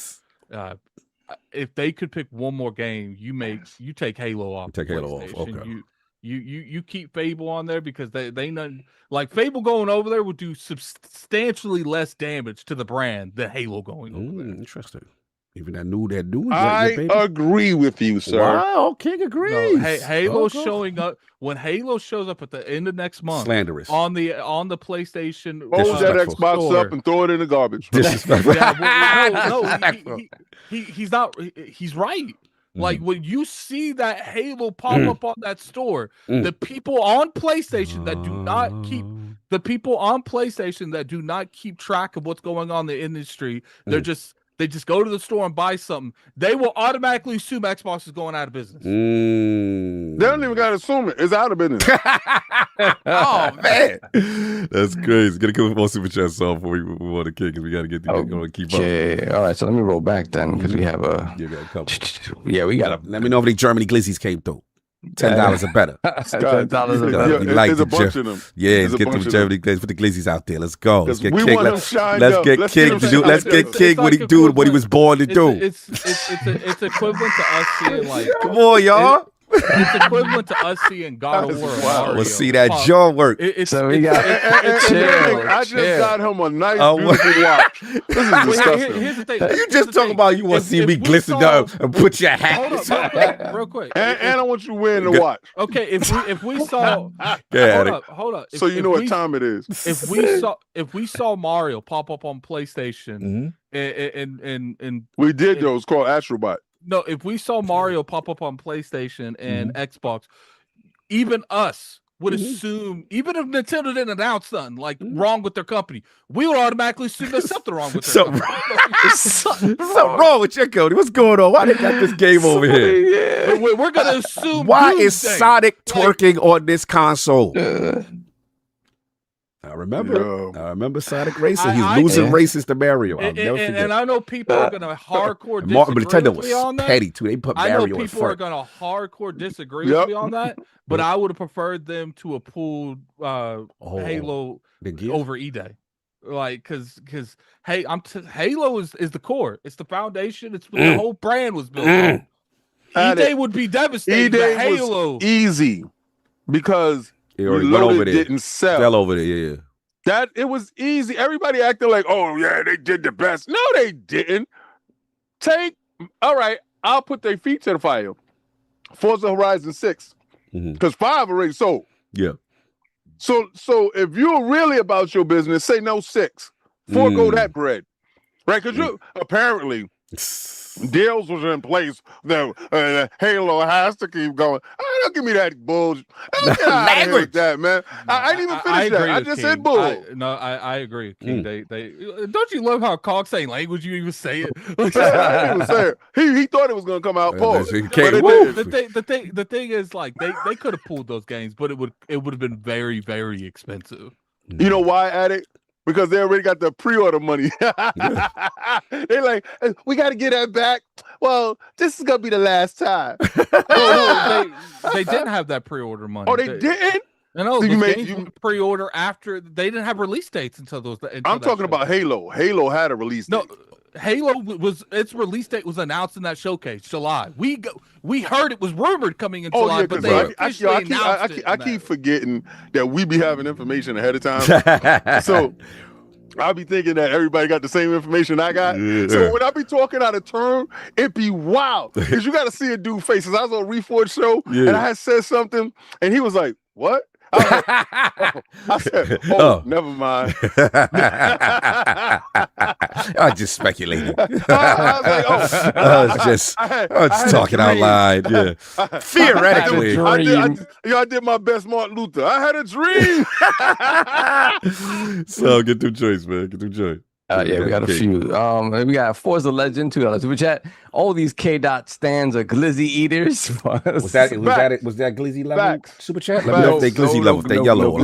if they could pick one more game, you take Halo off.
Take Halo off. Okay.
You keep Fable on there, because they know, like, Fable going over there would do substantially less damage to the brand than Halo going over there.
Interesting. Even that new.
I agree with you, sir.
Wow, King agrees.
No, Halo showing up when Halo shows up at the end of next month.
Slanderous
on the PlayStation.
Hold that Xbox store up and throw it in the garbage.
Disrespectful.
He's not. He's right. Like, when you see that Halo pop up on that store, the people on PlayStation that do not keep track of what's going on in the industry, they just go to the store and buy something. They will automatically assume Xbox is going out of business.
They don't even gotta assume it. It's out of business.
Oh man, that's crazy. Gonna come with more super chats off before we move on to King, because we gotta get going and keep up.
Okay, all right. So let me roll back then, because we have a.
You got a couple.
Yeah, we got a.
Let me know if the Germany glizzies came through. $10 or better.
$10 or better.
There's a bunch of them.
Yeah, let's get them Germany glizzies. Put the glizzies out there. Let's go. Let's get
King.
Let's get King to do. Let's get King what he do, what he was born to do.
It's equivalent to us seeing, like.
Come on, y'all.
It's equivalent to us seeing God of War. Mario.
Let's see that jaw work.
So we got.
I just got him a nice, beautiful watch. This is disgusting.
Here's the thing.
You just talking about you want to see me glisten down and put your hat.
Hold up, real quick.
And I want you wearing the watch.
Okay, if we saw. Hold up.
So you know what time it is.
If we saw Mario pop up on PlayStation, and
we did though. It's called Astrobot.
No, if we saw Mario pop up on PlayStation and Xbox, even us would assume, even if Nintendo didn't announce something like wrong with their company, we would automatically assume there's something wrong with their company.
Something wrong with your Cody. What's going on? Why they got this game over here?
We're gonna assume.
Why is Sonic twerking on this console? I remember Sonic Racing. He's losing races to Mario. I'll never forget.
And I know people are gonna hardcore disagree
Nintendo
with me on that.
petty too. They put Mario in front.
I know people are gonna hardcore disagree with me on that, but I would have preferred them to have pulled Halo over E-Day. Like, because hey, Halo is the core. It's the foundation. It's what the whole brand was built on. E-Day would be devastating.
E-Day
Halo
was easy because
it already went over there.
Didn't sell.
Fell over there, yeah.
That it was easy. Everybody acted like, oh yeah, they did the best. No, they didn't. All right, I'll put their feet to the fire. Forza Horizon 6, because 5 already sold.
Yeah.
So if you're really about your business, say no 6. Forego that bread, right? Because you apparently deals was in place that Halo has to keep going. Don't give me that bullshit. Get out of here with that, man. I didn't even finish that. I just said bull.
I agree, King. They don't you love how Cog saying language? You even say it.
I didn't even say it. He thought it was gonna come out. Pause.
The thing is, like they could have pulled those games, but it would have been very, very expensive.
You know why, Addict? Because they already got the pre-order money. They're like, we got to get that back. Well, this is gonna be the last time.
They didn't have that pre-order money.
Oh, they didn't?
No, so you pre-order after they didn't have release dates until those.
I'm talking about Halo. Halo had a release date.
No, Halo its release date was announced in that showcase, July. We heard it was rumored coming in July, but they
I keep forgetting that we be having information ahead of time. So I'll be thinking that everybody got the same information I got. Yeah. So when I be talking out of turn, it be wild. Because you got to see a dude faces. I was on Reforge show and I had said something and he was like, what? I said, never mind.
I just speculated. I was just talking out loud. Yeah. Theoretically.
I did my best Martin Luther. I had a dream.
So get through choice, man. Get through choice.
We got a few. We got Forza Legend, $2 super chat. All these K-Dot stands are glizzy eaters.
Was that glizzy level super chat? Let me know if they glizzy level. If they yellow.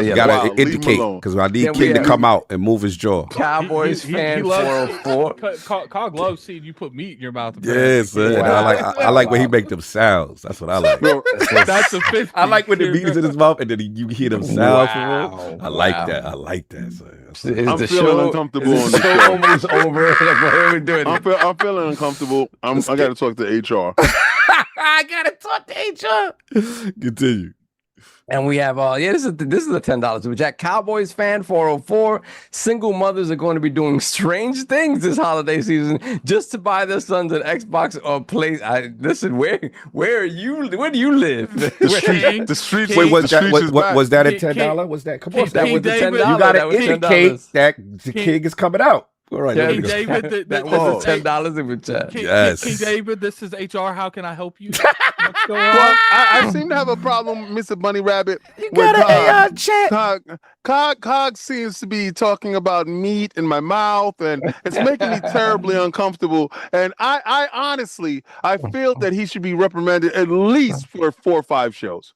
You gotta indicate because I need King to come out and move his jaw.
Cowboys fan 404.
Cog loves seeing you put meat in your mouth.
Yes, man. I like when he make them sounds. That's what I like.
That's the 50.
I like when the meat is in his mouth and then you hear them sounds. I like that. I like that. So.
I'm feeling uncomfortable on the show.
Almost over. Like, what are we doing?
I'm feeling uncomfortable. I got to talk to HR.
I got to talk to HR. Continue.
And we have this is a $10 which at Cowboys fan 404. Single mothers are going to be doing strange things this holiday season just to buy their sons an Xbox or play. Listen, where do you live?
The streets.
Wait, was that a $10? Was that? Come on, that was the $10. You got to indicate that the King is coming out. All right,
King David,
that was $10 in the chat.
Yes,
King David, this is HR. How can I help you?
Well, I seem to have a problem, Mr. Bunny Rabbit.
You got an AI chat.
Cog seems to be talking about meat in my mouth, and it's making me terribly uncomfortable. And I honestly, I feel that he should be reprimanded at least for 4 or 5 shows.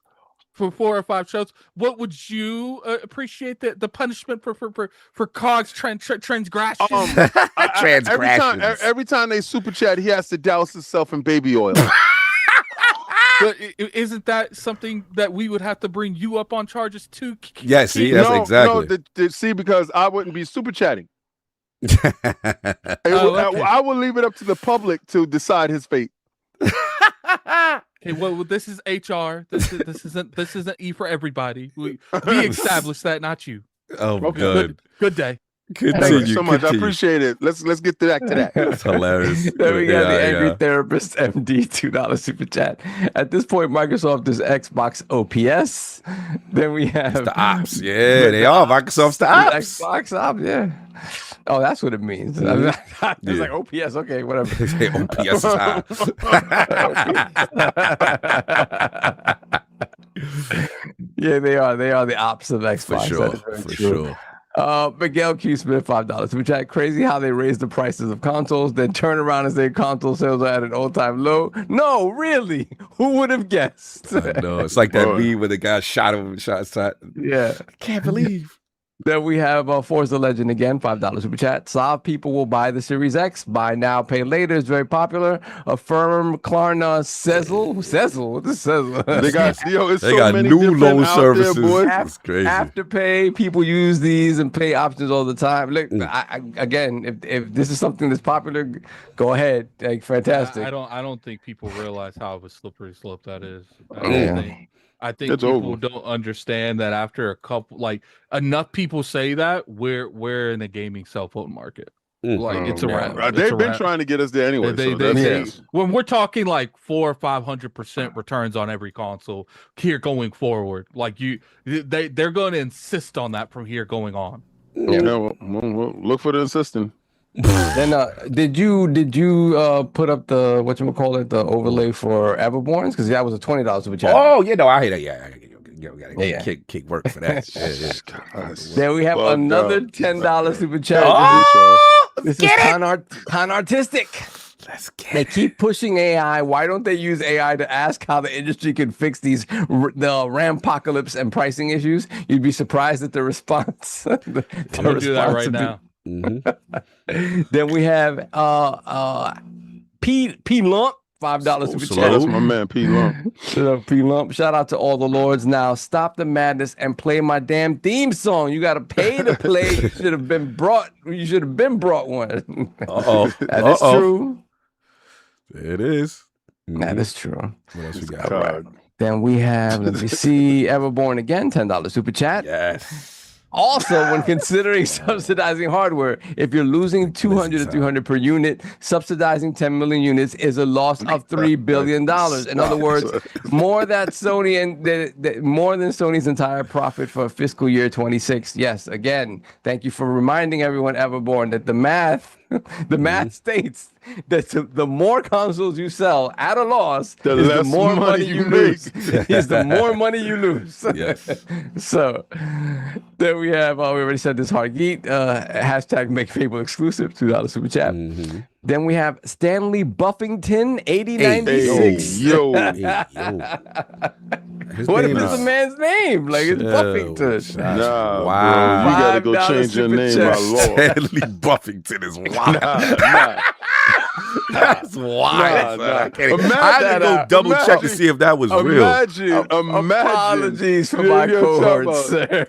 For 4 or 5 shows, what would you appreciate the punishment for Cog's transgressions?
Every time they super chat, he has to douse himself in baby oil.
But isn't that something that we would have to bring you up on charges too?
Yes, exactly.
No, see, because I wouldn't be super chatting. I will leave it up to the public to decide his fate.
Okay, well, this is HR. This isn't E for everybody. We established that, not you.
Oh, okay.
Good day.
Thank you so much. I appreciate it. Let's get back to that.
That's hilarious.
Then we got the Angry Therapist MD $2 super chat. At this point, Microsoft is Xbox OPS. Then we have
the ops. Yeah, they are Microsoft's the ops.
Xbox ops. Yeah. Oh, that's what it means. It's like OPS. Okay, whatever.
OPS is ops.
Yeah, they are. They are the ops of Xbox.
For sure.
Miguel Q. Smith $5. Which is crazy how they raise the prices of consoles, then turn around and say console sales are at an all-time low. No, really, who would have guessed?
No, it's like that meme where the guy shot him.
Yeah,
can't believe.
Then we have Forza Legend again, $5 super chat. Slav people will buy the Series X. Buy now, pay later is very popular. Affirm Klarna Sezzle. What is Sezzle?
They got
many new loan services. It's crazy.
Afterpay, people use these and pay options all the time. Look, again, if this is something that's popular, go ahead. Like, fantastic.
I don't think people realize how of a slippery slope that is. I think
it's
people
over.
don't understand that after a couple, like enough people say that we're in the gaming cell phone market. Like it's a wrap.
They've been trying to get us there anyway.
When we're talking like 400% or 500% returns on every console here going forward, like they're going to insist on that from here going on.
We'll look for the insisting.
Then did you put up the the overlay for Everborns, because that was a $20 super chat.
Oh yeah, no, I hate that. Yeah. Kick work for that.
Then we have another $10 super chat. This is Con Artistic. They keep pushing AI. Why don't they use AI to ask how the industry can fix the Rampocalypse and pricing issues? You'd be surprised at the response.
I'm gonna do that right now.
Then we have P Lump, $5 super chat.
That's my man P Lump.
P Lump. Shout out to all the lords. Now stop the madness and play my damn theme song. You got to pay to play. You should have been brought one. That is true.
It is.
That is true.
What else we got?
Right. Then we have, let me see, Everborn again, $10 super chat.
Yes.
Also, when considering subsidizing hardware, if you're losing 200 to 300 per unit, subsidizing 10 million units is a loss of $3 billion. In other words, more than Sony's entire profit for fiscal year 26. Yes, again, thank you for reminding everyone, Everborn, that the math states that the more consoles you sell at a loss, the more money you lose. Is the more money you lose.
Yes.
So then we have, we already said this, Hargeet, hashtag make Fable exclusive, $2 super chat. Then we have Stanley Buffington, 8096.
Yo.
What if it's a man's name? Like it's Buffington.
Nah,
wow.
Bro, you gotta go change your name, my lord.
Stanley Buffington is wild. That's wild. I had to go double check to see if that was real.
Apologies for my cohorts, sir.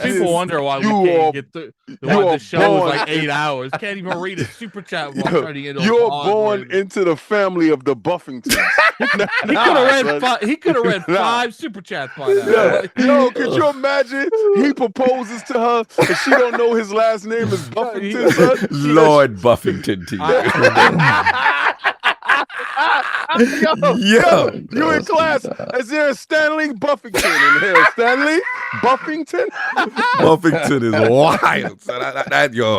People wonder why we can't get through. Why the show was like 8 hours. Can't even read a super chat while trying to get on.
You're born into the family of the Buffingtons.
He could have read 5 super chats by now.
Yo, could you imagine? He proposes to her and she don't know his last name is Buffington.
Lord Buffington to you.
Yo, you in class? Is there a Stanley Buffington in here? Stanley Buffington?
Buffington is wild. So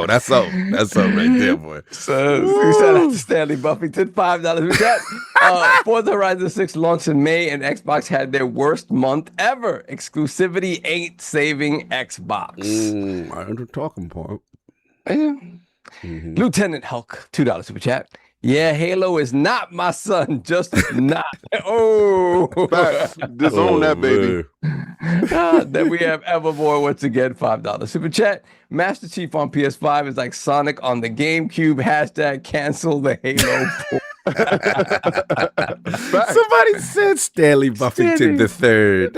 that's something right there, boy.
So shout out to Stanley Buffington, $5 with that. Forza Horizon 6 launched in May, and Xbox had their worst month ever. Exclusivity ain't saving Xbox.
I heard the talking point.
Lieutenant Hulk, $2 super chat. Yeah, Halo is not my son, just not. Oh,
disown that baby.
Then we have Evermore once again, $5 super chat. Master Chief on PS5 is like Sonic on the GameCube. Hashtag cancel the Halo.
Somebody said Stanley Buffington III.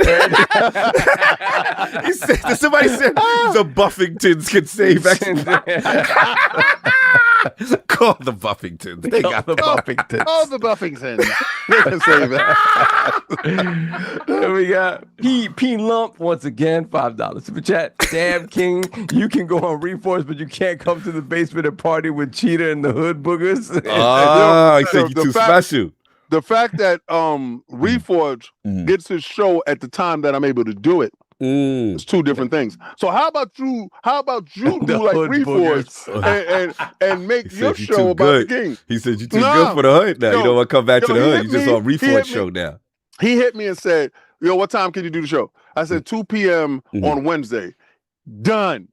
Somebody said the Buffingtons could save Xbox. Call the Buffingtons. They got the Buffingtons.
Call the Buffingtons. They can save that.
Then we got P Lump once again, $5 super chat. Damn King, you can go on Reforce, but you can't come to the basement and party with Cheetah and the Hood Boogers.
Oh, he said you too special.
The fact that Reforge gets his show at the time that I'm able to do it. It's two different things. So how about you do like Reforge and make your show about the game?
He said you're too good for the hood now. You don't want to come back to the hood. You just on Reforge show now.
He hit me and said, yo, what time can you do the show? I said 2 p.m. on Wednesday. Done.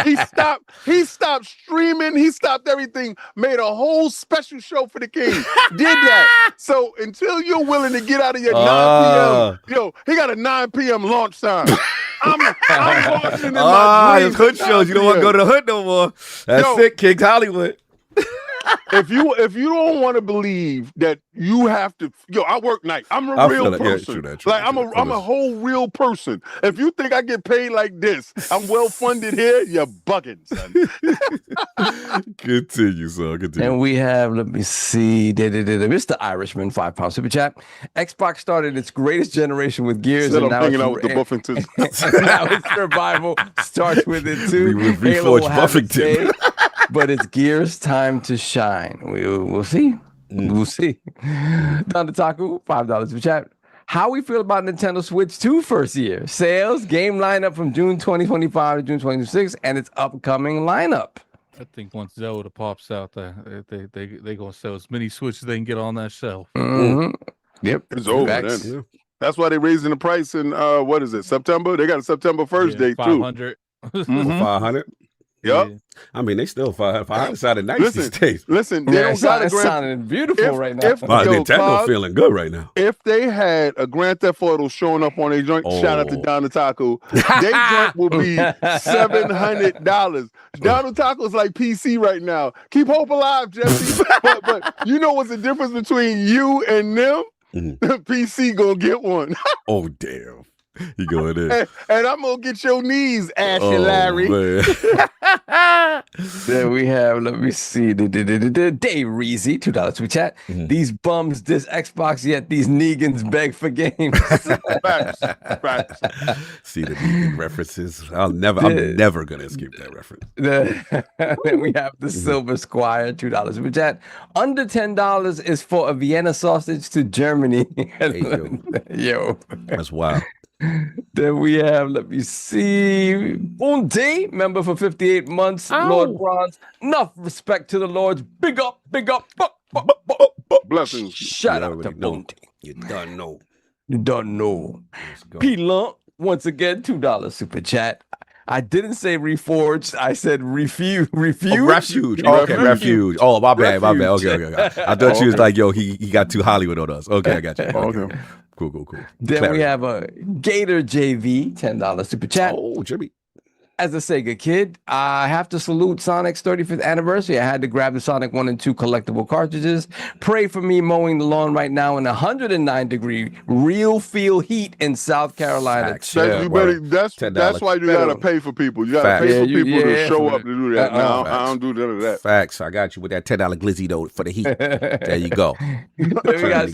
He stopped streaming. He stopped everything. Made a whole special show for the king. Did that. So until you're willing to get out of your 9 p.m. Yo, he got a 9 p.m. launch time. I'm watching in my dreams.
Hood shows. You don't want to go to the hood no more. That's it, Kings Hollywood.
If you don't want to believe that you have to, I work night. I'm a real person. I'm a whole real person. If you think I get paid like this, I'm well funded here, you're bugging, son.
Continue, son. Continue.
And we have, let me see, Mr. Irishman, £5 super chat. Xbox started its greatest generation with Gears,
and now hanging out with the Buffingtons.
Now its survival starts with it too.
Reforge Buffington.
but it's Gears' time to shine. We'll see. We'll see. Don Taku, $5 for chat. How we feel about Nintendo Switch 2 first year? Sales, game lineup from June 2025 to June 2026, and its upcoming lineup.
I think once Zelda pops out, they gonna sell as many Switches they can get on that shelf.
Yep,
it's over then. That's why they're raising the price in what is it? September? They got a September 1st date too.
500.
500.
Yep.
I mean, they still 500 sounded nice these days.
Listen, they don't got a
sounding beautiful right now.
Nintendo feeling good right now.
If they had a Grand Theft Auto showing up on a joint, shout out to Don Taco, they joint will be $700. Don Taco's like PC right now. Keep hope alive, Jesse. but you know what's the difference between you and them? PC gonna get one.
Oh damn. You going in.
And I'm gonna get your knees, Ashley Larry.
Then we have, let me see, Dave Reezy, $2 to chat. These bums diss Xbox, yet these Negans beg for games.
Facts.
See the Negan references. I'm never gonna escape that reference.
Then we have the Silver Squire, $2 to chat. Under $10 is for a Vienna sausage to Germany.
Hey,
yo.
That's wild.
Then we have, let me see, Bunde, member for 58 months, Lord Bronze. Enough respect to the Lords. Big up.
Blessings.
Shout out to Bunde.
You don't know.
P-Lump, once again, $2 super chat. I didn't say reforged. I said refuge.
Refuge. Okay, refuge. Oh, my bad. Okay. I thought you was like, yo, he got too Hollywood on us. Okay, I got you. Okay. Cool.
Then we have a Gator JV, $10 super chat.
Oh, Jimmy.
As a Sega kid, I have to salute Sonic's 35th anniversary. I had to grab the Sonic 1 and 2 collectible cartridges. Pray for me mowing the lawn right now in 109-degree real feel heat in South Carolina.
That's why you gotta pay for people. You gotta pay for people to show up to do that. Now I don't do none of that.
Facts. I got you with that $10 glizzy though for the heat. There you go.
Then we got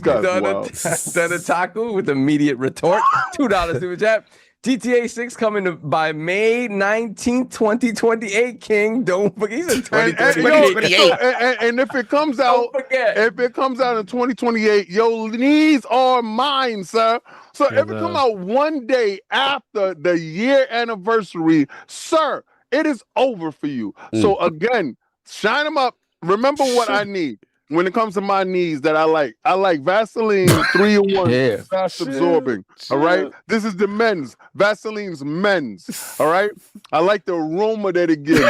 Taku with immediate retort. $2 super chat. GTA 6 coming by May 19th, 2028, King. Don't forget. He's in 2028.
And if it comes out, in 2028, your knees are mine, sir. So if it come out one day after the year anniversary, sir, it is over for you. So again, shine them up. Remember what I need. When it comes to my knees that I like Vaseline 3-in-1 fast absorbing. All right. This is the men's. Vaseline's men's. All right. I like the aroma that it gives.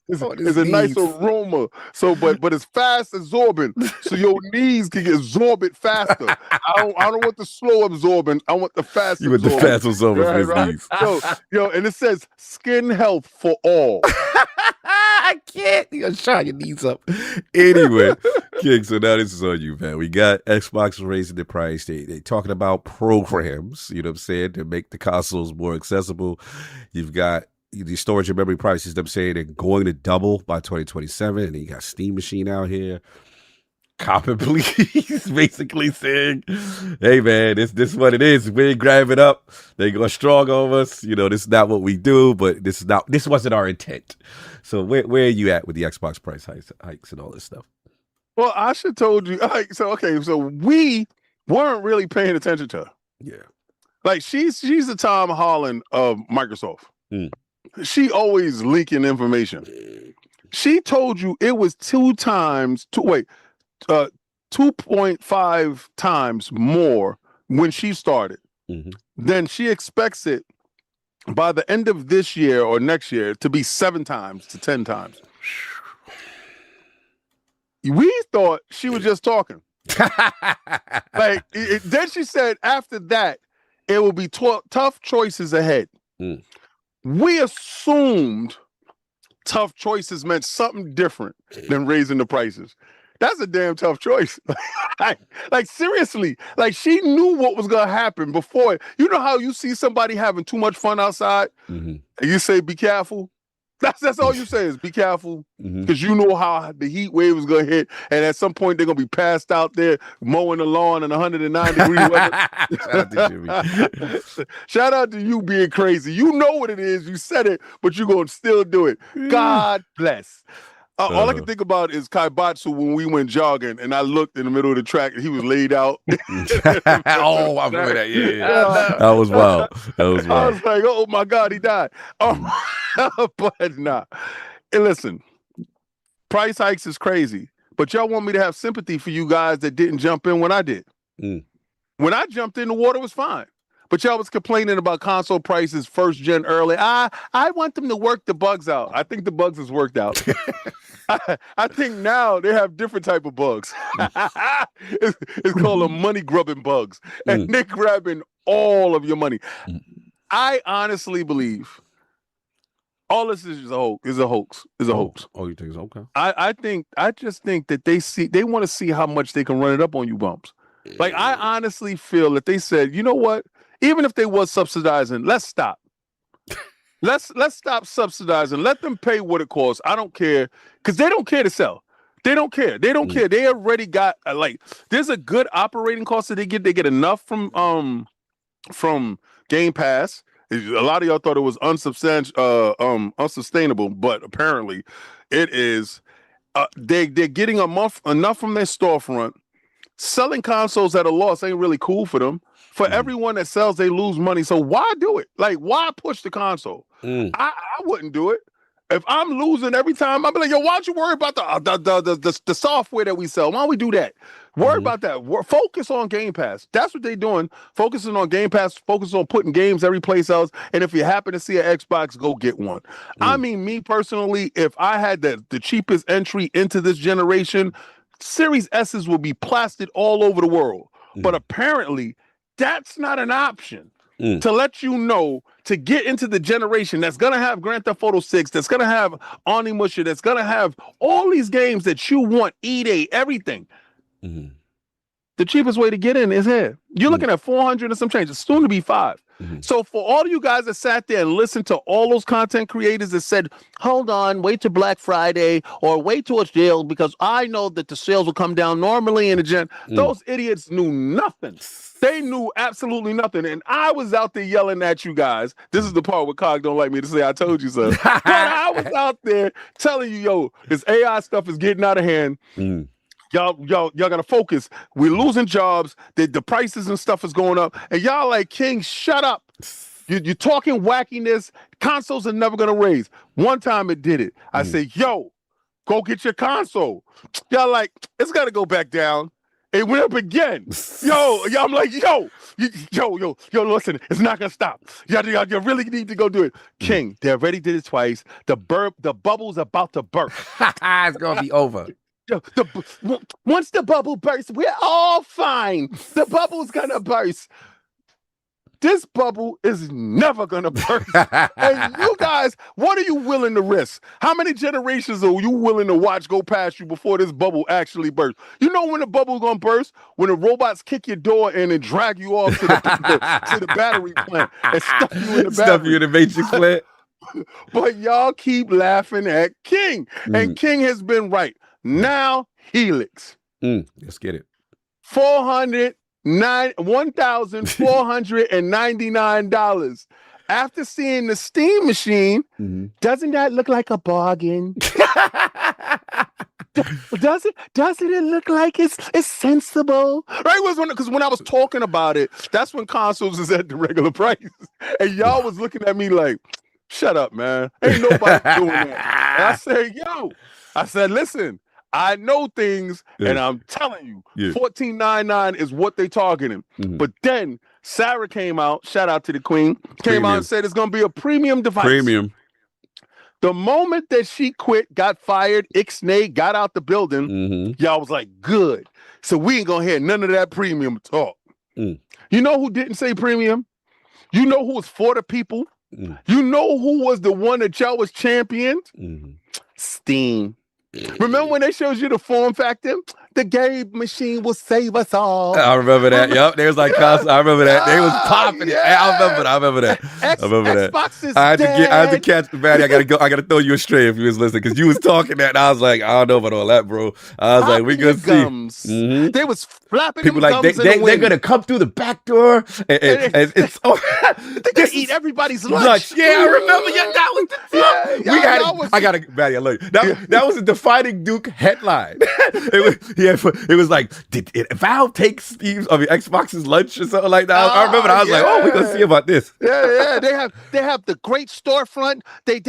It's a nice aroma. So, but it's fast absorbing. So your knees can absorb it faster. I don't want the slow absorbing. I want the fast absorbing.
You want the fast absorbing for his knees.
Yo, and it says skin health for all.
I can't. You gotta shine your knees up. Anyway, King, so now this is on you, man. We got Xbox raising the price. They talking about programs, you know what I'm saying, to make the consoles more accessible. You've got the storage and memory prices, them saying they're going to double by 2027. And you got Steam Machine out here. Cop it, please. Basically saying, hey, man, this is what it is. If we ain't grab it up, they go strong on us. You know, this is not what we do, but this wasn't our intent. So where are you at with the Xbox price hikes and all this stuff?
Well, I should told you. So we weren't really paying attention to her.
Yeah.
Like she's the Tom Holland of Microsoft. She always leaking information. She told you it was 2.5 times more when she started. Then she expects it by the end of this year or next year to be 7 times to 10 times. We thought she was just talking. Then she said after that, it will be tough choices ahead. We assumed tough choices meant something different than raising the prices. That's a damn tough choice. like seriously, like she knew what was gonna happen before. You know how you see somebody having too much fun outside, and you say, "Be careful." That's all you say is be careful, because you know how the heat wave is gonna hit, and at some point they're gonna be passed out there mowing the lawn in 109-degree weather.
Shout out to Jimmy.
Shout out to you being crazy. You know what it is. You said it, but you're gonna still do it. God bless. All I can think about is Kaibatsu when we went jogging, and I looked in the middle of the track, and he was laid out.
Oh, I remember that. Yeah. That was wild. I was
like, oh my God, he died. But nah. And listen, price hikes is crazy, but y'all want me to have sympathy for you guys that didn't jump in when I did. When I jumped in, the water was fine. But y'all was complaining about console prices first gen early. I want them to work the bugs out. I think the bugs is worked out. I think now they have different type of bugs. It's called a money grubbing bugs. And they're grabbing all of your money. I honestly believe all this is a hoax.
Oh, you think it's okay?
I just think that they want to see how much they can run it up on you bumps. Like, I honestly feel that they said, you know what? Even if they was subsidizing, let's stop. Let's stop subsidizing. Let them pay what it costs. I don't care, because they don't care to sell. They don't care. They don't care. They already got there's a good operating cost that they get. They get enough from Game Pass. A lot of y'all thought it was unsustainable, but apparently it is. They're getting enough from their storefront. Selling consoles at a loss ain't really cool for them. For everyone that sells, they lose money. So why do it? Like, why push the console? I wouldn't do it. If I'm losing every time, I'd be like, yo, why don't you worry about the software that we sell? Why don't we do that? Worry about that. Focus on Game Pass. That's what they're doing. Focusing on Game Pass, focus on putting games every place else. And if you happen to see an Xbox, go get one. I mean, me personally, if I had the cheapest entry into this generation, Series S's will be plastered all over the world. But apparently, that's not an option. To let you know, to get into the generation that's going to have Grand Theft Auto 6, that's going to have Onimusha, that's going to have all these games that you want, E-Day, everything. The cheapest way to get in is here. You're looking at 400 and some change. It's soon to be 5. So for all of you guys that sat there and listened to all those content creators that said, hold on, wait till Black Friday or wait till it's sales because I know that the sales will come down normally in the gen. Those idiots knew nothing. They knew absolutely nothing. And I was out there yelling at you guys. This is the part where Cog don't like me to say, I told you so. But I was out there telling you, yo, this AI stuff is getting out of hand. Y'all gotta focus. We're losing jobs. The prices and stuff is going up. And y'all like, King, shut up. You're talking wackiness. Consoles are never gonna raise. One time it did it. I said, yo, go get your console. Y'all like, it's gotta go back down. It went up again. I'm like, yo, listen, it's not gonna stop. Y'all really need to go do it. King, they already did it twice. The bubble's about to burst.
It's gonna be over.
Once the bubble bursts, we're all fine. The bubble's gonna burst. This bubble is never gonna burst. And you guys, what are you willing to risk? How many generations are you willing to watch go past you before this bubble actually bursts? You know when the bubble's gonna burst? When the robots kick your door in and drag you off to the battery plant and stuff you in the battery.
Stuff you in the matrix plant.
But y'all keep laughing at King. And King has been right. Now, Helix.
Let's get it.
$1,499. After seeing the Steam machine, doesn't that look like a bargain? Doesn't it look like it's sensible? Right? Because when I was talking about it, that's when consoles is at the regular price. And y'all was looking at me like, shut up, man. Ain't nobody doing that. And I said, listen, I know things, and I'm telling you, $14.99 is what they targeting. But then Sarah came out, shout out to the queen, came out and said it's going to be a premium device. The moment that she quit, got fired, Ixnay got out the building, y'all was like, good. So we ain't going to hear none of that premium talk. You know who didn't say premium? You know who was for the people? You know who was the one that y'all was championed? Steam. Remember when they showed you the form factor? the game machine will save us all.
I remember that. Yep, they was like, I remember that. They was popping it. I remember that.
Xbox is
I
dead.
had to catch, Maddie. I gotta throw you a stray if you was listening, because you was talking that, and I was like, I don't know about all that, bro. I was like, we gonna see.
Mm-hmm. They was flapping.
People like they're gonna come through the back door, and it's
they're gonna eat everybody's lunch.
Yeah, I remember. Yeah, that was the I gotta, Maddie, I love you. That was a Defining Duke headline. It was like, did Valve take Xbox's lunch or something like that? I remember that. I was like, oh, we're gonna see about this.
Yeah. They have the great storefront. They're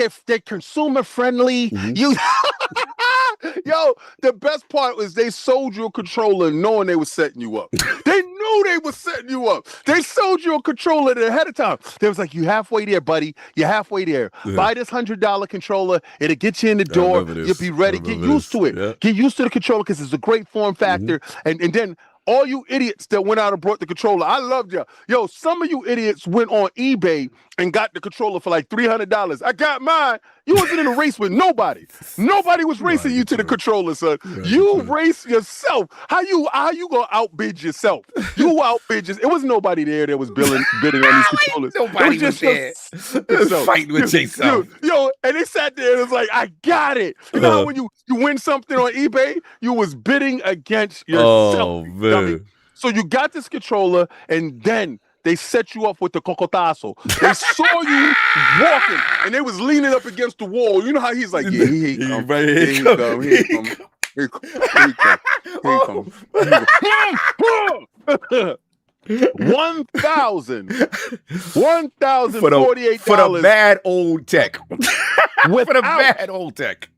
consumer friendly. Mm-hmm. Yo, the best part was they sold you a controller knowing they were setting you up. They knew they were setting you up. They sold you a controller ahead of time. They was like, you halfway there, buddy. You're halfway there. Yeah. Buy this $100 controller. It'll get you in the door. You'll be ready. Get used to it. Yeah. Get used to the controller because it's a great form factor. Mm-hmm. And then all you idiots that went out and brought the controller, I loved you. Yo, some of you idiots went on eBay and got the controller for like $300. I got mine. You wasn't in a race with nobody. Nobody was racing you to the controller, son. You race yourself. How you gonna outbid yourself? You outbid yourself. It was nobody there that was bidding on these controllers.
Nobody was there. Fighting with yourself.
Yo, and they sat there and it was like, I got it. You know how when you win something on eBay, you was bidding against yourself.
Oh, man.
So you got this controller, and then they set you up with the cocotazo. They saw you walking, and they was leaning up against the wall. You know how he's like, yeah, here he come. Here he come. Here he come. 1,048
for the bad old tech. For the bad old tech.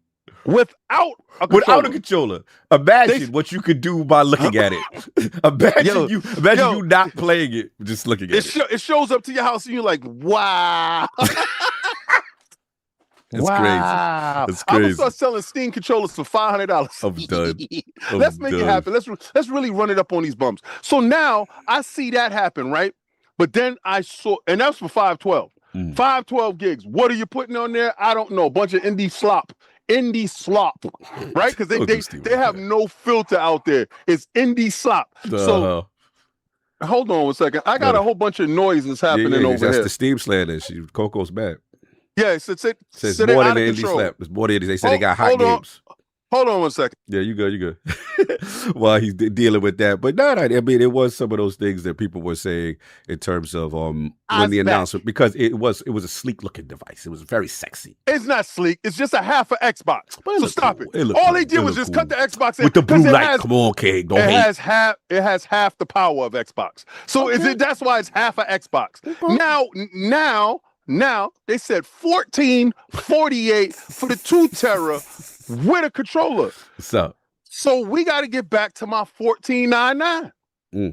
Without a
controller. Imagine what you could do by looking at it. Imagine you not playing it, just looking at it.
It shows up to your house and you're like, wow.
It's crazy. It's crazy.
I'm gonna start selling Steam controllers for $500.
I'm done.
Let's make it happen. Let's really run it up on these bumps. So now I see that happen, right? But then I saw, and that's for 512. 512 gigs. What are you putting on there? I don't know. A bunch of indie slop, right? Because they have no filter out there. It's indie slop. So hold on one second. I got a whole bunch of noises happening over
here. That's
the
Steam slander. Coco's bad.
Yeah, it's
more than the indie slap. It's more than they said. They got hot games.
Hold on one second.
Yeah, you good. While he's dealing with that. But no, I mean, it was some of those things that people were saying in terms of when the announcement, because it was a sleek looking device. It was very sexy.
It's not sleek. It's just a half of Xbox. So stop it. All they did was just cut the Xbox in.
With the blue light. Come on, King. Don't hate.
It has half the power of Xbox. So that's why it's half of Xbox. Now they said 1448 for the 2 tera with a controller.
What's up?
So we got to get back to my $14.99.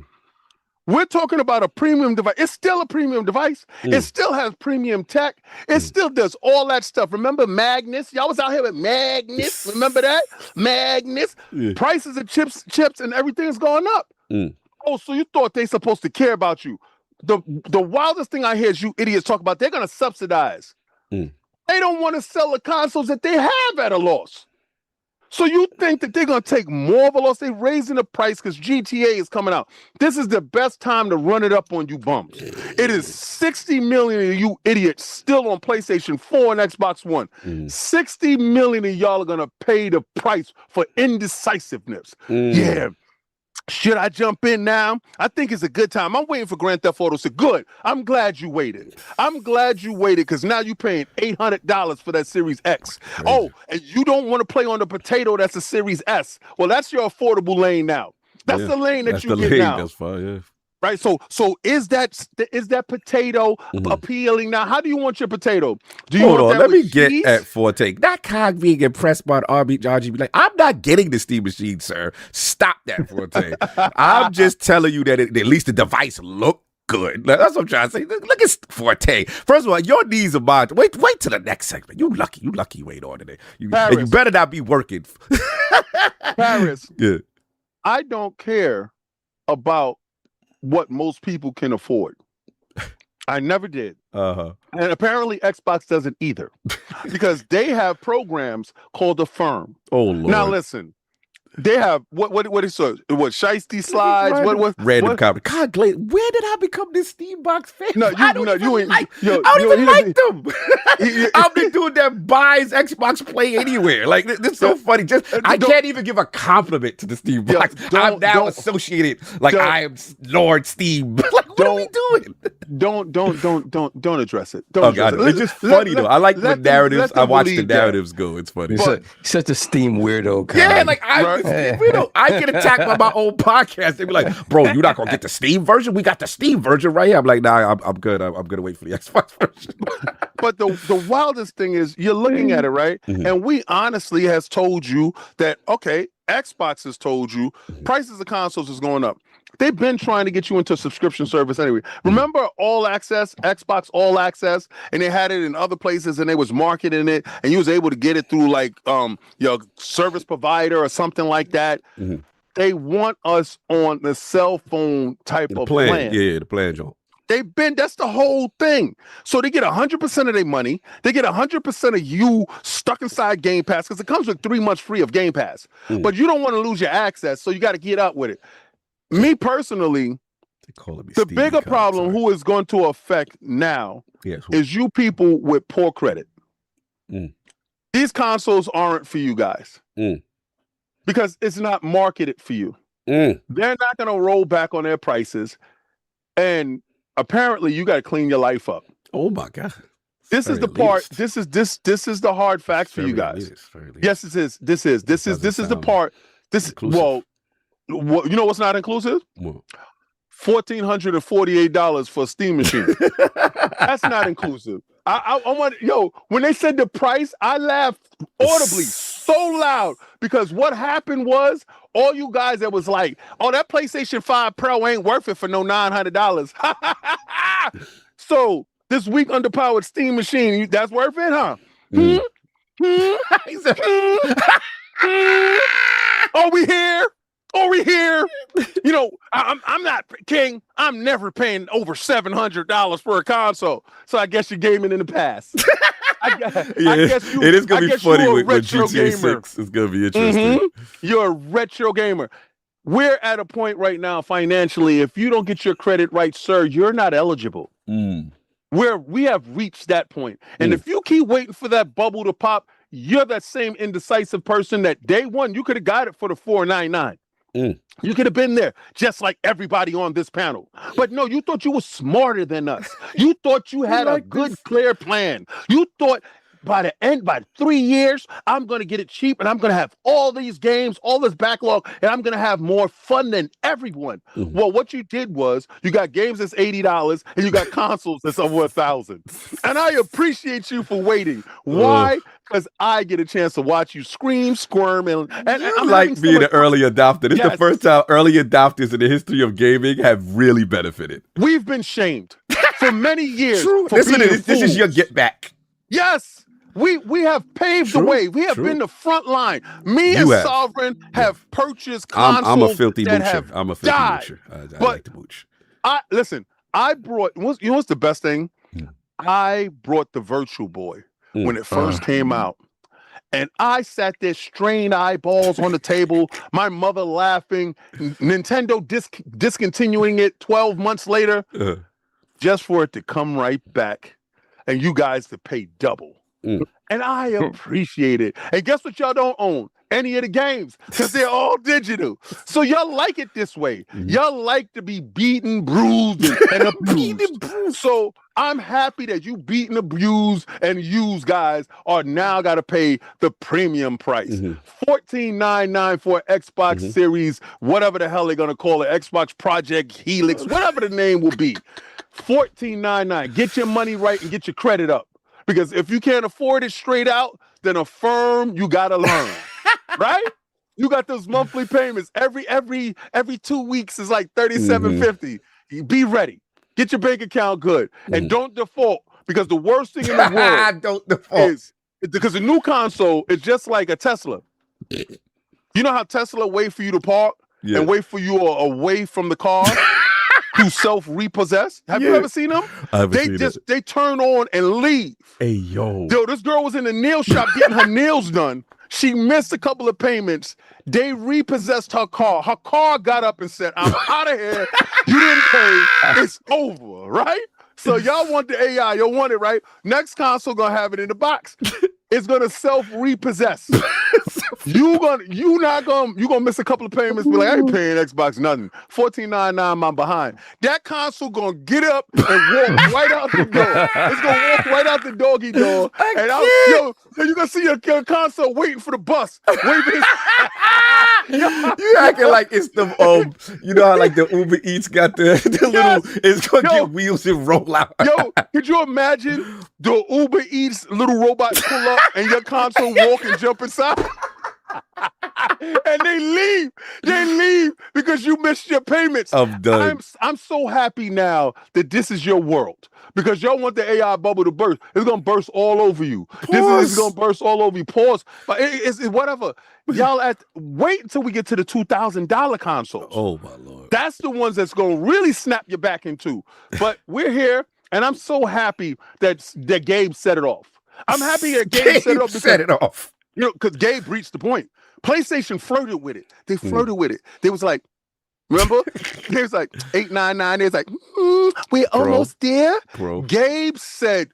We're talking about a premium device. It's still a premium device. It still has premium tech. It still does all that stuff. Remember Magnus? Y'all was out here with Magnus. Remember that? Magnus. Prices of chips and everything is going up. Oh, so you thought they supposed to care about you. The wildest thing I hear is you idiots talk about they're going to subsidize. They don't want to sell the consoles that they have at a loss. So you think that they're going to take more of a loss? They're raising the price because GTA is coming out. This is the best time to run it up on you bums. It is 60 million of you idiots still on PlayStation 4 and Xbox One. 60 million of y'all are going to pay the price for indecisiveness. Yeah. Should I jump in now? I think it's a good time. I'm waiting for Grand Theft Auto 6. Good. I'm glad you waited. Because now you're paying $800 for that Series X. Crazy. Oh, and you don't want to play on the potato that's a Series S. Well, that's your affordable lane now. That's the lane that you get now.
That's fine, yeah.
Right, so is that potato appealing now? How do you want your potato? Do you
Hold on, let me get at Forte. That cog being impressed by RGB. Like, I'm not getting the Steam machine, sir. Stop that, Forte. I'm just telling you that at least the device looked good. That's what I'm trying to say. Look at Forte. First of all, your needs are mine. Wait till the next segment. You lucky you wait on today. And you better not be working.
Paris.
Yeah.
I don't care about what most people can afford. I never did. And apparently Xbox doesn't either. Because they have programs called Affirm.
Oh, Lord.
Now listen, They have what is so what shiesty slides? What
random comment? God, where did I become this Steam Box fan?
No,
I don't even like them. I've been doing that buys Xbox Play Anywhere. Like this is so funny. I can't even give a compliment to the Steam Box. I'm now associated like I am Lord Steam. Like what are we doing?
Don't address it.
It's just funny though. I like the narratives. I watch the narratives go. It's funny.
Such a Steam weirdo.
Yeah, like I get attacked by my own podcast. They be like, "Bro, you're not gonna get the Steam version. We got the Steam version right here." I'm like, "Nah, I'm good. I'm gonna wait for the Xbox version."
But the wildest thing is you're looking at it, right? Mm-hmm. And we honestly has told you that okay, Xbox has told you prices of consoles is going up. They've been trying to get you into a subscription service anyway. Remember All Access, Xbox All Access, and they had it in other places and they was marketing it and you was able to get it through like your service provider or something like that. Mm-hmm. They want us on the cell phone type of plan.
Yeah, the plan, Joe.
That's the whole thing. So they get 100% of their money. They get 100% of you stuck inside Game Pass because it comes with 3 months free of Game Pass. But you don't want to lose your access, so you got to get up with it. Me personally, the bigger problem who is going to affect now is you people with poor credit. These consoles aren't for you guys because it's not marketed for you. They're not going to roll back on their prices. And apparently you got to clean your life up.
Oh my God.
This is the part. This is the hard facts for you guys. Yes, it is. This is the part. You know what's not inclusive? $1,448 for a Steam machine. That's not inclusive. I want when they said the price, I laughed audibly so loud because what happened was all you guys that was like, oh, that PlayStation 5 Pro ain't worth it for no $900. So this weak underpowered Steam machine, that's worth it, huh? Are we here? You know, I'm not King. I'm never paying over $700 for a console. So I guess you're gaming in the past. I guess
it is gonna be funny with GTA 6. It's gonna be interesting.
Mm-hmm. You're a retro gamer. We're at a point right now financially. If you don't get your credit right, sir, you're not eligible. We have reached that point. And if you keep waiting for that bubble to pop, you're that same indecisive person that day one you could have got it for the $499. You could have been there just like everybody on this panel. But no, you thought you were smarter than us. You thought you had a good, clear plan. You thought by 3 years, I'm going to get it cheap and I'm going to have all these games, all this backlog, and I'm going to have more fun than everyone. Well, what you did was you got games that's $80 and you got consoles that's over $1,000. And I appreciate you for waiting. Why? Because I get a chance to watch you scream, squirm, and I'm
like being an early adopter. This is the first time early adopters in the history of gaming have really benefited.
We've been shamed for many years.
This is your get back.
Yes. We have paved the way. We have been the front line. Me and Sovereign have purchased consoles
I'm a filthy
that
moocher.
have
I'm a filthy
died.
moocher. I like to mooch.
I brought, you know what's the best thing? I brought the Virtual Boy when it first came out. And I sat there, strained eyeballs on the table, my mother laughing, Nintendo discontinuing it 12 months later, just for it to come right back and you guys to pay double. And I appreciate it. And guess what y'all don't own? Any of the games, because they're all digital. So y'all like it this way. Y'all like to be beaten, bruised, and abused. So I'm happy that you beaten, abused, and used guys are now got to pay the premium price. $14.99 for Xbox Series, whatever the hell they're going to call it, Xbox Project Helix, whatever the name will be. $14.99. Get your money right and get your credit up. Because if you can't afford it straight out, then affirm you gotta learn, right? You got those monthly payments every 2 weeks is like $37.50. Be ready, get your bank account good, and don't default. Because the worst thing in the world
don't default
is because the new console is just like a Tesla. You know how Tesla wait for you to park and wait for you away from the car. Who self-repossess? Have you ever seen them? They turn on and leave.
Hey, yo,
this girl was in the nail shop getting her nails done. She missed a couple of payments. They repossessed her car. Her car got up and said, I'm out of here. You didn't pay. It's over, right? So y'all want the AI. Y'all want it, right? Next console going to have it in the box. It's going to self-repossess. You gonna miss a couple of payments, be like, I ain't paying Xbox nothing. $14.99, I'm behind. That console gonna get up and walk right out the door. It's gonna walk right out the doggy door. And you're gonna see your console waiting for the bus.
You acting like it's the you know how like the Uber Eats got the little, it's gonna get wheels and roll out.
Yo, could you imagine the Uber Eats little robot pull up and your console walk and jump inside? And they leave because you missed your payments.
I'm done.
I'm so happy now that this is your world, because y'all want the AI bubble to burst. It's gonna burst all over you. This is gonna burst all over you. Pause. But it's whatever. Y'all wait until we get to the $2,000 consoles.
Oh my Lord.
That's the ones that's gonna really snap your back into. But we're here, and I'm so happy that Gabe set it off. I'm happy that Gabe set it off.
Set it off.
You know, because Gabe reached the point. PlayStation flirted with it. They flirted with it. They was like, remember? They was like $8.99. They was like, we're almost there.
Bro.
Gabe said,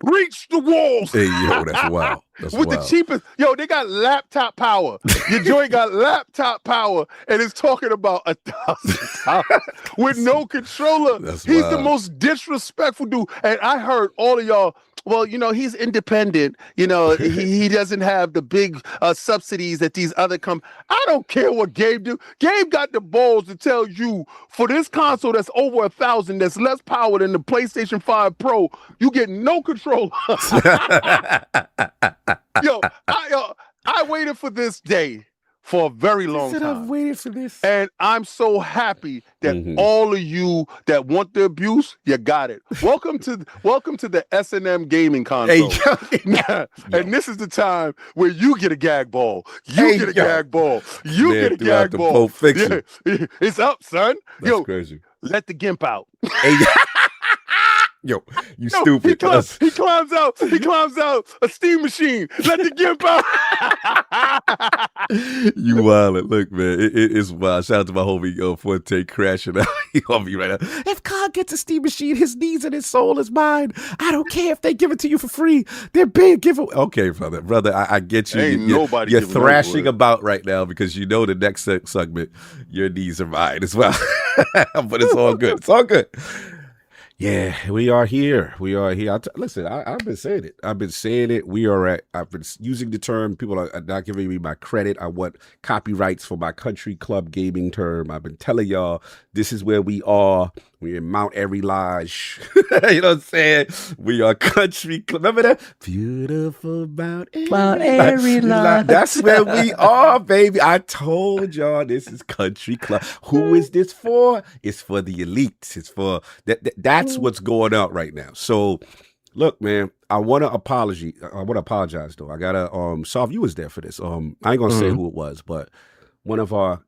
breach the walls.
Hey, yo, that's wild. That's
with
wild.
The cheapest. Yo, they got laptop power. Your joint got laptop power, and it's talking about $1,000 with no controller.
That's
He's
wild.
the most disrespectful dude. And I heard all of y'all, well, you know, he's independent. You know, he doesn't have the big subsidies that these other I don't care what Gabe do. Gabe got the balls to tell you, for this console that's over $1,000, that's less power than the PlayStation 5 Pro, you get no controller. Yo, I waited for this day for a very long time.
I've waited for this.
And I'm so happy that all of you that want the abuse, you got it. Welcome to the S&M gaming console. Hey, and this is the time where you get a gag ball. You get a gag ball. You get a gag ball. Yeah, it's up, son.
That's crazy.
Let the gimp out.
Hey, yo, you stupid.
He climbs out a steam machine. Let the gimp out.
You wildin'. Look, man, it's wild. Shout out to my homie Forte crashing out. He on me right now. If God gets a steam machine, his knees and his soul is mine. I don't care if they give it to you for free. They're big giveaway. Okay, brother, I get you. You're thrashing about right now because you know the next segment, your knees are mine as well. But it's all good. It's all good. Yeah, we are here. Listen, I've been saying it. I've been using the term. People are not giving me my credit. I want copyrights for my country club gaming term. I've been telling y'all this is where we are. We're in Mount Airy Lodge. You know what I'm saying? We are country club. Remember that? Beautiful Mount Airy Lodge. That's where we are, baby. I told y'all this is country club. Who is this for? It's for the elites. It's for that's what's going on right now. So look, man, I want to apologize though. I gotta Solve, you was there for this. I ain't gonna say who it was, but one of my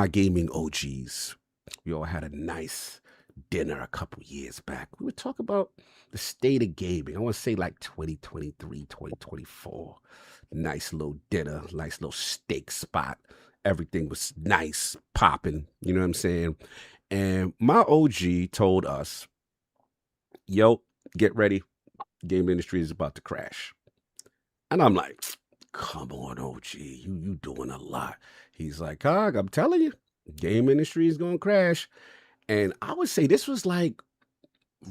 gaming OGs. We all had a nice dinner a couple years back. We would talk about the state of gaming. I want to say like 2023, 2024. Nice little dinner, nice little steak spot. Everything was nice, popping. You know what I'm saying? And my OG told us, yo, get ready. Game industry is about to crash. And I'm like, come on, OG, you doing a lot. He's like, Cog, I'm telling you, game industry is going to crash. And I would say this was like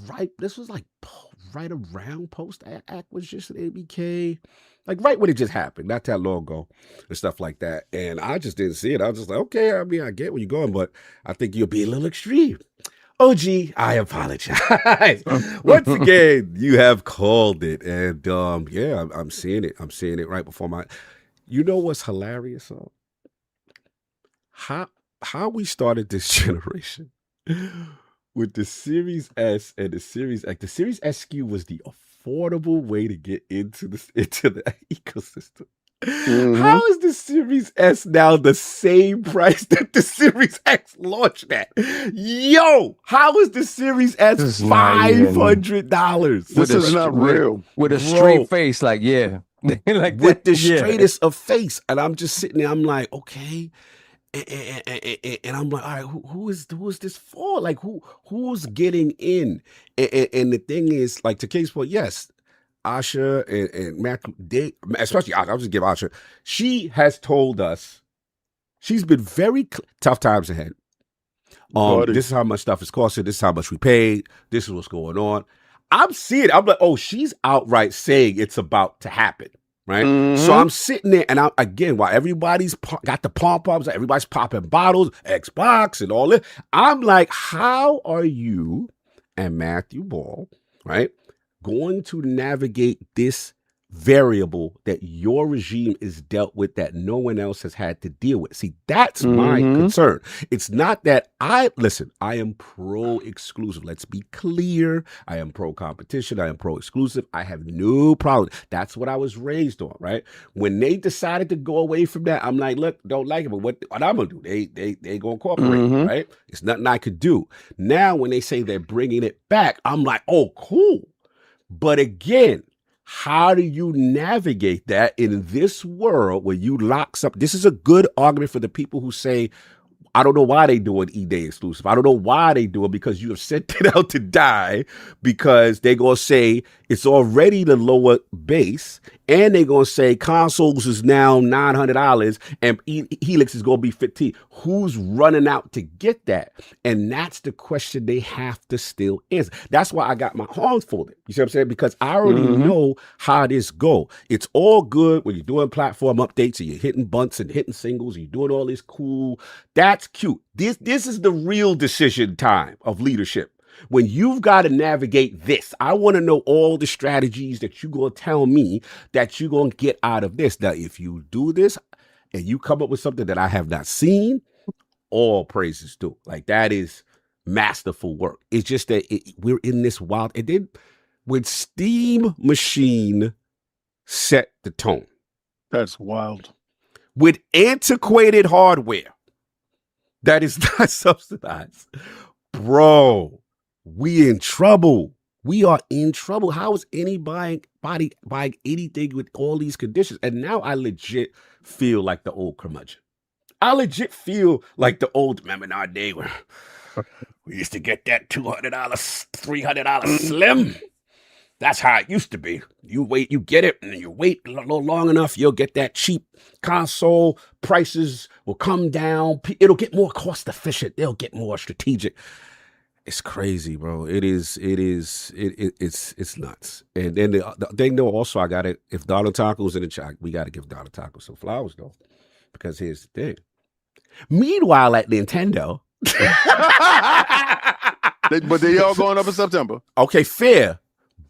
right around post-acquisition ABK, like right when it just happened, not that long ago and stuff like that. And I just didn't see it. I was just like, okay, I mean, I get where you're going, but I think you'll be a little extreme. OG, I apologize. Once again, you have called it. And yeah, I'm seeing it. I'm seeing it right before my, you know what's hilarious? How we started this generation with the Series S and the Series X. The Series S SKU was the affordable way to get into the ecosystem. How is the Series S now the same price that the Series X launched at? Yo, how is the Series S $500?
This is not real.
With a straight face, like, yeah. like
with the straightest of face. And I'm just sitting there, I'm like, okay. And I'm like, all right, who is this for? Like, who's getting in? And the thing is, like, to Kate's point, yes, Asha and Matthew, especially Asha, I'll just give Asha, she has told us, she's been very tough times ahead. This is how much stuff is costing. This is how much we paid. This is what's going on. I'm seeing it. I'm like, oh, she's outright saying it's about to happen. Right. So I'm sitting there and while everybody's got the pom-poms, everybody's popping bottles, Xbox and all this. I'm like, how are you and Matthew Ball, right, going to navigate this variable that your regime is dealt with that no one else has had to deal with? See, that's my concern. It's not that I am pro-exclusive. Let's be clear. I am pro-competition. I am pro-exclusive. I have no problem. That's what I was raised on, right? When they decided to go away from that, I'm like, look, don't like it, but what I'm going to do, they going to cooperate, right? It's nothing I could do. Now, when they say they're bringing it back, I'm like, oh, cool. But again, how do you navigate that in this world where you lock up? This is a good argument for the people who say, I don't know why they do an E-Day exclusive. I don't know why they do it, because you have sent it out to die, because they're going to say it's already the lower base, and they're going to say consoles is now $900 and Helix is going to be $15. Who's running out to get that? And that's the question they have to still answer. That's why I got my arms folded. You see what I'm saying? Because I already know how this go. It's all good when you're doing platform updates and you're hitting bunts and hitting singles and you're doing all this cool. That's cute. This is the real decision time of leadership. When you've got to navigate this, I want to know all the strategies that you're going to tell me that you're going to get out of this. Now, if you do this and you come up with something that I have not seen, all praises due. Like, that is masterful work. It's just that we're in this wild. And then when Steam Machine set the tone.
That's wild.
With antiquated hardware that is not subsidized. Bro, we in trouble. We are in trouble. How is anybody buying anything with all these conditions? And now I legit feel like the old curmudgeon. I legit feel like the old, remember in our day where we used to get that $200, $300 slim. That's how it used to be. You get it, and you wait a little long enough, you'll get that cheap console. Prices will come down. It'll get more cost efficient. They'll get more strategic. It's crazy, bro. It's nuts. And then they know also, if Donald Taco's in the chat, we got to give Donald Taco some flowers, though. Because here's the thing. Meanwhile, at Nintendo.
But they all going up in September.
Okay, fair.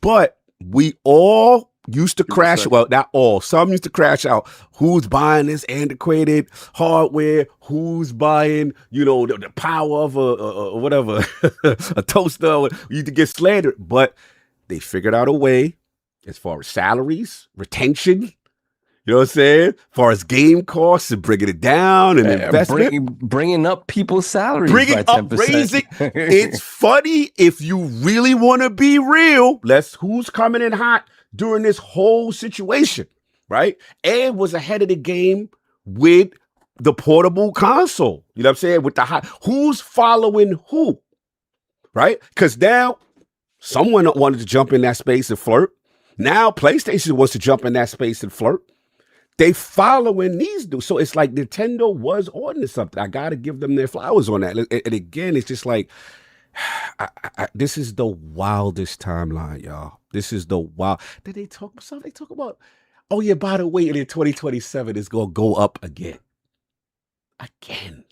But we all used to crash. Well, not all. Some used to crash out. Who's buying this antiquated hardware? Who's buying, the power of a whatever, a toaster? You used to get slandered. But they figured out a way as far as salaries, retention. You know what I'm saying? As far as game costs and bringing it down and investment.
Bringing up people's salaries.
Bringing
by 10%.
Up, raising. It's funny if you really want to be real. Who's coming in hot during this whole situation, right? And was ahead of the game with the portable console. You know what I'm saying? With the hot. Who's following who, right? Because now someone wanted to jump in that space and flirt. Now PlayStation wants to jump in that space and flirt. They following these dudes. So it's like Nintendo was on something. I got to give them their flowers on that. And again, it's just like, this is the wildest timeline, y'all. This is the wild. Did they talk about something? They talk about, oh yeah, by the way, in 2027, it's going to go up again. Again.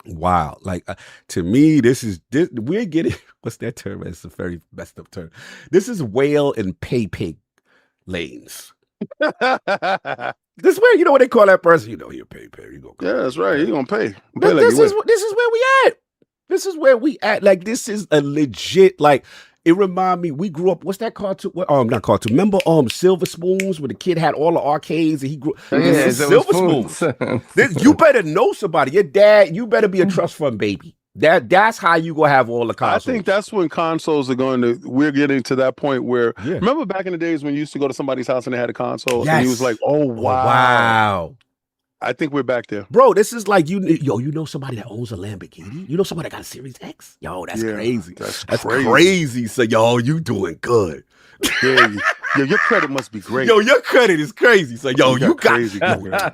Wow. Like, to me, we're getting, what's that term? It's a very messed up term. This is whale and pay pig lanes. This where, what they call that person? You pay. You go.
Yeah, that's right. You're gonna pay.
This is where we at. This is where we at. Like, this is a legit, like, it remind me, we grew up, what's that cartoon? Not cartoon. Remember Silver Spoons, where the kid had all the arcades and he grew Silver Spoons. You better know somebody. Your dad, you better be a trust fund baby. That's how you gonna have all the consoles.
I think that's when consoles are we're getting to that point where remember back in the days when you used to go to somebody's house and they had a console and he was like, oh wow. I think we're back there.
Bro, this is like you know somebody that owns a Lamborghini? You know somebody that got a Series X? Yo, that's crazy. That's crazy. So you doing good.
Yeah, your credit must be great.
Yo, your credit is crazy. So you got
crazy.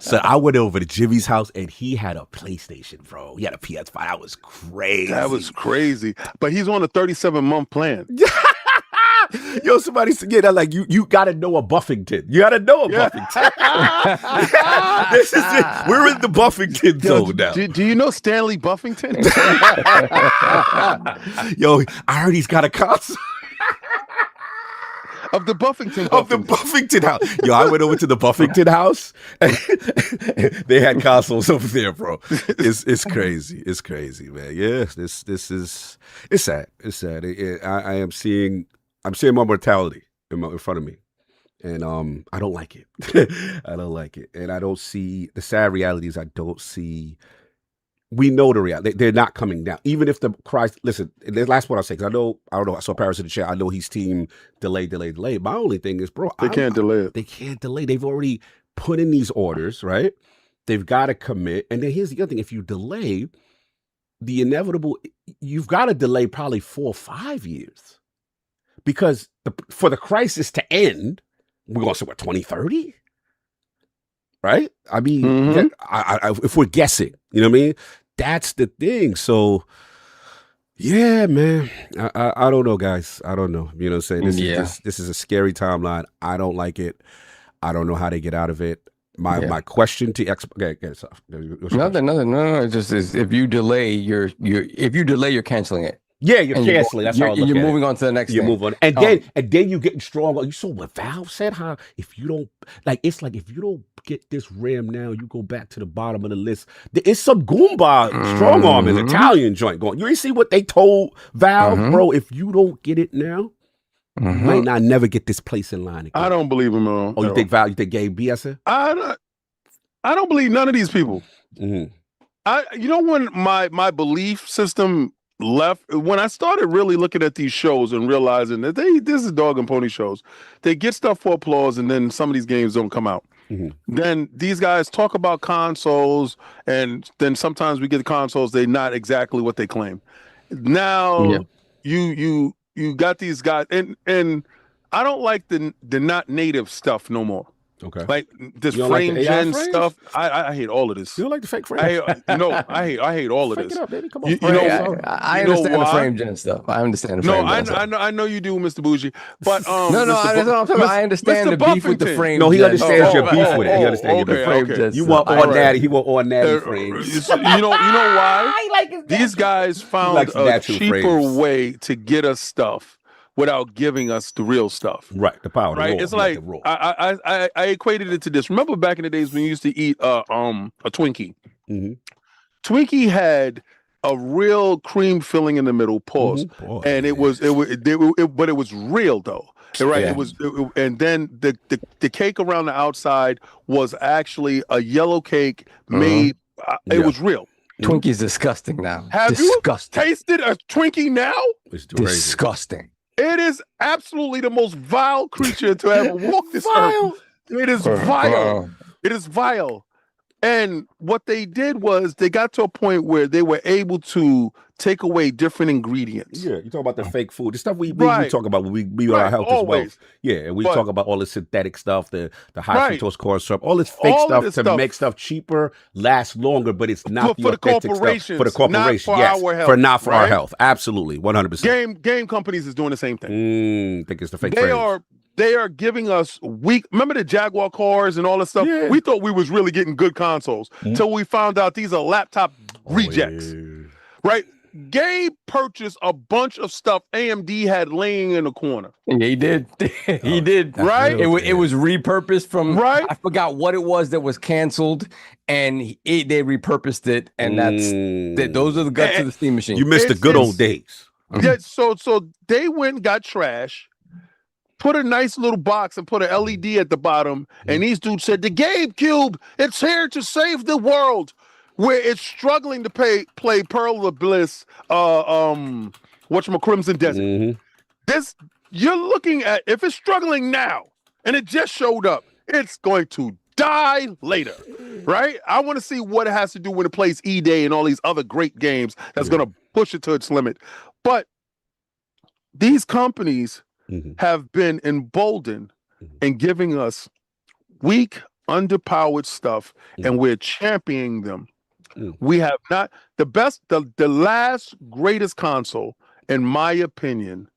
So I went over to Jimmy's house and he had a PlayStation, bro. He had a PS5. That was crazy.
But he's on a 37-month plan.
Yo, somebody said, that like you gotta know a Buffington. You gotta know a Buffington. This is it. We're in the Buffington zone now.
Do you know Stanley Buffington?
Yo, I heard he's got a console.
Of the Buffington
house. Yo, I went over to the Buffington house. And they had consoles over there, bro. It's crazy. It's crazy, man. Yeah, this is it's sad. It's sad. I'm seeing my mortality in front of me, and I don't like it. I don't like it, and I don't see the sad reality is I don't see. We know the reality. They're not coming down. Even if the Christ, listen, the last one I'll say, because I don't know, I saw Paris in the chat. I know he's team delay. My only thing is, bro,
they can't delay it.
They can't delay. They've already put in these orders, right? They've got to commit. And then here's the other thing. If you delay, the inevitable, you've got to delay probably 4 or 5 years. Because for the crisis to end, we're going to say, what, 2030? Right? I mean, if we're guessing, you know what I mean? That's the thing. So, yeah, man. I don't know, guys. I don't know. You know what I'm saying? This is a scary timeline. I don't like it. I don't know how they get out of it. My question to okay,
nothing. No. It just is if you delay, you're canceling it.
Yeah, you're canceling. That's how I look at it.
You're moving on to the next thing.
You move on. And then you getting stronger. You saw what Valve said, how if you don't if you don't get this RAM now, you go back to the bottom of the list. There is some Goomba strong arm in Italian joint going. You see what they told Valve, bro? If you don't get it now, you might not never get this place in line again.
I don't believe him, man.
Oh, you think Valve? You think Gabe BS?
I don't believe none of these people. You know when my belief system left, when I started really looking at these shows and realizing that this is dog and pony shows, they get stuff for applause and then some of these games don't come out. Then these guys talk about consoles and then sometimes we get the consoles, they're not exactly what they claim. Now you got these guys and I don't like the not native stuff no more.
Okay.
Like this frame gen stuff, I hate all of this.
You don't like the fake frame?
I hate all of this.
It up, baby. Come on.
I understand the frame gen stuff. I understand the frame gen stuff.
I know you do, Mr. Bougie. But
I understand the beef with the frame.
No, he understands your beef with it. He understands your beef with it. You want on natty, he want on natty frames.
You know why? These guys found a cheaper way to get us stuff without giving us the real stuff.
Right, the power.
Right, it's like I equated it to this. Remember back in the days when you used to eat a Twinkie? Twinkie had a real cream filling in the middle. Pause. And it was real though. Right, and then the cake around the outside was actually a yellow cake made. It was real.
Twinkie's disgusting now.
Have you tasted a Twinkie now?
It's
disgusting.
It is absolutely the most vile creature to ever walk this earth. It is vile. It is vile. And what they did was they got to a point where they were able to take away different ingredients.
Yeah, you talk about the fake food, the stuff we talk about when we on our health as well. Yeah, and we talk about all the synthetic stuff, the high fructose corn syrup, all this fake stuff to make stuff cheaper, last longer, but it's not
for the corporations,
for the corporation,
not for our health,
not for our health. Absolutely, 100%.
Game companies is doing the same thing.
Think it's the fake.
They are giving us weak. Remember the Jaguar cars and all that stuff? Yeah. We thought we was really getting good consoles until we found out these are laptop rejects. Right? Gabe purchased a bunch of stuff AMD had laying in the corner.
Yeah, he did. He did.
Right?
It was repurposed from. Right. I forgot what it was that was canceled, and they repurposed it, and those are the guts of the Steam machine.
You missed the good old days.
Yeah. So they went and got trash. Put a nice little box and put an LED at the bottom. And these dudes said, the GameCube, it's here to save the world. where it's struggling to play Pearl of Bliss, Crimson Desert. This you're looking at, if it's struggling now and it just showed up, it's going to die later, right? I want to see what it has to do when it plays E-Day and all these other great games that's going to push it to its limit. But these companies have been emboldened in giving us weak, underpowered stuff, and we're championing them. We have not the last greatest console, in my opinion,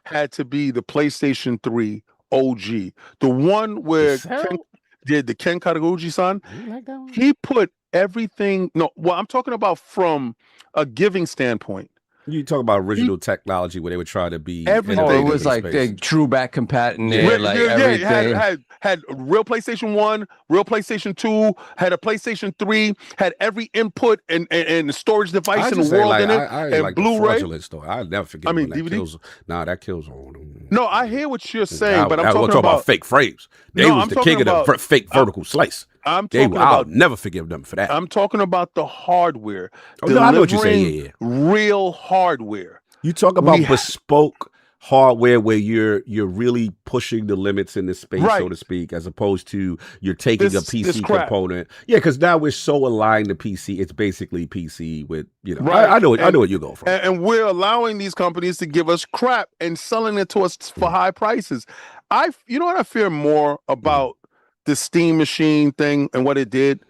had to be the PlayStation 3 OG, the one where Ken Karaguchi-san, like that one? He put everything. No, well, I'm talking about from a giving standpoint.
You talk about original technology where they would try to be
everything. It was like the true back compat in there, everything.
Had real PlayStation 1, real PlayStation 2, had a PlayStation 3, had every input and storage device in the world in it, and like Blu-ray.
I'll never forget.
I mean, DVD.
That kills on.
No, I hear what you're saying, but I'm talking about
fake frames. They was the king of the fake vertical slice. I'll never forgive them for that.
I'm talking about the hardware.
I know what you're saying.
Real hardware.
You talk about bespoke hardware where you're really pushing the limits in the space, so to speak, as opposed to you're taking a PC component. Yeah, because now we're so aligned to PC. It's basically PC with I know what you go for.
And we're allowing these companies to give us crap and selling it to us for high prices. You know what I fear more about the Steam machine thing and what it did?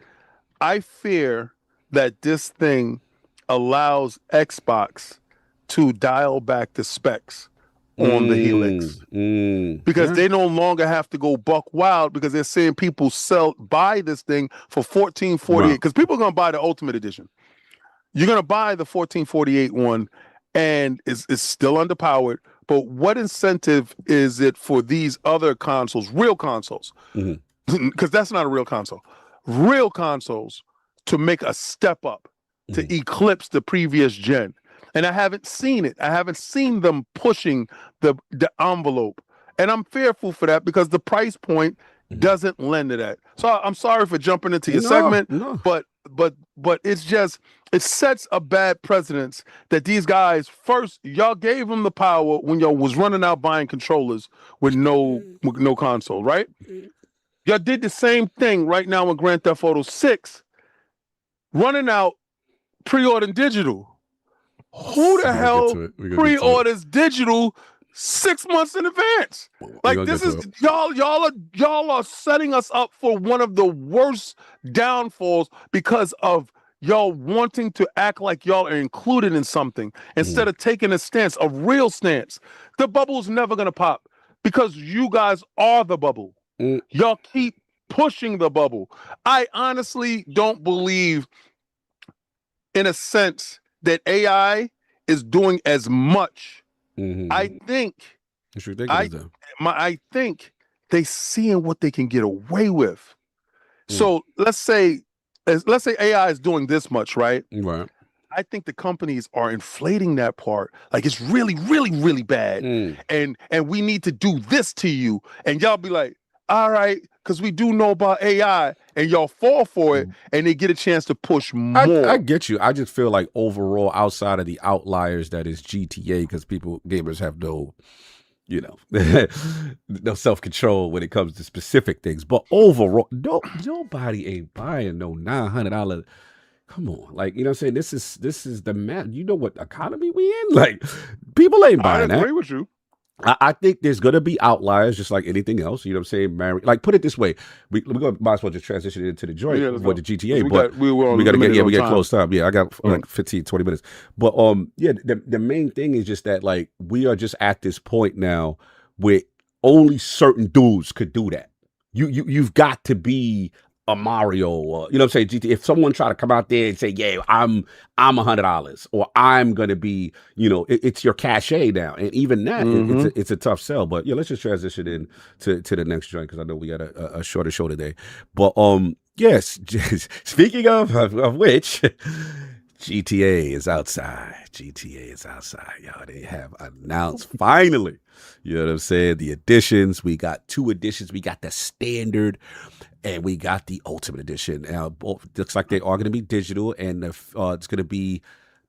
I fear that this thing allows Xbox to dial back the specs on the Helix because they no longer have to go buck wild because they're seeing people buy this thing for $1448 because people are going to buy the Ultimate Edition. You're going to buy the $1448 one and it's still underpowered. But what incentive is it for these other consoles, real consoles? Because that's not a real console. Real consoles to make a step up to eclipse the previous gen. And I haven't seen it. I haven't seen them pushing the envelope. And I'm fearful for that because the price point doesn't lend to that. So I'm sorry for jumping into your segment, but it's just, it sets a bad precedence that these guys, first, y'all gave them the power when y'all was running out buying controllers with no console, right? Y'all did the same thing right now with Grand Theft Auto 6, running out pre-order digital. Who the hell pre-orders digital 6 months in advance? Like this is y'all are setting us up for one of the worst downfalls because of y'all wanting to act like y'all are included in something instead of taking a stance, a real stance. The bubble's never gonna pop because you guys are the bubble. Y'all keep pushing the bubble. I honestly don't believe, in a sense, that AI is doing as much. I think
it's ridiculous.
I think they seeing what they can get away with. So let's say AI is doing this much, right?
Right.
I think the companies are inflating that part. Like it's really, really, really bad. And we need to do this to you. And y'all be like, all right, because we do know about AI, and y'all fall for it, and they get a chance to push more.
I get you. I just feel like overall, outside of the outliers that is GTA, because gamers have no, no self-control when it comes to specific things. But overall, nobody ain't buying no $900. Come on, like, you know what I'm saying? This is the man. You know what economy we in? Like, people ain't buying that.
I agree with you.
I think there's going to be outliers, just like anything else. You know what I'm saying? Like, put it this way. Might as well just transition into the joint for the GTA. But we got to get close time. Yeah, I got like 15, 20 minutes. But the main thing is just that, like, we are just at this point now where only certain dudes could do that. You've got to be a Mario, or, you know what I'm saying, GT. If someone try to come out there and say, yeah, I'm $100, or I'm gonna be, it's your cachet now, and even that, it's a tough sell. But yeah, let's just transition in to the next joint because I know we got a shorter show today. But yes, speaking of which, GTA is outside. GTA is outside, y'all. They have announced finally, you know what I'm saying, the editions. We got 2 editions. We got the standard and we got the ultimate edition. Now, both looks like they are going to be digital, and it's going to be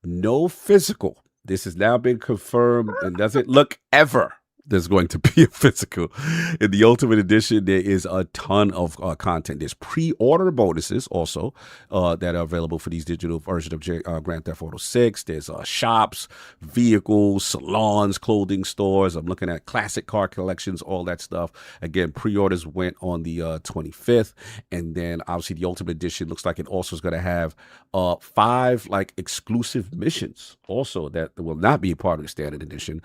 no physical. This has now been confirmed, and doesn't look ever there's going to be a physical. In the Ultimate Edition, there is a ton of content. There's pre-order bonuses also that are available for these digital versions of Grand Theft Auto 6. There's shops, vehicles, salons, clothing stores. I'm looking at classic car collections, all that stuff. Again, pre-orders went on the 25th. And then obviously the Ultimate Edition looks like it also is going to have 5 like exclusive missions also that will not be a part of the Standard Edition.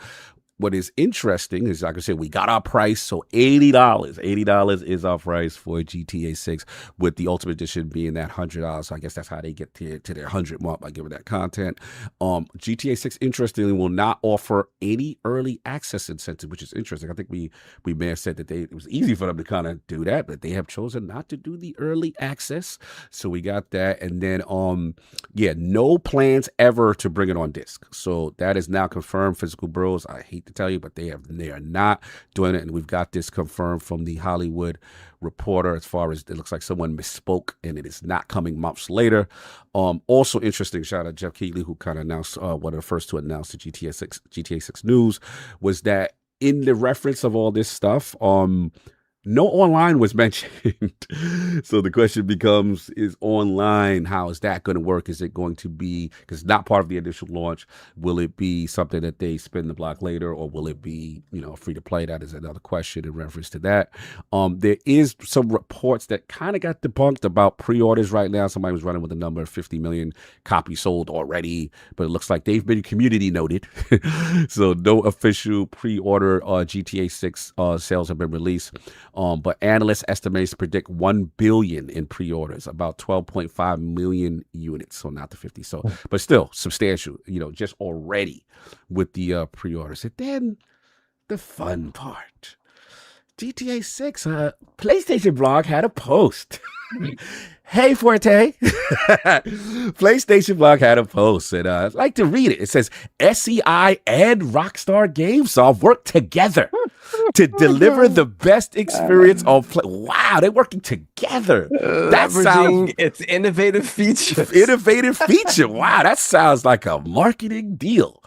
What is interesting is, like I said, we got our price. So $80. $80 is our price for GTA 6, with the Ultimate Edition being that $100. So I guess that's how they get to their 100 mark, by giving that content. GTA 6, interestingly, will not offer any early access incentive, which is interesting. I think we may have said that it was easy for them to kind of do that, but they have chosen not to do the early access. So we got that. And then, no plans ever to bring it on disc. So that is now confirmed. Physical Bros, I hate to tell you, but they are not doing it, and we've got this confirmed from the Hollywood Reporter, as far as it looks like someone misspoke and it is not coming months later. Also interesting, shout out Jeff Keighley, who kind of announced one of the first to announce the GTA 6 news, was that in the reference of all this stuff, no online was mentioned. So the question becomes, is online, how is that going to work? Is it going to be, because it's not part of the initial launch, will it be something that they spin the block later, or will it be, free to play? That is another question in reference to that. There is some reports that kind of got debunked about pre-orders right now. Somebody was running with a number of 50 million copies sold already, but it looks like they've been community noted. So no official pre-order GTA 6 sales have been released. But analysts predict 1 billion in pre-orders, about 12.5 million units. So not the 50. So, but still substantial, just already with the pre-orders. And then the fun part, GTA 6, PlayStation blog had a post. Hey, Forte. PlayStation blog had a post, and I'd like to read it. It says, SCI and Rockstar Gamesoft work together to deliver the best experience on play. Wow, they're working together. That sounds...
It's innovative features.
Innovative feature. Wow, that sounds like a marketing deal.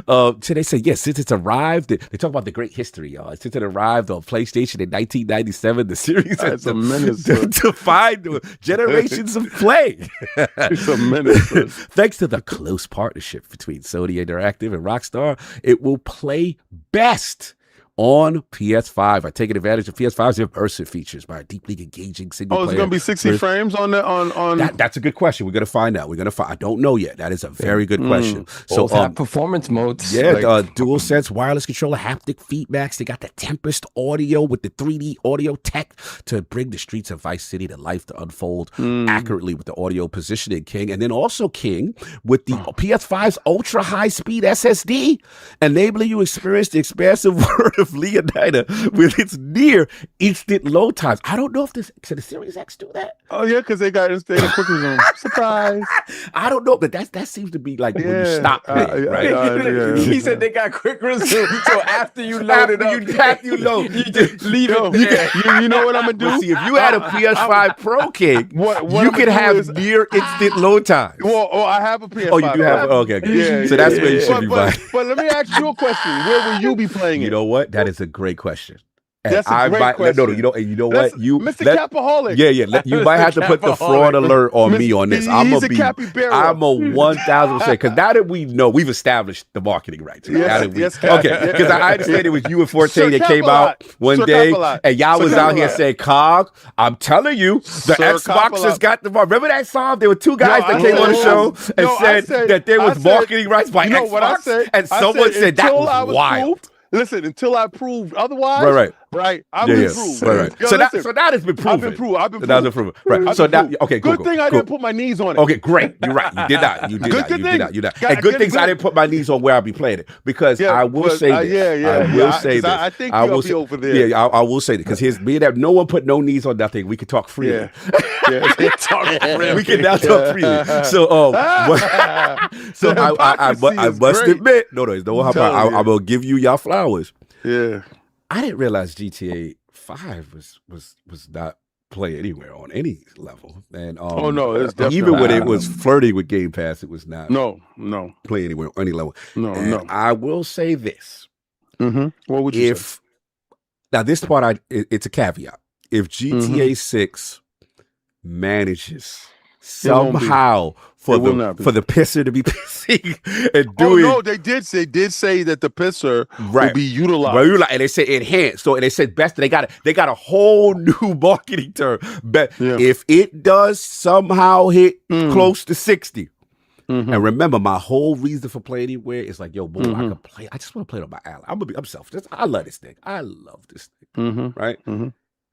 So they say, yes, since it's arrived, they talk about the great history, y'all. Since it arrived on PlayStation in 1997, the series has defined generations of play.
It's a menace.
Thanks to the close partnership between Sony Interactive and Rockstar, it will play best on PS5. Are taking advantage of PS5's immersive features by a deeply engaging single player.
Oh, it's going to be 60 frames on the
That's a good question. We're going to find out. I don't know yet. That is a very good question.
So performance modes.
Yeah, DualSense wireless controller, haptic feedbacks. They got the Tempest audio with the 3D audio tech to bring the streets of Vice City to life, to unfold accurately with the audio positioning, King. And then also, King, with the PS5's ultra high speed SSD, enabling you to experience the expansive world of Leonida with its near instant load times. I don't know if the Series X do that.
Oh yeah, because they got instant quick resume. Surprise!
I don't know, but that seems to be like when you stop playing, right?
He said they got quick resume. So after you load it up,
after you load,
you just leave it.
You know what I'm gonna do?
Well, see, if you had a PS5 Pro, King, you could have near instant load times.
Well, I have a PS5.
Oh, you do have? Okay.
Yeah,
so that's where you should be buying.
But let me ask you a question. Where will you be playing it?
You know what? That is a great question.
That's a great question.
No, you know what?
Mr. Capaholic.
Yeah. You might have to put the fraud alert on me on this. I'm a 1,000%, because now that we know, we've established the marketing rights. Okay, because I understand it was you and Forte that came out one day, and y'all was out here saying, "Cog, I'm telling you, the Xbox has got the mark." Remember that song? There were 2 guys that came on the show and said that there was marketing rights by Xbox, and someone said that was wild.
Listen, until I proved otherwise,
right.
right? I've been proved.
Right.
Yo,
so
listen,
that has been proven.
I've been proved.
That has been proven. Right. So now, okay,
good
cool.
thing I didn't put my knees on it.
Okay, great. You're right. You did not. You did not. You did not. You did not. And good things I didn't put my knees on where I'll be playing it, because I will say this. I will say this.
I think you'll be over there.
Yeah, I will say this, because here's being that no one put no knees on nothing. We can talk freely. We can now talk freely. So, I must admit, no, I'm gonna give you y'all flowers.
Yeah,
I didn't realize GTA 5 was not play anywhere on any level. And
oh no, it's definitely
even when it was flirting with Game Pass, it was not.
No,
play anywhere on any level.
No.
I will say this.
Mm-hmm. What would you say?
Now this part, it's a caveat. If GTA 6 manages somehow for the pisser to be pissing and doing.
Oh no, they did say that the pisser will be utilized.
And they say enhanced. So, and they said best. They got a whole new marketing term. But if it does somehow hit close to 60. And remember, my whole reason for playing anywhere is like, yo, boy, I can play. I just want to play it on my island. I'm selfish. I love this thing. I love this thing. Right?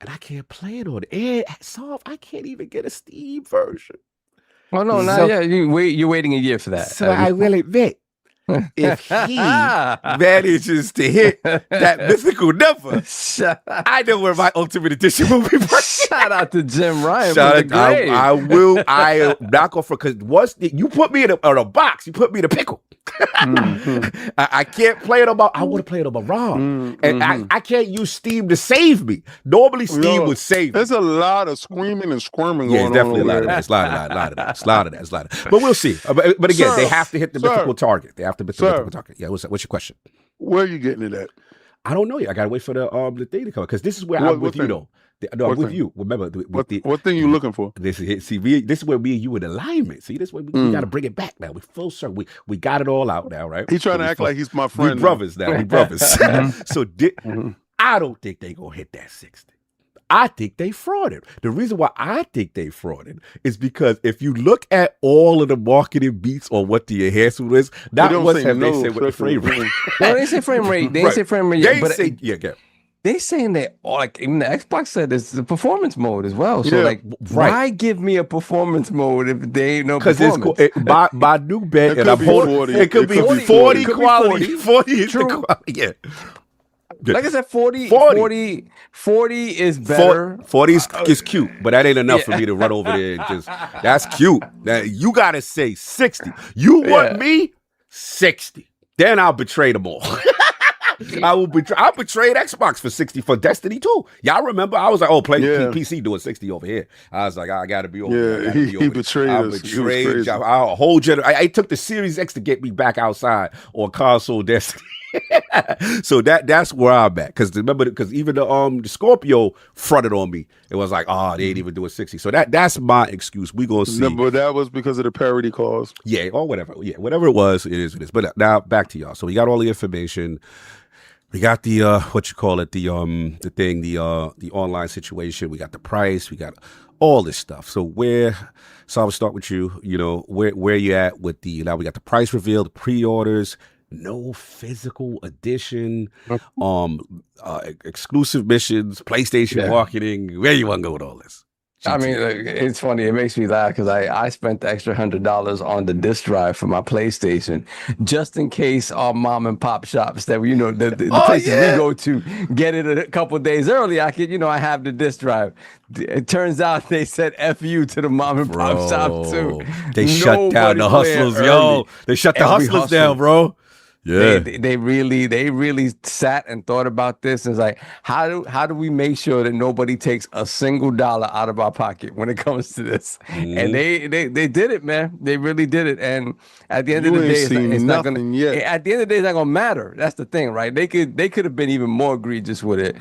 And I can't play it on it. I can't even get a Steam version.
Oh no, not yet. You're waiting a year for that.
So I will admit, if he manages to hit that mythical number, I know where my Ultimate Edition will be.
Shout out to Jim Ryan.
I am not going for, because once you put me in a box, you put me in a pickle. I can't play it on my. I want to play it on my ROM, and I can't use Steam to save me. Normally, Steam would save me.
There's a lot of screaming and squirming going on.
Yeah, definitely a lot of that. It's a lot of that. But we'll see. But again, they have to hit the mythical target. They have to hit the mythical target. Yeah, what's your question?
Where are you getting it at?
I don't know yet. I gotta wait for the thing to come, because this is where I'm with you though. No, I'm with you. Remember,
what thing you looking for?
This is where me and you in alignment. See, this way we got to bring it back now. We full circle. We got it all out now, right?
He's trying to act like he's my friend.
We brothers now. We brothers. So I don't think they gonna hit that 60. I think they frauded. The reason why I think they frauded is because if you look at all of the marketing beats on what the enhancement is, not once have they said what the frame rate.
No, they say frame rate. They say frame rate.
They say
they saying that, like, even the Xbox said it's the performance mode as well. So why give me a performance mode if they ain't no performance?
Because my new bet, and I'm holding, it could be 40 quality. 40 is the quality. Yeah.
Like I said, 40 is better.
40 is cute, but that ain't enough for me to run over there and just, that's cute. Now, you got to say 60. You want me? 60. Then I'll betray them all. I betrayed Xbox for 60 for Destiny 2. Y'all remember? I was like, PC doing 60 over here. I was like, I got to be over there.
He betrayed us.
Our whole generation. I took the Series X to get me back outside on console Destiny. So that's where I'm at. Because remember, even the Scorpio fronted on me. It was like, they ain't even doing 60. So that's my excuse. We gonna see.
No, but that was because of the parity clause.
Yeah, or whatever. Yeah, whatever it was, it is what it is. But now back to y'all. So we got all the information. We got the the online situation. We got the price. We got all this stuff. So I'll start with you. You know, where you at with now we got the price reveal, the pre-orders. No physical edition, exclusive missions, PlayStation marketing. Where you want to go with all this?
I mean, it's funny. It makes me laugh because I spent the extra $100 on the disc drive for my PlayStation just in case our mom and pop shops that the places we go to get it a couple of days early. I could, I have the disc drive. It turns out they said "F you" to the mom and pop shop too.
They shut down the hustlers, yo. They shut the hustlers down, bro. Yeah,
they really sat and thought about this. And it's like, how do we make sure that nobody takes a single dollar out of our pocket when it comes to this? And they did it, man. They really did it. And at the end of the day, it's not gonna. At the end of the day, it's not gonna matter. That's the thing, right? They could have been even more egregious with it.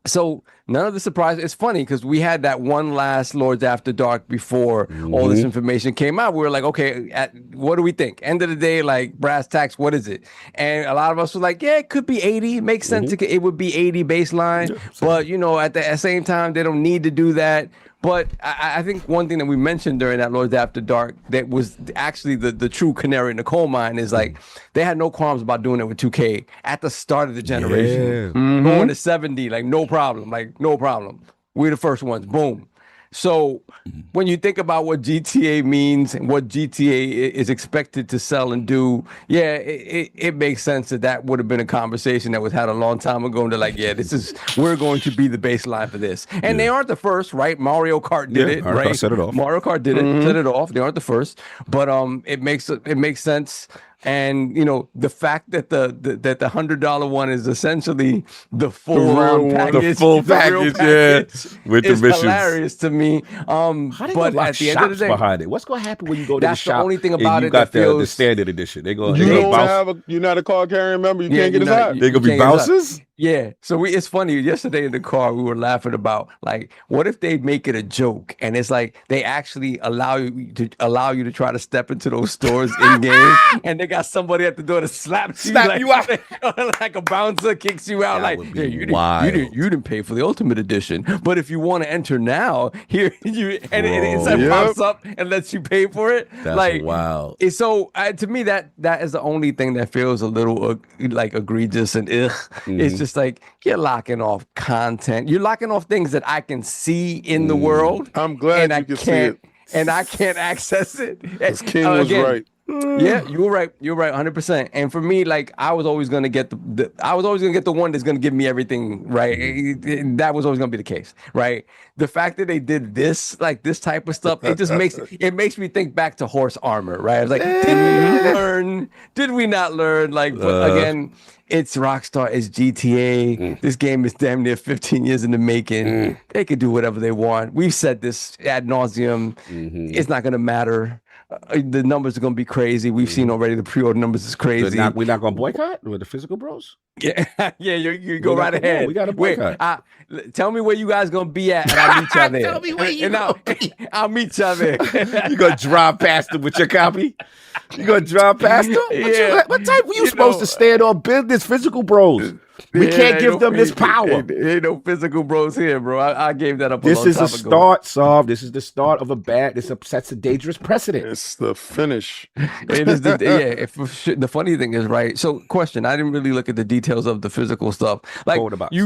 So None of the surprise. It's funny because we had that one last Lords After Dark before all this information came out. We were like, okay, what do we think? End of the day, like brass tacks, what is it? And a lot of us were like, yeah, it could be 80. It makes sense. It would be 80 baseline. But, you know, at the same time, they don't need to do that. But I think one thing that we mentioned during that Lords After Dark that was actually the true canary in the coal mine is like they had no qualms about doing it with 2K at the start of the generation. Going to 70, like no problem. Like no problem. We're the first ones. Boom. So when you think about what GTA means and what GTA is expected to sell and do, yeah, it makes sense that would have been a conversation that was had a long time ago. And they're like, yeah, we're going to be the baseline for this. And they aren't the first, right? Mario Kart did it, right?
Set it off.
Mario Kart did it, set it off. They aren't the first, but it makes sense. And you know the fact that the $100 one is essentially the full round package,
the full package, with the missions,
hilarious to me. But at the end of the day,
behind it, what's going to happen when you go to the shop?
That's the only thing about it.
You got the standard edition. They're going.
You're not a card carrying member. You can't get inside.
They're gonna be bouncers.
Yeah. So it's funny. Yesterday in the car, we were laughing about like, what if they make it a joke and it's like they actually allow you to try to step into those stores in game, and they got somebody at the door to slap you out like a bouncer kicks you out. That like, hey, you didn't pay for the Ultimate Edition, but if you want to enter now, here it pops up and lets you pay for it.
That's
like
wild.
It's so to me that is the only thing that feels a little like egregious and It's just like you're locking off content. You're locking off things that I can see in the world.
I'm glad you can see it.
And I can't access it.
Because King was right.
Yeah, you were right. You're right, 100%. And for me, like I was always gonna get the one that's gonna give me everything, right? That was always gonna be the case, right? The fact that they did this, like this type of stuff, it just makes me think back to horse armor, right? It's like, did we not learn? Like, but again, it's Rockstar, it's GTA. This game is damn near 15 years in the making. They could do whatever they want. We've said this ad nauseum. It's not gonna matter. The numbers are going to be crazy. We've seen already the pre-order numbers is crazy.
We're not going to boycott with the physical bros?
Yeah, you go right ahead.
We got to boycott.
Tell me where you guys going to be at, and I'll meet y'all there.
Tell me where you
I'll meet y'all there.
You going to drive past them with your copy? You going to drive past them?
Yeah.
What type were you supposed to stand on business, physical bros? We can't give them this power.
Ain't no physical bros here, bro. I gave that up.
This is a start, Sav. This is the start of a bad. This sets a dangerous precedent.
It's the finish.
It is the funny thing is, right? So, question: I didn't really look at the details of the physical stuff. Like
code in the box.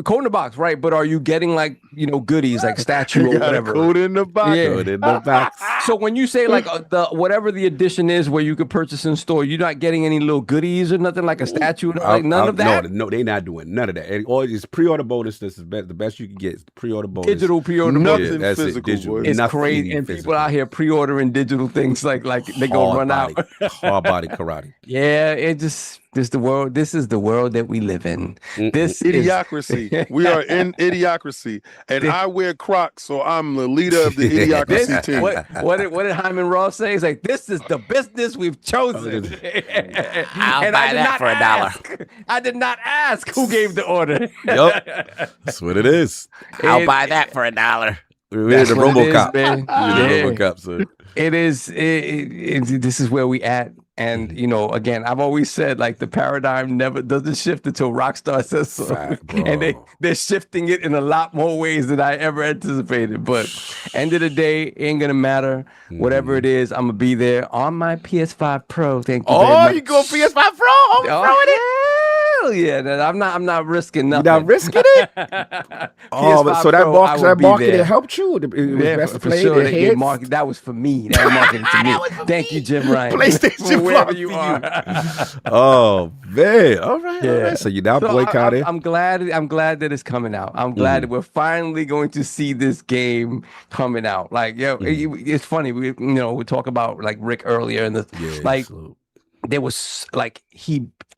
Code in the box, right? But are you getting like goodies like statue or whatever?
Code in the box.
Yeah.
Code in the box.
So when you say like whatever the edition is where you could purchase in store, you're not getting any little goodies or nothing like a statue, like none of that.
No, they're not doing none of that. And all is pre-order bonus. This is the best you can get. Is pre-order bonus.
Digital pre-order bonus.
Nothing physical.
It's crazy, and people out here pre-ordering digital things like they gonna run out.
Hard body karate.
Yeah, this is the world. This is the world that we live in. This
idiocracy. We are in idiocracy, and I wear Crocs, so I'm the leader of the idiocracy team.
What did Hyman Ross say? He's like, "This is the business we've chosen."
I'll buy that for $1.
I did not ask who gave the order.
Yep, that's what it is. I'll buy that for $1. We're the RoboCop. RoboCop, so.
It is. This is where we at. And again, I've always said like the paradigm never doesn't shift until Rockstar says so. And they're shifting it in a lot more ways than I ever anticipated. But end of the day, it ain't gonna matter. Whatever it is, I'm gonna be there on my PS5 Pro. Thank you.
Oh, you go PS5 Pro? Oh, Pro in it?
Hell yeah! I'm not risking nothing.
You're not risking it? But so that marketing helped you.
For sure. That was for me. That was marketing to me. Thank you, Jim Ryan.
PlayStation
wherever you are.
Oh man! All right. So you're now boycotting.
I'm glad that it's coming out. I'm glad that we're finally going to see this game coming out. Like, it's funny. We talk about like Rick earlier, and there was like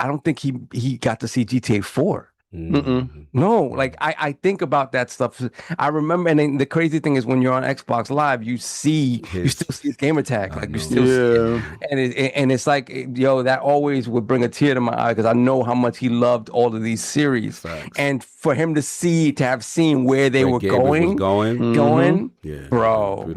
I don't think he got to see GTA 4. No, like I think about that stuff. I remember, and then the crazy thing is when you're on Xbox Live, you still see his gamer tag, like you still see it. And it's like, yo, that always would bring a tear to my eye because I know how much he loved all of these series.
Facts.
And for him to have seen where they were going, bro,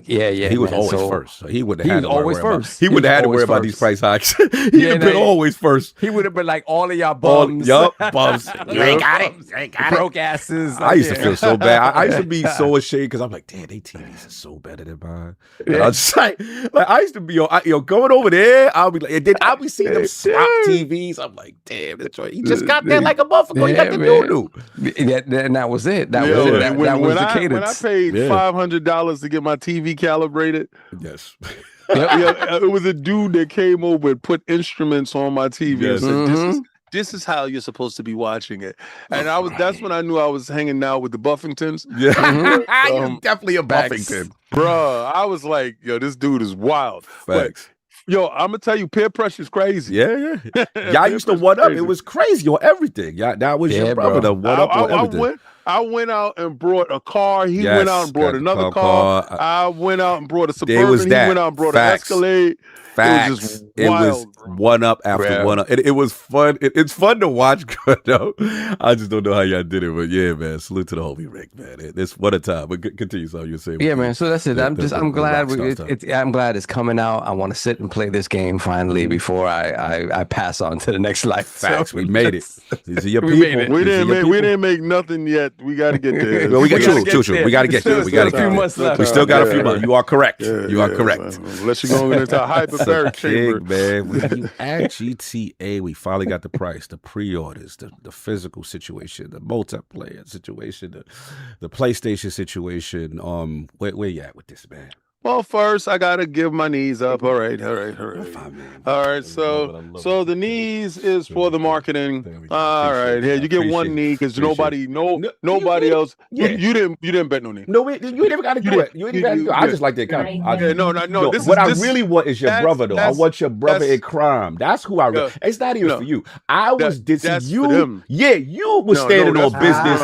yeah,
he was always first. So he would have had
always first.
He would have had to worry about these price hikes. He would have been always first.
He would have been like, all of y'all bums.
Bums. You ain't got it. You ain't got it.
Broke asses.
I used to feel so bad. I used to be so ashamed because I'm like, damn, they TVs are so better than mine. And I was just like I used to be going over there. I'll be like, and then I'll be seeing them swap TVs. I'm like, damn, that's right. He just got there like a month ago. He got the new.
And that was it. That was it. That was the cadence.
When I paid $500 to get my TV calibrated,
yes.
It was a dude that came over and put instruments on my TV and said, this is how you're supposed to be watching it. And that's when I knew I was hanging out with the Buffingtons.
Yeah. You're definitely a Buffington.
Bruh, I was like, yo, this dude is wild.
Facts.
But, yo, I'm gonna tell you, peer pressure is crazy.
Yeah. Y'all used to one up. It was crazy on everything. That was your brother, the one up on everything.
I went out and brought a car. He went out and brought another car. I went out and brought a Suburban. He went out and brought an Escalade.
Facts. It was one up after one up. It was fun. It's fun to watch. Though. I just don't know how y'all did it, but yeah, man. Salute to the homie Rick, man. It's what a time. But continue, so you're saying.
Yeah, man. So that's it. I'm glad. I'm glad it's coming out. I want to sit and play this game finally before I pass on to the next life.
Facts. We made it. These are your
people.
We
didn't make nothing yet. We got to get there.
Well, we got true. We got to get there. We got to get there. We still got a few months. You are correct. You are correct.
Unless you're going into a hyperbaric chamber.
Man, when you add GTA, we finally got the price, the pre-orders, the physical situation, the multiplayer situation, the PlayStation situation. Where you at with this, man?
Well, first I gotta give my knees up. All right. So the knees is for the marketing. All right, here you get one knee because nobody else. You didn't bet no knee.
No, you ain't even got to do it. You ain't even got to do it. I just like that kind of.
No.
What I really want is your brother, though. I want your brother in crime. That's who I really. It's not even for you. I was dissing you. Yeah, you was standing on business.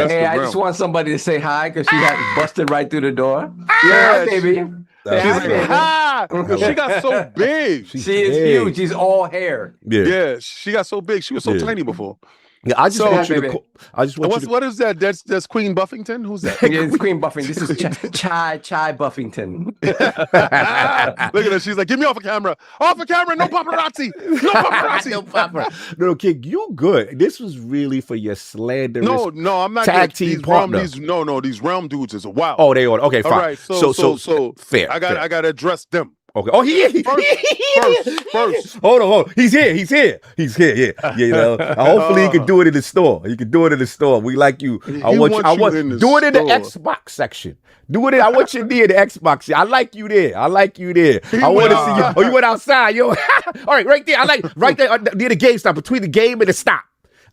Hey, I just want somebody to say hi because she got busted right through the door. Yeah, baby.
She got so big.
She is huge. She's all hair.
Yeah, she got so big. She was so tiny before.
Yeah, I just want you to. I just want you to.
What is that? That's Queen Buffington. Who's that?
Yeah, it's Queen Buffington. This is Chai Buffington.
Look at her. She's like, "Get me off of camera! Off of camera! No paparazzi! No paparazzi!
No paparazzi!" No, kid, you good. This was really for your slanderous.
No, I'm not.
Tag team partner.
These realm dudes is a wild.
Oh, they are. Okay, fine.
All right, so
fair.
I got to address them.
Okay. Oh, first. Hold on. He's here. Yeah. You know. Hopefully, he can do it in the store. We like you. I want do it in the Xbox section. I want you near the Xbox. I like you there. I want to see you. Oh, you went outside, yo. All right, right there. I like right there near the GameStop, between the game and the stop.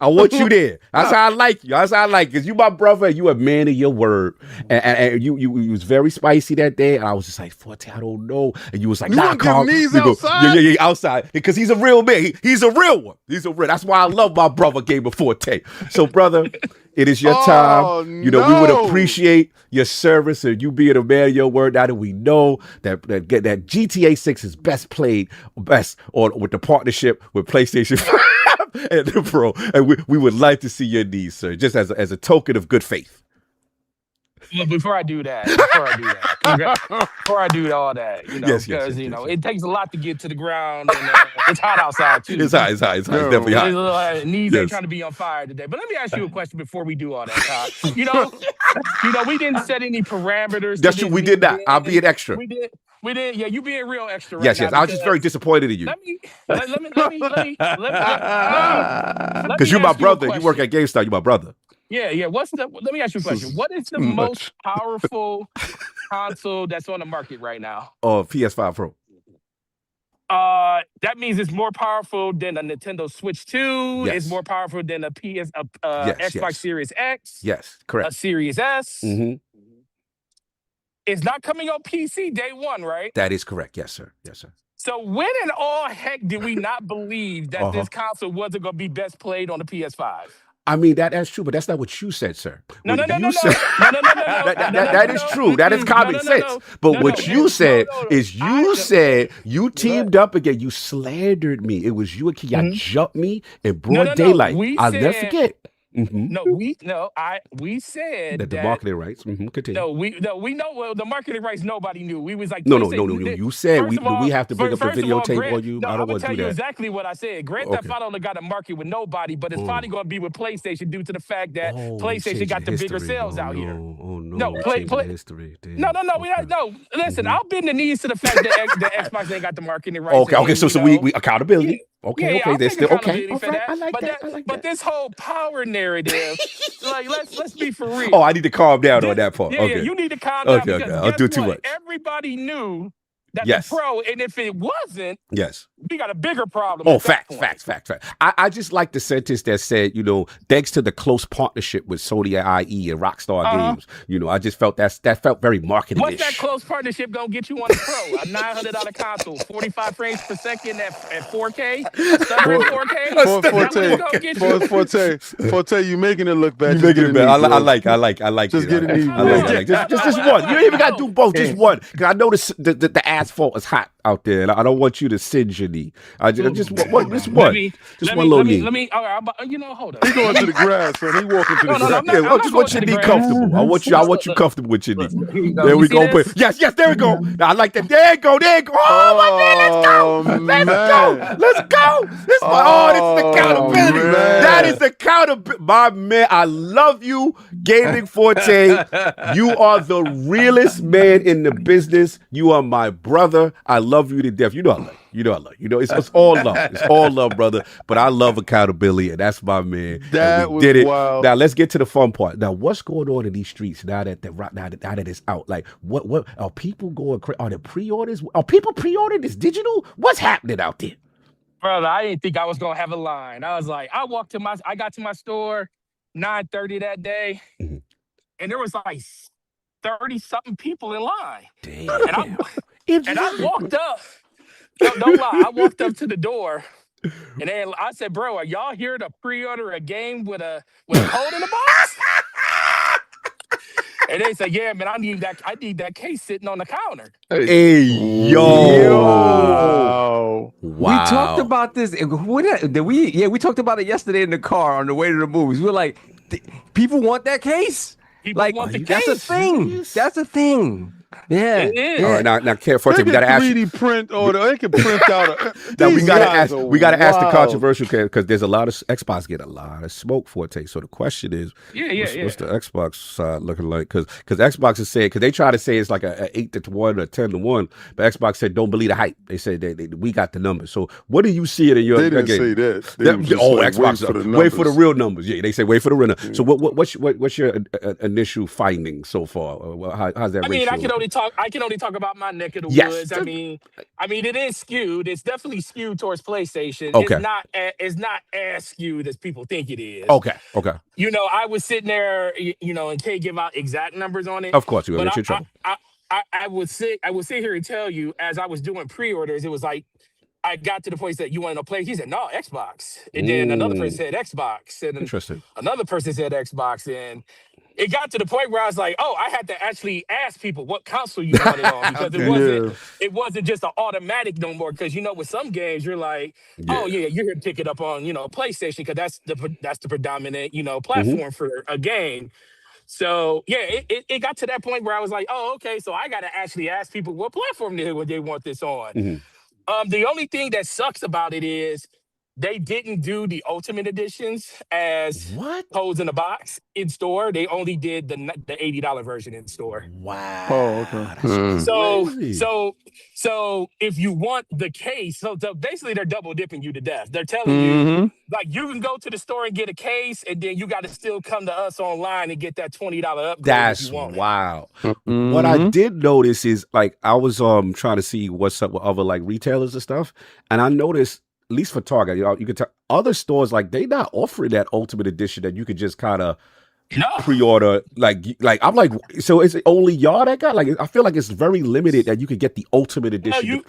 I want you there. That's how I like you. Because you my brother. You a man of your word. And you was very spicy that day. And I was just like, Forte, I don't know. And you was like, nah, Carl. Yeah, outside. Because he's a real man. He's a real one. That's why I love my brother, Gamer Forte. So, brother, it is your time. We would appreciate your service and you being a man of your word. Now that we know that GTA 6 is best played with the partnership with PlayStation 5. And the Pro, and we would like to see your knees, sir, just as a token of good faith.
Well, before I do all that, because it takes a lot to get to the ground, and it's hot outside too.
It's hot. It's definitely hot.
Knees ain't trying to be on fire today. But let me ask you a question before we do all that, Todd. We didn't set any parameters.
That's true. We did not. I'll be an extra.
We did. Yeah, you being real extra.
Yes. I was just very disappointed in you.
Let me.
Because you're my brother. You work at GameStop. You're my brother.
Yeah. Let me ask you a question. What is the most powerful console that's on the market right now?
PS5 Pro.
That means it's more powerful than a Nintendo Switch 2.
Yes.
It's more powerful than a Xbox Series X.
Yes, correct.
A Series S.
Mm-hmm.
It's not coming on PC day one, right?
That is correct. Yes, sir.
So when in all heck did we not believe that this console wasn't going to be best played on the PS5?
I mean, that's true, but that's not what you said, sir.
No.
That is true. That is common sense. But what you said is you said you teamed up again. You slandered me. It was you and Key. Y'all jumped me in broad daylight. I'll never forget.
We said
that the marketing rights. Continue.
We know the marketing rights. Nobody knew. We was like,
no. You said we have to bring up the videotape on you. I don't want to do that.
Exactly what I said. Grand Theft Auto got a market with nobody, but it's probably going to be with PlayStation due to the fact that PlayStation got the bigger sales out here.
History.
No. Listen, I'll bend the knees to the fact that the Xbox ain't got the marketing rights.
Okay. So we accountability. Okay. They're still okay.
I like that. But this whole power narrative, like let's be for real.
Oh, I need to calm down on that part.
Yeah, you need to calm down. Okay. I'll do too much. Everybody knew that the Pro, and if it wasn't, we got a bigger problem.
Oh, facts. I just like the sentence that said, thanks to the close partnership with Sony IE and Rockstar Games, I just felt that felt very marketing.
What's that close partnership gonna get you on the Pro? A $900 console, 45 frames per second at 4K, 4K.
Forte, you making it look bad.
You making it bad. I like
just
it.
Get it.
I like it. Just one. You don't even got to do both. Just one. Because I know the asphalt is hot out there, and I don't want you to singe your knee. Just one. Just one little knee.
Let me. All right, hold on.
He going to the grass, son. He walking to the grass.
I just want your knee comfortable. I want you comfortable with your knee. There we go. Yes, there we go. Now, I like that. There you go. Oh my man, let's go. This is accountability. That is accountability. My man, I love you, Gaming Forte. You are the realest man in the business. You are my brother. I love you to death. I love you. It's all love. It's all love, brother. But I love accountability, and that's my man.
That was wild.
Now let's get to the fun part. Now, what's going on in these streets now that it's out? Like, what are people going crazy? Are there pre-orders? Are people pre-ordering this digital? What's happening out there?
Brother, I didn't think I was gonna have a line. I was like, I got to my store 9:30 that day, and there was like 30-something people in line.
Damn.
And I walked up. Don't lie. I walked up to the door, and then I said, "Bro, are y'all here to pre-order a game with a code in the box?" And they said, "Yeah, man, I need that case sitting on the counter."
Hey, yo. Wow.
We talked about this. We talked about it yesterday in the car on the way to the movies. We were like, people want that case. That's a thing. That's a thing. Yeah.
It is.
All right, now, Forte, we gotta ask.
3D print, or they can print out.
Now we gotta ask the controversial, because there's a lot of Xbox get a lot of smoke, Forte. So the question is, what's the Xbox side looking like? Because Xbox is saying, because they try to say it's like a 8-1 or 10-1, but Xbox said don't believe the hype. They said we got the numbers. So what do you see it in your?
They didn't say that.
Xbox wait for the real numbers. Yeah, they say wait for the real numbers. So what's your initial findings so far? How's that?
I mean, I can only talk about my neck of the woods. I mean, it is skewed. It's definitely skewed towards PlayStation.
Okay.
It's not as skewed as people think it is.
Okay.
I was sitting there, and can't give out exact numbers on it.
Of course, you get your trouble.
I would sit here and tell you, as I was doing pre-orders, it was like I got to the point that you want to play. He said, "No, Xbox," and then another person said Xbox, and
interesting.
Another person said Xbox, and it got to the point where I was like, I had to actually ask people what console you wanted on, because it wasn't just an automatic no more. Because with some games you're like, you're gonna pick it up on PlayStation, because that's the predominant platform for a game. So it got to that point where I was like, okay, so I got to actually ask people what platform they want this on. The only thing that sucks about it is they didn't do the Ultimate Editions as codes in the box in store. They only did the $80 version in store.
Wow.
Oh, okay.
So if you want the case, so basically they're double dipping you to death. They're telling you, like, you can go to the store and get a case, and then you got to still come to us online and get that $20 upgrade.
That's wild. What I did notice is, like, I was trying to see what's up with other like retailers and stuff, and I noticed, at least for Target, you can tell other stores, like, they not offering that Ultimate Edition that you could just kind of pre-order? Like I'm like, so is it only y'all that got? Like, I feel like it's very limited that you could get the ultimate edition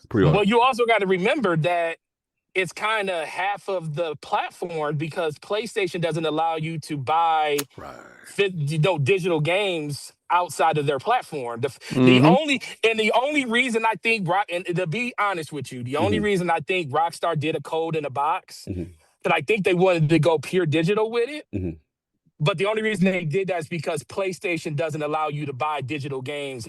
pre-order.
Well, you also got to remember that it's kind of half of the platform because PlayStation doesn't allow you to buy digital games outside of their platform. The only reason I think and to be honest with you, the only reason I think Rockstar did a code in a box, that I think they wanted to go pure digital with it. But the only reason they did that is because PlayStation doesn't allow you to buy digital games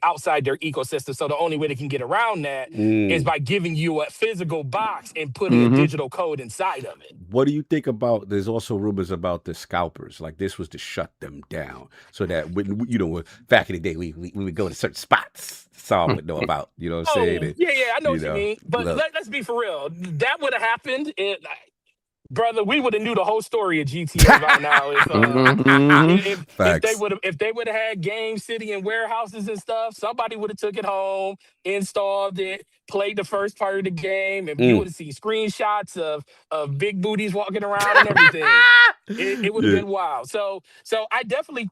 outside their ecosystem. So the only way they can get around that is by giving you a physical box and putting a digital code inside of it.
What do you think about? There's also rumors about the scalpers. Like this was to shut them down, so that when back in the day we would go to certain spots. Some would know about. You know what I'm saying?
Yeah, I know what you mean. But let's be for real. That would have happened. Brother, we would have knew the whole story of GTA by now. If they would have had games sitting in warehouses and stuff, somebody would have took it home, installed it, played the first part of the game, and you would have seen screenshots of big booties walking around and everything. It would have been wild. So I definitely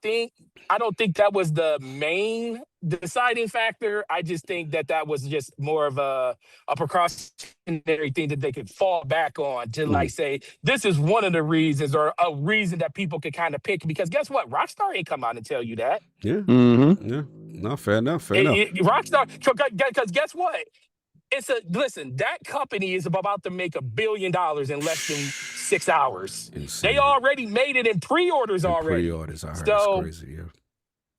I don't think that was the main deciding factor. I just think that was just more of a precautionary thing that they could fall back on to like say, this is one of the reasons or a reason that people could kind of pick, because guess what? Rockstar ain't come out and tell you that.
Yeah. Yeah. No, fair enough.
Rockstar, because guess what? Listen, that company is about to make $1 billion in less than 6 hours. Insane. They already made it in pre-orders already.
Pre-orders, I heard. It's crazy,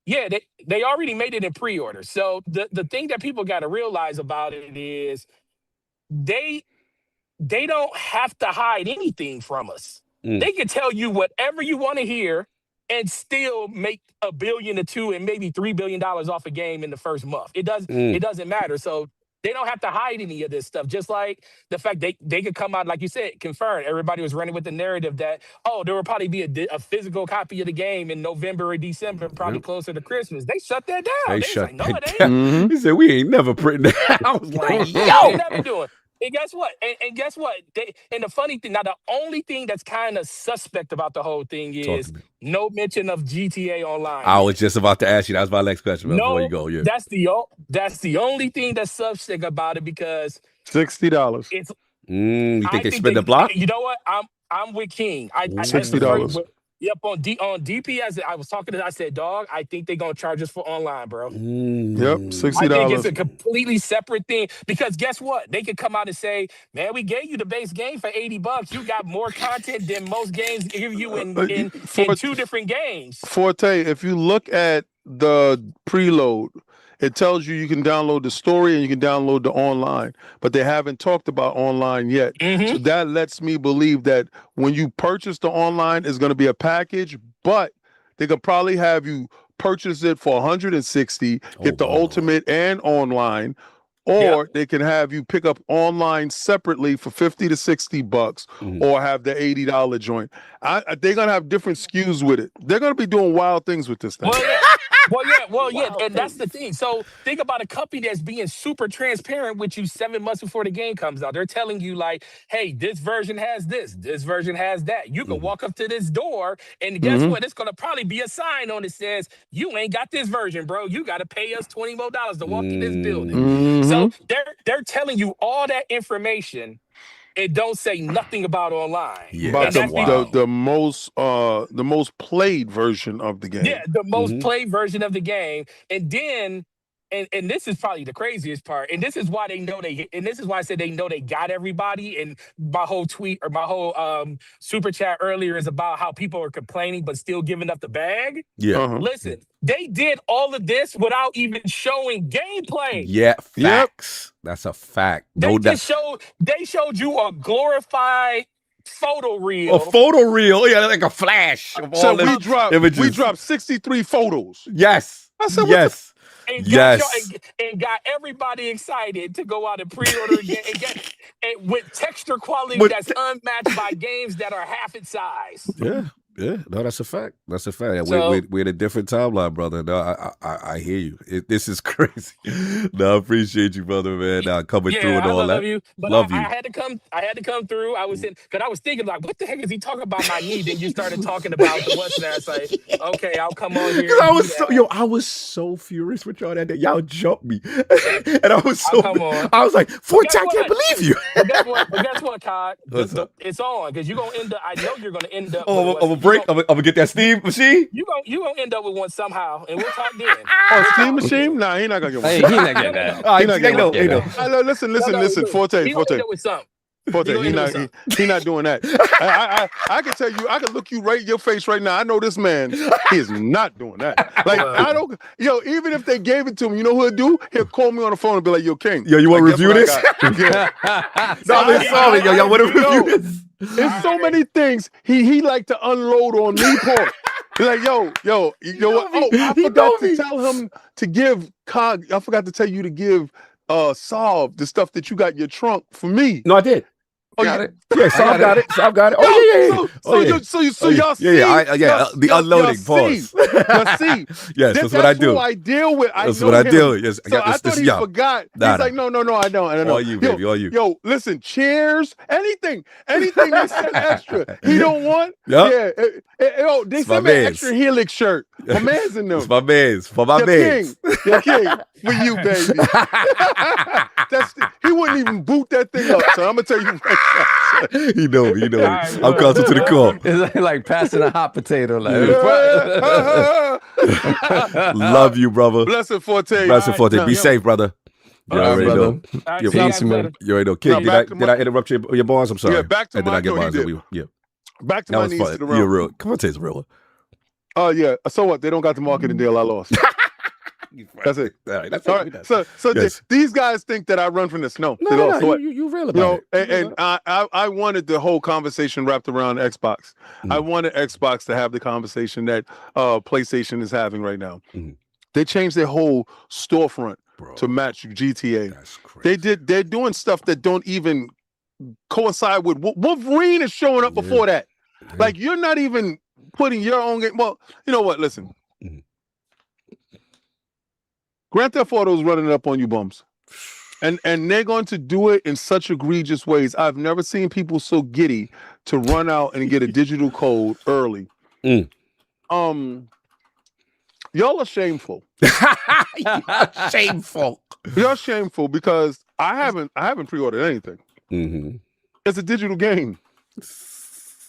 yeah, they already made it in pre-order. So the thing that people got to realize about it is they don't have to hide anything from us. They can tell you whatever you want to hear and still make $1 billion to $2 billion and maybe $3 billion off a game in the first month. It doesn't matter. So they don't have to hide any of this stuff. Just like the fact they could come out, like you said, confirm. Everybody was running with the narrative that, there will probably be a physical copy of the game in November or December, probably closer to Christmas. They shut that down. They shut no, it ain't.
He said, we ain't never printing that. I was like,
yo. Never doing. And guess what? And guess what? And the funny thing, now the only thing that's kind of suspect about the whole thing is no mention of GTA Online.
I was just about to ask you. That was my next question before you go. Yeah,
that's the only thing that's suspect about it, because
$60.
It's
you think they spend the block?
You know what? I'm with King.
$60.
Yep, on DP, I was talking to, I said, dog, I think they're going to charge us for online, bro.
Yep, $60.
I think it's a completely separate thing, because guess what? They could come out and say, man, we gave you the base game for $80. You got more content than most games give you in 2 different games.
Forte, if you look at the preload, it tells you can download the story and you can download the online, but they haven't talked about online yet. So that lets me believe that when you purchase the online, it's going to be a package, but they could probably have you purchase it for $160, get the ultimate and online, or they can have you pick up online separately for $50 to $60, or have the $80 joint. They're going to have different SKUs with it. They're going to be doing wild things with this thing.
Well, yeah, and that's the thing. So think about a company that's being super transparent with you 7 months before the game comes out. They're telling you like, hey, this version has this version has that. You can walk up to this door and guess what? It's going to probably be a sign on it says, you ain't got this version, bro. You got to pay us $20 more to walk in this building. So they're telling you all that information. It don't say nothing about online.
About the most played version of the game.
Yeah, the most played version of the game. And then and this is probably the craziest part. And this is why this is why I said they know they got everybody. And my whole tweet or my whole super chat earlier is about how people are complaining but still giving up the bag.
Yeah.
Listen, they did all of this without even showing gameplay.
Yeah, facts. That's a fact.
They showed you a glorified photo reel.
A photo reel, yeah, like a flash.
So we dropped 63 photos.
Yes.
I said,
yes.
And got everybody excited to go out and pre-order again and get with texture quality that's unmatched by games that are half its size.
Yeah. Yeah, no, that's a fact. That's a fact.
So,
we're in a different timeline, brother. No, I hear you. This is crazy. No, I appreciate you, brother, man. Coming through and
I
all
love
that.
you, but
Love
I
you.
had to come. I had to come through. I was thinking like, what the heck is he talking about my knee? Then you started talking about the what's that? It's like, okay, I'll come on here.
I was so furious with y'all that day. Y'all jumped me, and I was I was like, Forte, I can't believe you.
But guess what, Todd? It's on because you're gonna end up. I know you're gonna end up.
I'm gonna get that steam machine.
You gonna end up with one somehow, and we'll talk then.
Oh, steam machine? Nah, he's not gonna get one.
Hey, he's not getting that.
He's not getting one. Listen, Forte.
He gonna end up with something.
Forte, he not doing that. I can tell you, I can look you right in your face right now. I know this man, he is not doing that. Like, even if they gave it to him, you know what he'll do? He'll call me on the phone and be like, yo, King.
Yo, you want to review this?
Yeah.
No, I'm sorry, yo, y'all want to review this?
There's so many things he like to unload on me, Paul. Like, yo, you know what? Oh, I forgot to tell him to give I forgot to tell you to give Solve the stuff that you got in your trunk for me.
No, I did.
Oh, got it.
Yeah, Solve got it. Solve got it. Oh, yeah.
So y'all see.
Yeah. The unloading. Pause.
Y'all see.
Yes, that's what I do.
Who I deal with.
That's what I deal with. Yes,
I thought he forgot. He's like, no, I don't.
All you, baby. All you.
Yo, listen, chairs, anything they send extra. He don't want.
Yeah.
They sent me an extra Helix shirt. My man's in them.
It's my man's. For my man's.
Your king. For you, baby. He wouldn't even boot that thing up. So I'm gonna tell you right now.
He know me. I'm closer to the call.
It's like passing a hot potato.
Love you, brother.
Blessed Forte.
Be safe, brother. You already know.
Peace, man.
You already know. King, did I interrupt your bars? I'm sorry.
Yeah, back to my
bars.
Yeah. Back to my knees to the
You're real. Come on, taste real.
Oh, yeah. So what? They don't got the marketing deal. I lost. That's it.
That's
all right. So yes. These guys think that I run from this. No,
you real about it.
And I wanted the whole conversation wrapped around Xbox. I wanted Xbox to have the conversation that PlayStation is having right now. They changed their whole storefront to match GTA.
That's crazy.
They're doing stuff that don't even coincide with Wolverine is showing up before that. Yeah. Like, you're not even putting your own game. Well, you know what? Listen. Grand Theft Auto is running it up on you bums. And they're going to do it in such egregious ways. I've never seen people so giddy to run out and get a digital code early. Y'all are shameful. Y'all shameful because I haven't pre-ordered anything. It's a digital game.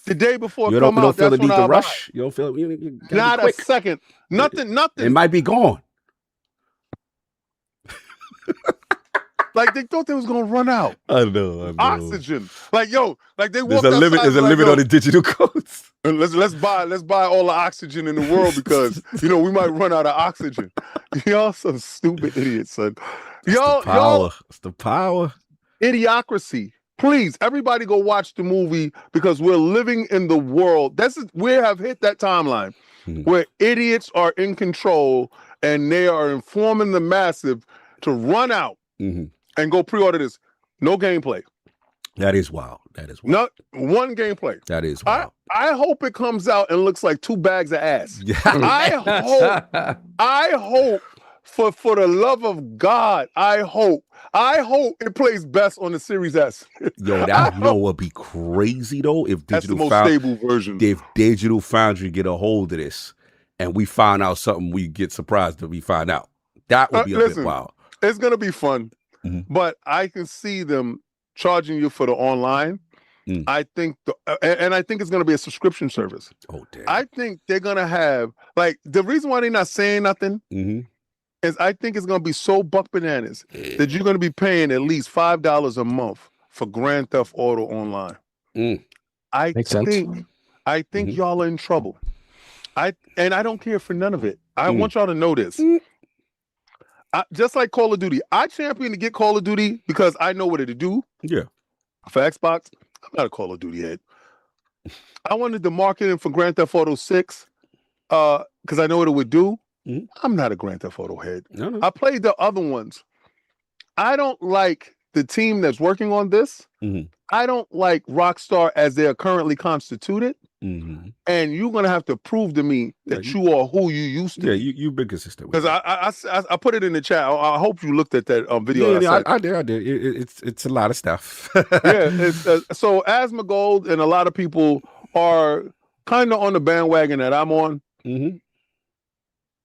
The day before
you don't feel the need to rush. You don't feel you
not a second. Nothing.
It might be gone.
Like, they thought they was gonna run out.
I know.
Oxygen. Like, yo, like they
there's a limit. There's a limit on the digital codes.
And let's buy all the oxygen in the world because we might run out of oxygen. Y'all some stupid idiots, son.
It's the power.
Idiocracy. Please, everybody go watch the movie because we're living in the world. We have hit that timeline where idiots are in control and they are informing the massive to run out and go pre-order this. No gameplay.
That is wild.
Not one gameplay.
That is wild.
I hope it comes out and looks like 2 bags of ass. I hope for the love of God, I hope it plays best on the Series S.
Yo, that would be crazy though if
that's the most stable version.
If Digital Foundry get a hold of this and we find out something, we get surprised that we find out. That would be a bit wild.
It's gonna be fun, but I can see them charging you for the online. I think and I think it's gonna be a subscription service.
Oh damn!
I think they're gonna have the reason why they're not saying nothing is I think it's gonna be so buck bananas that you're gonna be paying at least $5 a month for Grand Theft Auto Online. I think y'all are in trouble. I don't care for none of it. I want y'all to know this. Just like Call of Duty, I champion to get Call of Duty because I know what it'll do.
Yeah.
For Xbox, I'm not a Call of Duty head. I wanted the marketing for Grand Theft Auto 6 because I know what it would do. I'm not a Grand Theft Auto head.
No.
I played the other ones. I don't like the team that's working on this. I don't like Rockstar as they are currently constituted. And you're gonna have to prove to me that you are who you used to.
Yeah, you've been consistent with
because I put it in the chat. I hope you looked at that video.
Yeah, I did. It's a lot of stuff.
So Asmongold and a lot of people are kind of on the bandwagon that I'm on.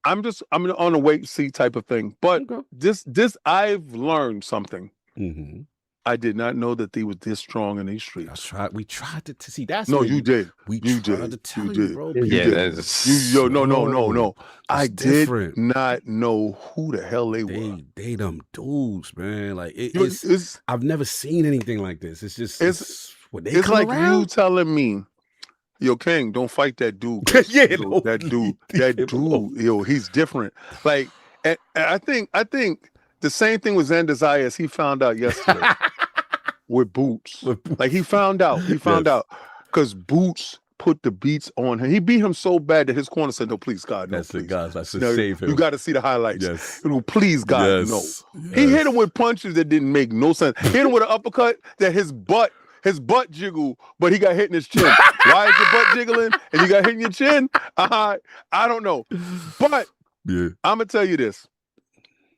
I'm on a wait and see type of thing. But this I've learned something. I did not know that they were this strong in these streets.
We tried to see that.
No, you did.
You tried to tell you, bro.
No. I did not know who the hell they were.
They them dudes, man. Like it's I've never seen anything like this. It's just it's
like you telling me, yo, King, don't fight that dude. That dude, yo, he's different. Like, and I think the same thing with Zendazayas. He found out yesterday with Boots. Like he found out because Boots put the beats on him. He beat him so bad that his corner said, "No, please, God, no, please.
Let's save him.
You got to see the highlights.
Yes.
No, please, God, no." He hit him with punches that didn't make no sense. Hit him with an uppercut that his butt jiggled, but he got hit in his chin. Why is your butt jiggling and you got hit in your chin? I don't know, but I'm gonna tell you this.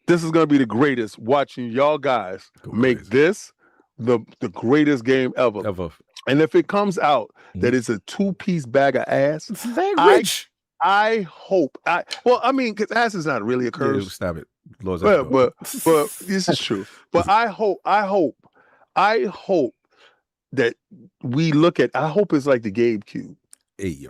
This is gonna be the greatest. Watching y'all guys make this the greatest game ever. And if it comes out that it's a 2-piece bag of ass,
it's very rich.
I hope. Because ass is not really a curse.
Yeah, stop it,
but this is true. But I hope that we look at. I hope it's like the GameCube.
Hey yo.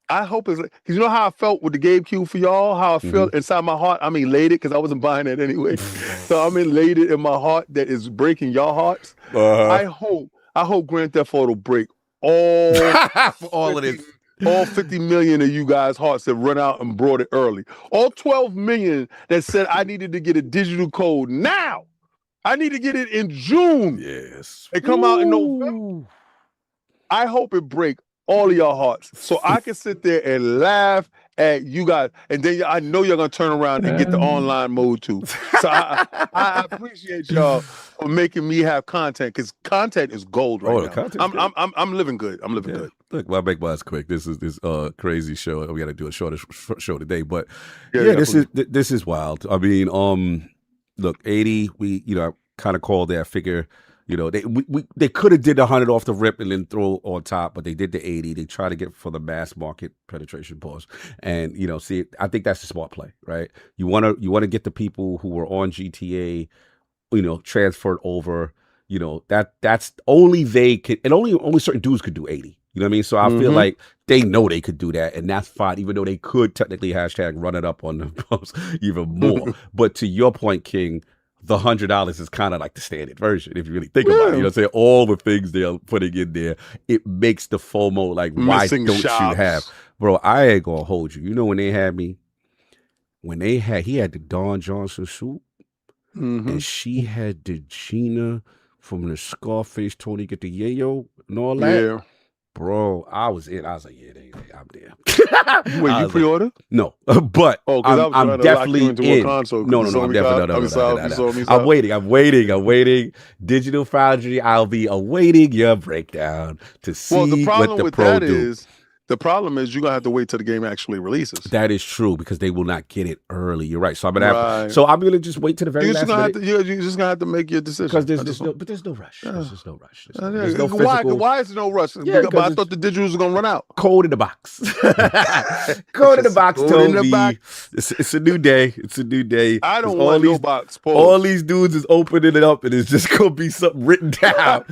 I hope it's like, because you know how I felt with the GameCube for y'all, how I felt inside my heart. I'm elated because I wasn't buying it anyway. So I'm elated in my heart that is breaking your hearts. I hope Grand Theft Auto break all of this. All 50 million of you guys' hearts that run out and brought it early. All 12 million that said I needed to get a digital code now. I need to get it in June.
Yes.
It come out in November. I hope it break all of your hearts so I can sit there and laugh at you guys. And then I know you're going to turn around and get the online mode too. So I appreciate y'all for making me have content because content is gold right now. I'm living good. I'm living good.
Look, I'll make mine quick. This is this crazy show. We got to do a shorter show today, but this is wild. I mean, look, 80. We kind of called that figure. They could have did 100 off the rip and then throw on top, but they did the 80. They try to get for the mass market penetration pause, and I think that's a smart play, right? You want to get the people who were on GTA, transferred over. That's only they could, and only certain dudes could do 80. You know what I mean? So I feel like they know they could do that, and that's fine, even though they could technically run it up on the post even more. But to your point, King, the $100 is kind of like the standard version if you really think about it. Say all the things they're putting in there, it makes the FOMO like, why don't you have, bro? I ain't gonna hold you. When they had me, he had the Don Johnson suit, and she had the Gina from the Scarface Tony get the yayo and all that. Yeah. Bro, I was in. I was like, I'm there.
Wait, you pre-order?
No, but I'm definitely in. No, I'm definitely. I'm waiting. Digital Foundry, I'll be awaiting your breakdown to see what the pro do.
The problem is you're gonna have to wait till the game actually releases.
That is true because they will not get it early. You're right. So I'm gonna just wait till the very last minute.
You're just gonna have to make your decision.
Because there's no rush. There's just no rush.
Why is there no rush?
Yeah,
but I thought the digitals were gonna run out.
Code in the box. Code in the box, Toby. It's a new day. It's a new day.
I don't want no box.
All these dudes is opening it up and it's just gonna be something written down.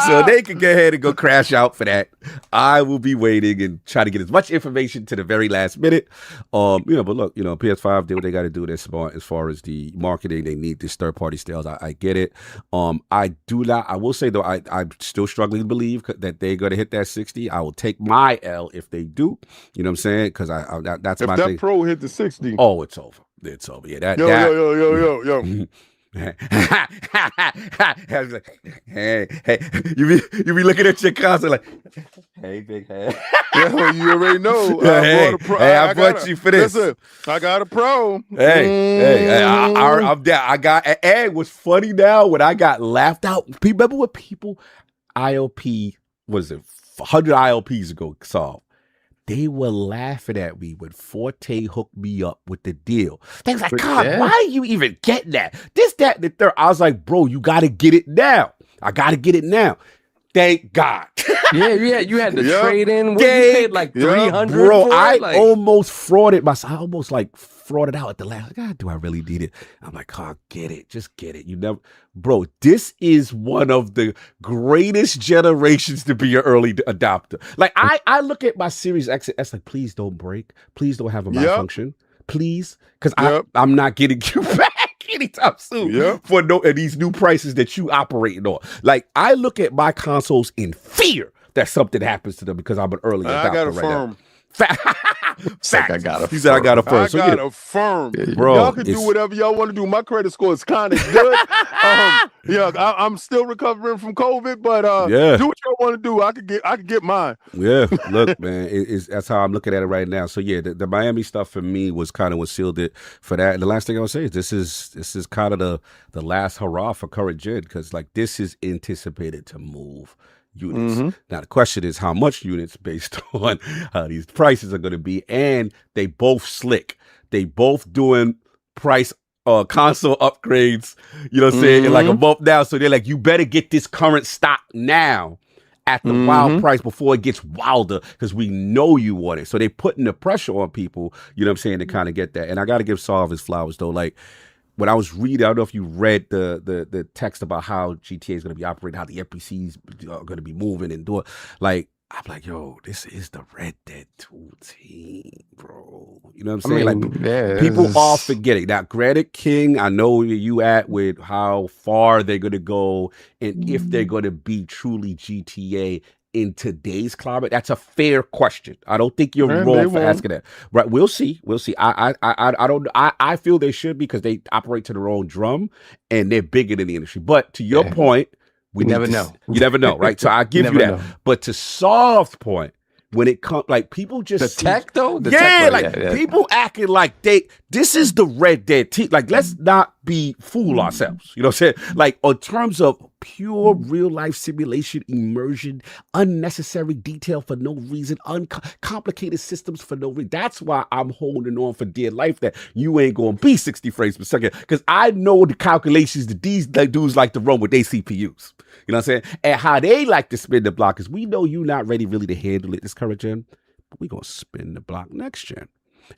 So they can go ahead and go crash out for that. I will be waiting and try to get as much information to the very last minute. But look, PS5 did what they got to do. They're smart as far as the marketing. They need this third-party sales. I get it. I will say though, I'm still struggling to believe that they're going to hit that 60. I will take my L if they do. You know what I'm saying? Because that's my thing.
If that Pro hit the 60,
oh, it's over. It's over. Yeah,
yo.
hey, you be looking at your console like, hey, big head.
Yeah, you already know.
I brought you for this.
Listen, I got a pro.
I'm down. I got. And what's funny now when I got laughed out. Remember what people ILP was it 100 ILPs ago solved? They were laughing at me when Forte hooked me up with the deal. They was like, God, why are you even getting that? This, that, and the third. I was like, bro, you got to get it now. I got to get it now. Thank God.
Yeah. You had to trade in. What, you paid like 300
bro, I
like...
almost frauded myself. I almost like frauded out at the last. God, do I really need it? I'm like, oh, get it. Just get it. You never, bro, this is one of the greatest generations to be an early adopter. Like, I look at my Series X and S like, please don't break. Please don't have a malfunction. Please. Because I'm not getting you back anytime soon for these new prices that you operating on. Like, I look at my consoles in fear that something happens to them because I'm an early adopter.
I got a
right
firm.
He said I got a firm.
I got a firm.
Bro,
y'all can do whatever y'all want to do. My credit score is kind of good. I'm still recovering from COVID, but do what y'all want to do. I could get mine.
Yeah, look, man, that's how I'm looking at it right now. So yeah, the Miami stuff for me was kind of what sealed it for that. And the last thing I would say is this is kind of the last hurrah for current gen, because like this is anticipated to move units. Now the question is how much units based on how these prices are going to be, and they both slick. They both doing price console upgrades, you know what I'm saying, in like a month now. So they're like, you better get this current stock now at the wild price before it gets wilder, because we know you want it. So they're putting the pressure on people, you know what I'm saying, to kind of get that. And I got to give Solve his flowers though. Like, when I was reading, I don't know if you read the text about how GTA is going to be operating, how the NPCs are going to be moving and doing. Like, I'm like, yo, this is the Red Dead 2 team, bro. You know what I'm saying? Like, people are forgetting. Now, granted, King, I know where you at with how far they're going to go and if they're going to be truly GTA in today's climate. That's a fair question. I don't think you're wrong for asking that. Right? We'll see. I feel they should, because they operate to their own drum and they're bigger than the industry. But to your point,
you never know,
right? So I give you that. But to Soft's point, when it comes, like, people just people acting like this is the Red Dead team. Like, let's not fool ourselves. You know what I'm saying? Like, in terms of pure real life simulation, immersion, unnecessary detail for no reason, uncomplicated systems for no reason. That's why I'm holding on for dear life that you ain't gonna be 60 frames per second, because I know the calculations that these dudes like to run with their CPUs. You know what I'm saying? And how they like to spin the block, because we know you're not ready really to handle it this current gen, but we're gonna spin the block next gen.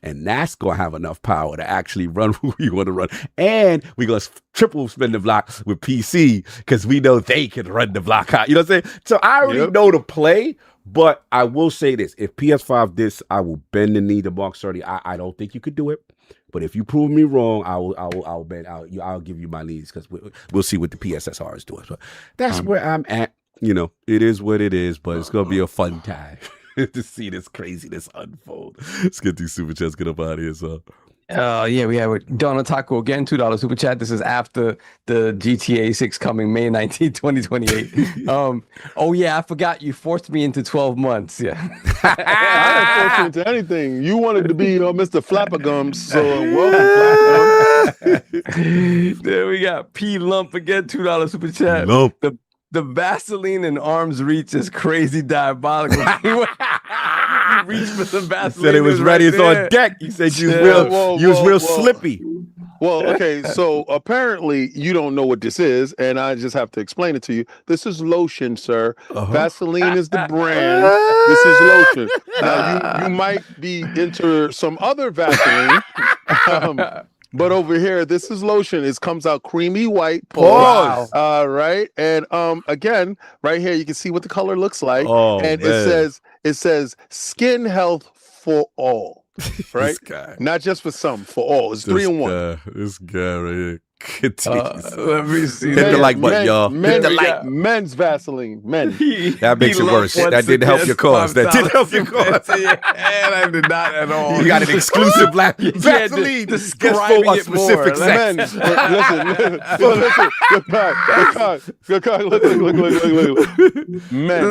And that's going to have enough power to actually run who you want to run. And we're going to triple spin the block with PC, because we know they can run the block out. You know what I'm saying? So I already know the play, but I will say this. If PS5 this, I will bend the knee to Mark 30. I don't think you could do it. But if you prove me wrong, I'll give you my knees, because we'll see what the PSSR is doing. But that's where I'm at. You know, it is what it is, but it's going to be a fun time to see this craziness unfold. Let's get these super chats, get up out of here. So,
we have Donna Taco again, $2 super chat. This is after the GTA 6 coming May 19, 2028. I forgot you forced me into 12 months. Yeah,
I didn't force you into anything. You wanted to be Mr. Flappergums, so welcome, Flappergums.
There we got P Lump again, $2 super chat.
Lump.
The Vaseline in arm's reach is crazy diabolical. He reached for some Vaseline.
He said it was ready. It's on deck. He said you was real slippy.
Well, okay, so apparently you don't know what this is, and I just have to explain it to you. This is lotion, sir. Vaseline is the brand. This is lotion. Now, you might be into some other Vaseline. But over here, this is lotion. It comes out creamy white.
Pause.
Right. And again, right here, you can see what the color looks like. And it says skin health for all. Right? Not just for some, for all. It's 3 in 1.
This guy right here.
Let me see.
Hit the like button, y'all. Hit the like.
Men's Vaseline. Men.
That makes it worse. That didn't help your cause. That didn't help your cause.
And I did not at all.
You got an exclusive black Vaseline just for a specific sex.
Men. Listen. Look. Men.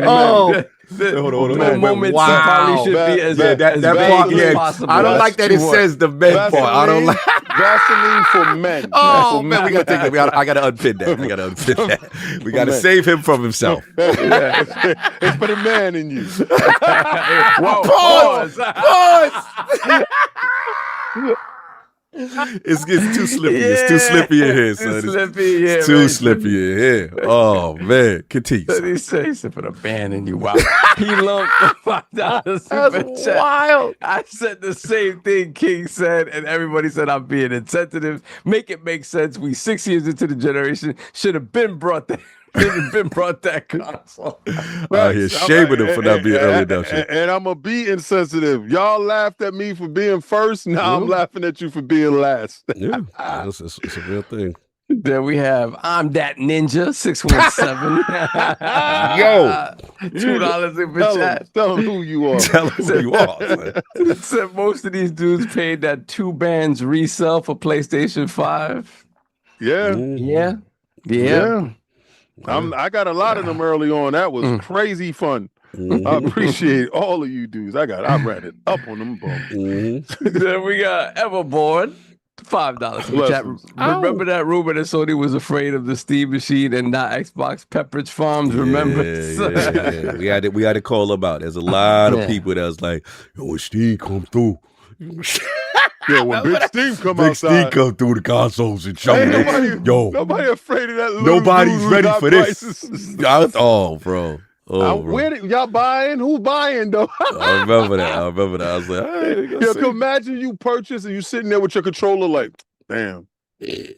Oh.
Hold on. Moments probably should be as
that part,
as possible.
I don't like that it says the men part. I don't like
Vaseline for men.
Oh man, we gotta take that. I gotta unpin that. We gotta save him from himself.
It's for the man in you.
Pause. It's too slippy. It's too slippy in here, son. It's too slippy in here. Oh man, continue.
He says for the band in you. Wow. He lumped $5
That's wild.
I said the same thing King said, and everybody said I'm being insensitive. Make it make sense. We 6 years into the generation should have been brought that. Been brought that console.
Out here shaming him for not being early adoption.
And I'm going to be insensitive. Y'all laughed at me for being first. Now I'm laughing at you for being last.
Yeah, it's a real thing.
Then we have I'm That Ninja 617.
Yo,
$2 in the chat.
Tell them who you are.
Tell them who you are.
Said most of these dudes paid that 2 bands resell for PlayStation 5.
Yeah.
Yeah.
I got a lot of them early on. That was crazy fun. I appreciate all of you dudes. I ran it up on them bums.
Then we got Everboard. $5 chat. Remember that rumor that Sony was afraid of the Steam machine and not Xbox Pepperidge Farms? Remember?
Yeah. We had to call them out. There's a lot of people that was like, yo, when Steam come through.
Yeah, when Big Steam come outside.
Steam come through the consoles and show me.
Nobody afraid of that.
Nobody's ready for this. Bro.
Where y'all buying? Who buying though?
I remember that. I was like, hey,
yo, can imagine you purchase and you sitting there with your controller like, damn. You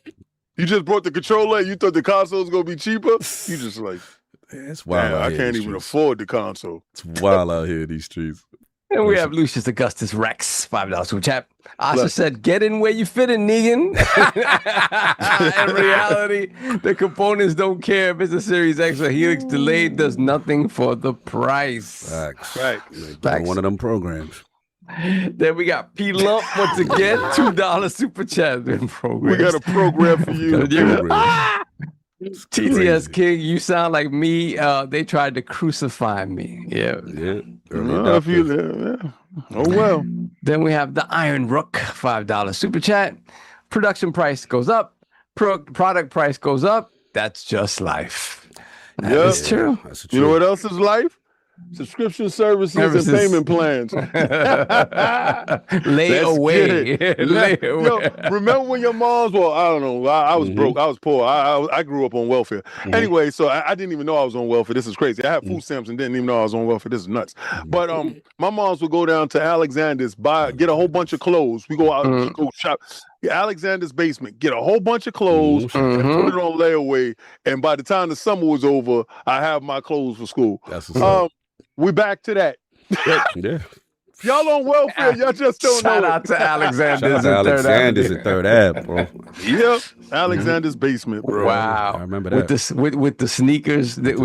just brought the controller and you thought the console was gonna be cheaper. You just like,
it's wild.
I can't even afford the console.
It's wild out here in these streets.
And we have Lucius Augustus Rex, $5 super chat. Asa said, get in where you fit in, Negan. In reality, the components don't care if it's a Series X or Helix delayed, does nothing for the price.
Facts. One of them programs.
Then we got P Lump once again, $2 super chat.
We got a program for you.
TTS King, you sound like me. They tried to crucify me. Yeah.
Oh well.
Then we have the Iron Rook, $5 super chat. Production price goes up. Product price goes up. That's just life. That's true.
You know what else is life? Subscription services and payment plans.
Lay away.
Yo, remember when your moms? Well, I don't know. I was broke. I was poor. I grew up on welfare. Anyway, so I didn't even know I was on welfare. This is crazy. I had food stamps and didn't even know I was on welfare. This is nuts. But my moms would go down to Alexander's, get a whole bunch of clothes. We go out, go shop. Alexander's basement, get a whole bunch of clothes and put it on layaway. And by the time the summer was over, I have my clothes for school. We back to that.
Yeah.
Y'all on welfare, y'all just don't know.
Shout out to Alexander's
at Third Ave, bro.
Yep. Alexander's basement, bro.
Wow.
I remember that.
With the sneakers, they were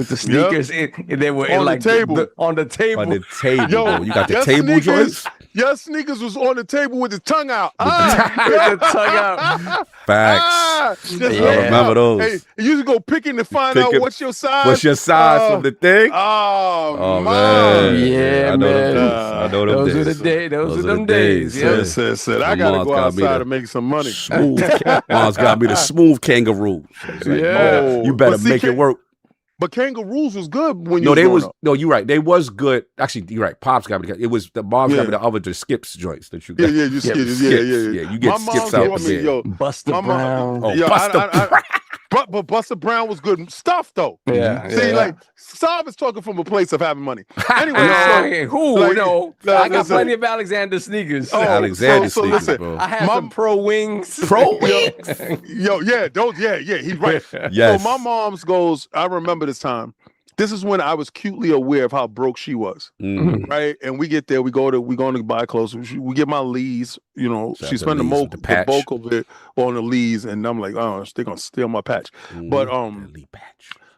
on the table.
On the table.
On the table.
Yo,
you got the table joints?
Your sneakers was on the table with the tongue out.
With the tongue out.
Facts. I remember those.
Hey, you used to go picking to find out what's your size.
What's your size from the thing?
Oh
man.
Yeah,
I know them days.
Those are the days. Those are them days.
Yes. I gotta go outside and make some money.
Mom's got me the smooth kangaroo. Like, you better make it work.
But kangaroos was good when you
you're right. They was good. Actually, you're right. Pops got me. It was the moms got me the other Skips joints that you got.
Yeah, you skips. Yeah.
You get Skips out there.
Buster Brown.
Buster Brown.
But Buster Brown was good stuff though. Like Saab is talking from a place of having money. Anyway,
I got plenty of Alexander sneakers.
Alexander sneakers, bro.
I have some Pro Wings.
He's right.
Yes. So my mom's goes, I remember this time. this is when I was acutely aware of how broke she was. Right. And we get there, we're going to buy clothes. We get my leads, you know, she spent the bulk of it on the leads, and I'm like, oh, they're gonna steal my patch. But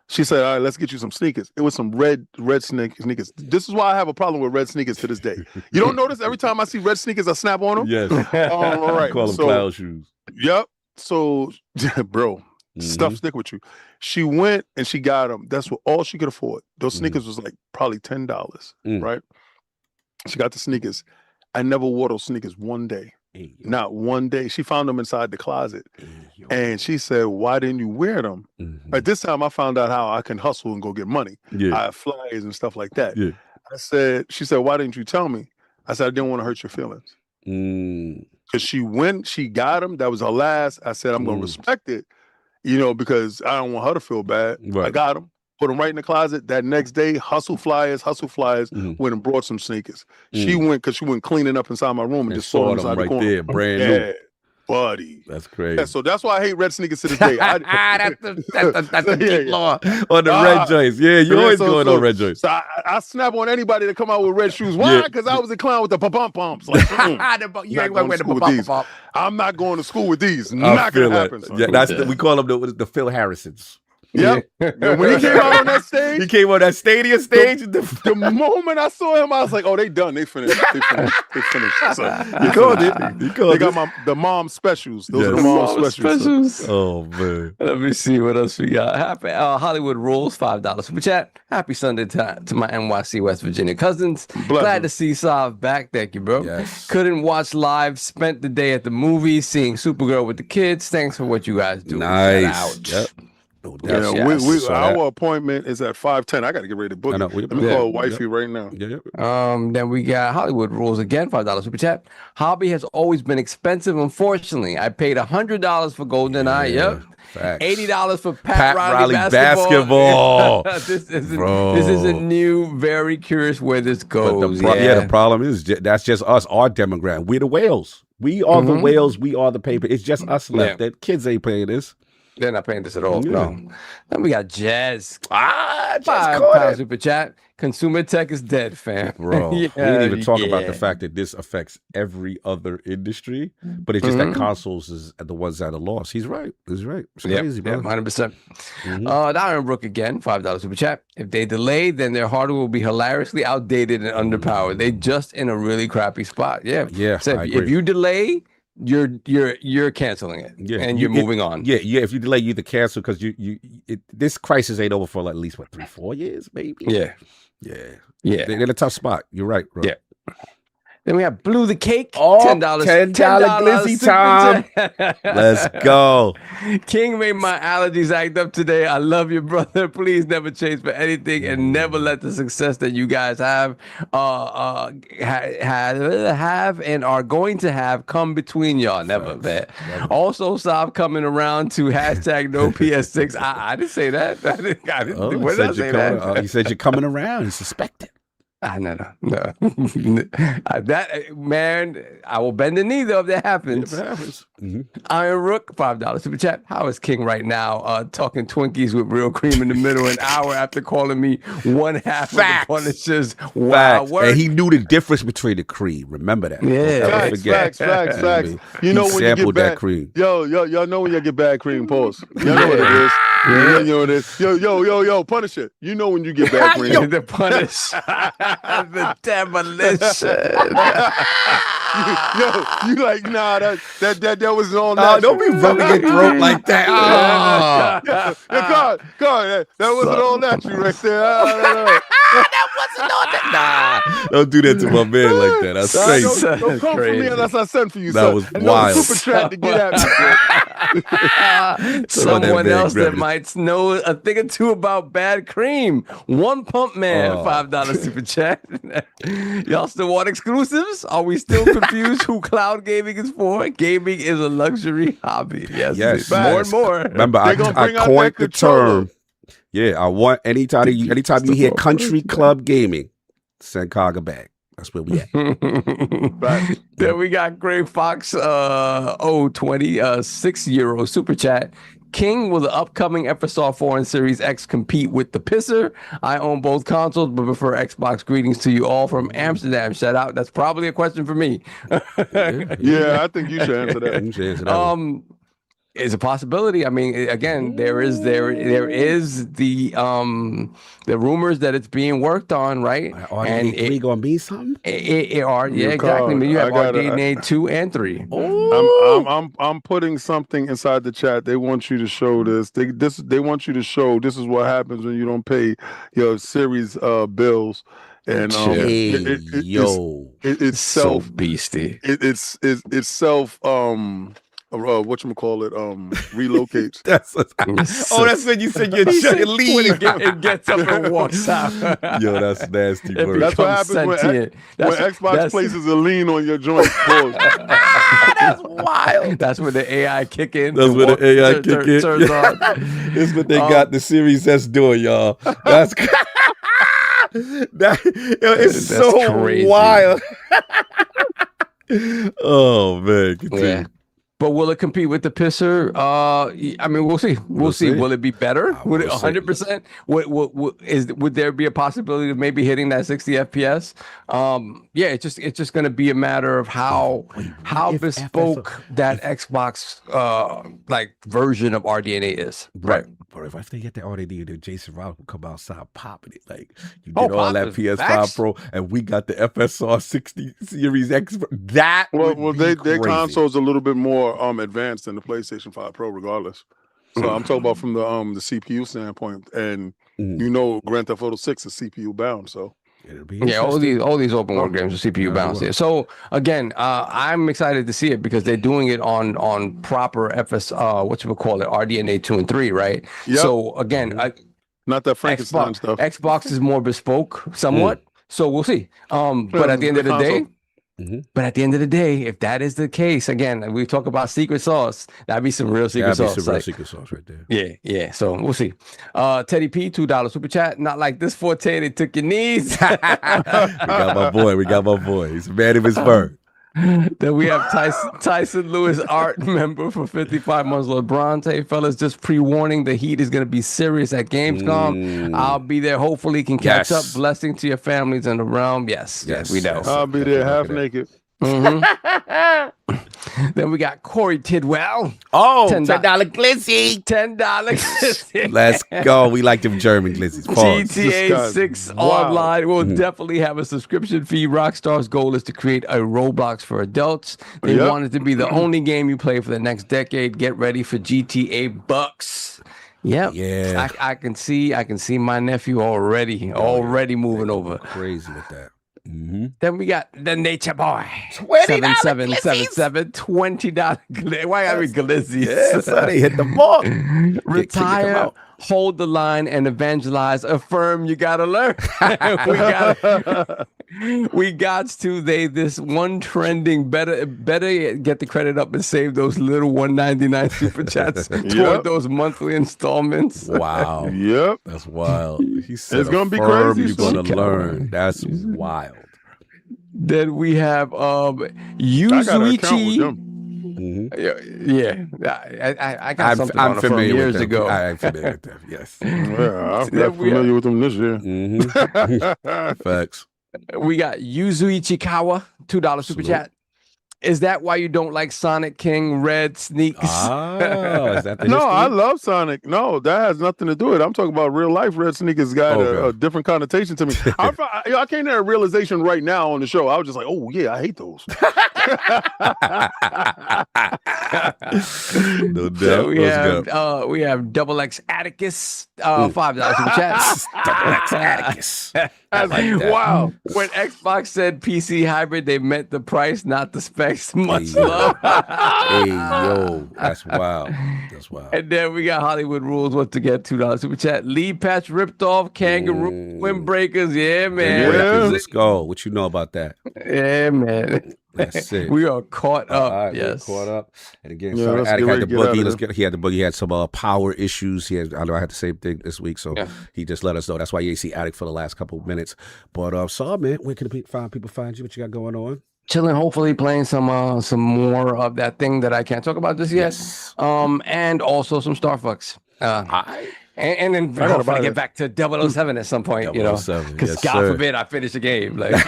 she said, all right, let's get you some sneakers. It was some red sneakers. This is why I have a problem with red sneakers to this day. You don't notice every time I see red sneakers, I snap on them?
Yes.
All right.
Call them cloud shoes.
Yep. So, bro, stuff stick with you. She went and she got them. That's all she could afford. Those sneakers was like probably $10, right? She got the sneakers. I never wore those sneakers one day. Not one day. She found them inside the closet. And she said, why didn't you wear them? At this time, I found out how I can hustle and go get money. I have flyers and stuff like that. She said, why didn't you tell me? I said, I didn't want to hurt your feelings. Because she got them. That was her last. I said, I'm going to respect it, you know, because I don't want her to feel bad. I got them. Put them right in the closet. That next day, hustle flyers, went and brought some sneakers. She went because she went cleaning up inside my room and just saw them inside
right
the corner.
there, brand new.
Buddy.
That's crazy.
Yeah, so that's why I hate red sneakers to this day.
That's the deep law on the red joints. Yeah, you always going on red joints.
So I snap on anybody that come out with red shoes. Why? Because I was a clown with the pumps. Like,
you ain't going to wear the pump.
I'm not going to school with these. Not going to happen.
Yeah, that's we call them the Phil Harrisons.
Yep. When he came out on that stage,
The
moment I saw him, I was like, "Oh, they done. They finished. They finished." So,
you called it.
They got the mom specials. Those are the mom specials.
Oh man.
Let me see what else we got. Happy Hollywood Rules, $5 super chat. Happy Sunday to my NYC West Virginia cousins. Glad to see Sav back. Thank you, bro.
Yes.
Couldn't watch live. Spent the day at the movies seeing Supergirl with the kids. Thanks for what you guys do.
Nice. Yep.
Our appointment is at 5:10. I got to get ready to book it. Let me call wifey right now.
Then we got Hollywood Rules again, $5 super chat. Hobby has always been expensive, unfortunately. I paid $100 for GoldenEye. $80 for Pat Riley basketball. This isn't new. Very curious where this goes.
The problem is that's just us, our demographic. We're the whales. We are the whales. We are the paper. It's just us left. That kids ain't paying this.
They're not paying this at all. No. Then we got Jazz.
Jazz
£5 super chat. Consumer tech is dead, fam.
Bro, we didn't even talk about the fact that this affects every other industry, but it's just that consoles is the ones that are lost. He's right. It's crazy, bro.
100%. Darren Brook again, $5 super chat. If they delay, then their hardware will be hilariously outdated and underpowered. They just in a really crappy spot. Yeah. So if you delay, you're canceling it, and you're moving on.
If you delay, you either cancel because this crisis ain't over for at least 3-4 years, maybe.
Yeah.
They're in a tough spot. You're right, bro.
Yeah. Then we have Blue the Cake.
$10 glizzy time. Let's go.
King made my allergies act up today. I love you, brother. Please never change for anything, and never let the success that you guys have and are going to have come between y'all. Never, man. Also, stop coming around to hashtag no PS6. I didn't say that. I didn't. Where did I say that?
You said you're coming around. You suspect it.
No. That man, I will bend the knee though if that happens.
If it happens.
Iron Rook, $5 super chat. How is King right now? Talking Twinkies with real cream in the middle, an hour after calling me one half of the Punishers. Wow,
and he knew the difference between the cream. Remember that.
Yeah, facts. You know when you get bad cream. Y'all know when you get bad cream. Pause. Y'all know what it is. You know what it is. Yo, Punisher. You know when you get bad cream.
The Punish. The demolition.
You like, nah, that wasn't all natural.
Don't be rubbing your throat like that.
God, that wasn't all natural right there.
That wasn't all that. Nah, don't do that to my man like that. That's crazy.
Don't come for me unless I send for you.
That was wild.
Super chat to get at me.
Someone else that might know a thing or two about bad cream. One Pump Man, $5 super chat. Y'all still want exclusives? Are we still confused who cloud gaming is for? Gaming is a luxury hobby. Yes. More and more.
Remember, I coined the term. Yeah, I want anytime you hear country club gaming, send Kaga back. That's where we at.
Then we got Gray Fox 020, €6 super chat. King, will the upcoming FSR 4 and Series X compete with the Pisser? I own both consoles, but prefer Xbox. Greetings to you all from Amsterdam. Shout out. That's probably a question for me.
Yeah, I think you should answer that.
You should answer that.
It's a possibility. I mean, again, there is the rumors that it's being worked on, right?
And it gonna be something?
Yeah, exactly. I mean, you have RDNA 2 and 3.
I'm putting something inside the chat. They want you to show this. They want you to show this is what happens when you don't pay your series bills. And it's
so beastie.
It's self relocates.
That's when you said you're trying to leave.
It gets up and walks out.
Yo, that's nasty.
That's what happens when Xbox places a lien on your joint.
That's wild.
That's when the AI kick in.
That's when the AI kick in. Turns on. This is what they got the Series S doing, y'all. That's it's so crazy. Wild. Oh man, continue.
Yeah. But will it compete with the Pisser? I mean, we'll see. We'll see. Will it be better? Would it 100%? Would there be a possibility of maybe hitting that 60 FPS? Yeah, it's just going to be a matter of how bespoke that Xbox like version of RDNA is.
Right. But if they get that RDNA, then Jason Rock will come outside popping it. Like you get all that PS5 Pro, and we got the FSR 60 Series X. That
their console's a little bit more advanced than the PlayStation 5 Pro, regardless. So I'm talking about from the CPU standpoint, and you know, Grand Theft Auto 6 is CPU bound, so.
Yeah, all these open world games are CPU bound. Yeah. So again, I'm excited to see it because they're doing it on proper RDNA 2 and 3, right? Yep. So again,
not that Frankenstein stuff.
Xbox is more bespoke, somewhat. So we'll see. But at the end of the day. But at the end of the day, if that is the case, again, we talk about secret sauce. That'd be some real secret sauce.
Some real secret sauce right there.
Yeah. So we'll see. Teddy P, $2 super chat. Not like this Forte. They took your knees. We
got my boy. He's a man of his word.
Then we have Tyson Lewis, art member for 55 months. LeBron, hey fellas, just pre-warning, the heat is going to be serious at Gamescom. I'll be there. Hopefully can catch up. Blessing to your families in the realm. Yes, we know.
I'll be there half naked.
Then we got Corey Tidwell.
Oh, $10 glizzy.
$10 glizzy.
Let's go. We like them German glizzies.
GTA 6 online will definitely have a subscription fee. Rockstar's goal is to create a Roblox for adults. They want it to be the only game you play for the next decade. Get ready for GTA bucks. Yep. Yeah. I can see my nephew already moving over.
Crazy with that.
Then we got the Nature Boy. $7777. $20. Why gotta be glizzies?
Yeah, so they hit the mark.
Retire, hold the line, and evangelize. Affirm, you gotta learn. we got to this one trending. Better get the credit up and save those little $1.99 super chats toward those monthly installments.
Wow.
Yep.
That's wild. He said
it's gonna be crazy.
You're gonna learn. That's wild.
Then we have Yuzuichi. I got something on from years ago.
I'm familiar with them. Yes.
Yeah, I'm familiar with them this year.
Facts.
We got Yuzuichi Kawa, $2 super chat. Is that why you don't like Sonic King Red sneaks?
Is that the
No, I love Sonic. No, that has nothing to do with it. I'm talking about real life. Red sneakers got a different connotation to me. I came to a realization right now on the show. I was just like, oh yeah, I hate those.
No doubt.
So we have Double X Atticus, $5 super chat.
Double X Atticus.
Wow.
When Xbox said PC hybrid, they meant the price, not the specs. Much love.
Hey, yo, that's wild. That's wild.
And then we got Hollywood Rules. What to get? $2 super chat. Lead patch ripped off. Kangaroo windbreakers. Yeah, man.
Let's go. What you know about that?
Yeah, man.
That's it.
We are caught up.
Right,
yes,
we're caught up. And again, Attic had the boogie. He had the boogie. He had some power issues. I know I had the same thing this week, so he just let us know. That's why you see Attic for the last couple of minutes. But man, where can find you? What you got going on?
chilling, hopefully playing some more of that thing that I can't talk about just yet.
Yes.
And also some Starfox. And then hopefully get back to 007 at some point, you know, because God forbid I finish a game. Like,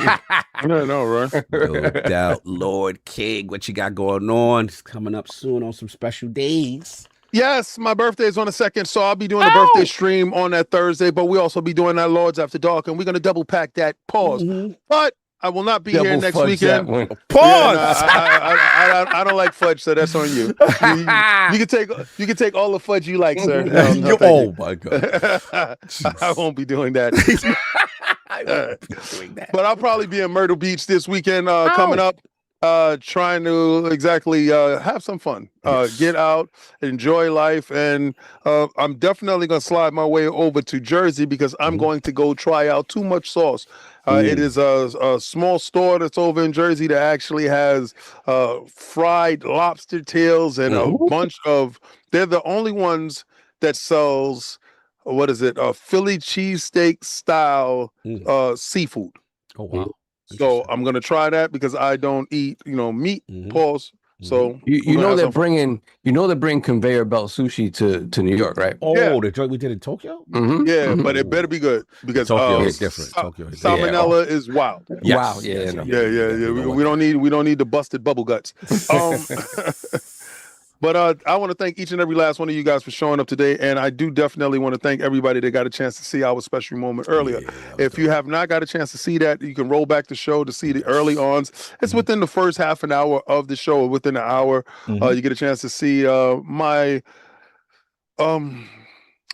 no, right?
No doubt. Lord King, what you got going on? It's coming up soon on some special days.
Yes, my birthday is on the 2nd, so I'll be doing a birthday stream on that Thursday, but we also be doing that Lords After Dark, and we're going to double pack that. Pause. But I will not be here next weekend.
Pause.
Yeah, I don't like fudge, so that's on you. You can take all the fudge you like, sir.
Oh my God.
I won't be doing that.
I won't be doing that.
But I'll probably be in Myrtle Beach this weekend coming up. Trying to have some fun, get out, enjoy life, and I'm definitely gonna slide my way over to Jersey because I'm going to go try out Too Much Sauce. It is a small store that's over in Jersey that actually has fried lobster tails and a bunch of. They're the only ones that sells Philly cheesesteak style seafood.
Oh wow.
So I'm gonna try that because I don't eat, meat. Pause. So
you know they're bringing conveyor belt sushi to New York, right?
Oh, yeah. The joint we did in Tokyo.
Yeah, but it better be good because
Tokyo is different. Tokyo is
salmonella is wild.
Yes.
Wow. Yeah.
We don't need the busted bubble guts. But I want to thank each and every last one of you guys for showing up today. And I do definitely want to thank everybody that got a chance to see our special moment earlier. If you have not got a chance to see that, you can roll back the show to see the early ons. It's within the first half an hour of the show, or within an hour. You get a chance to see my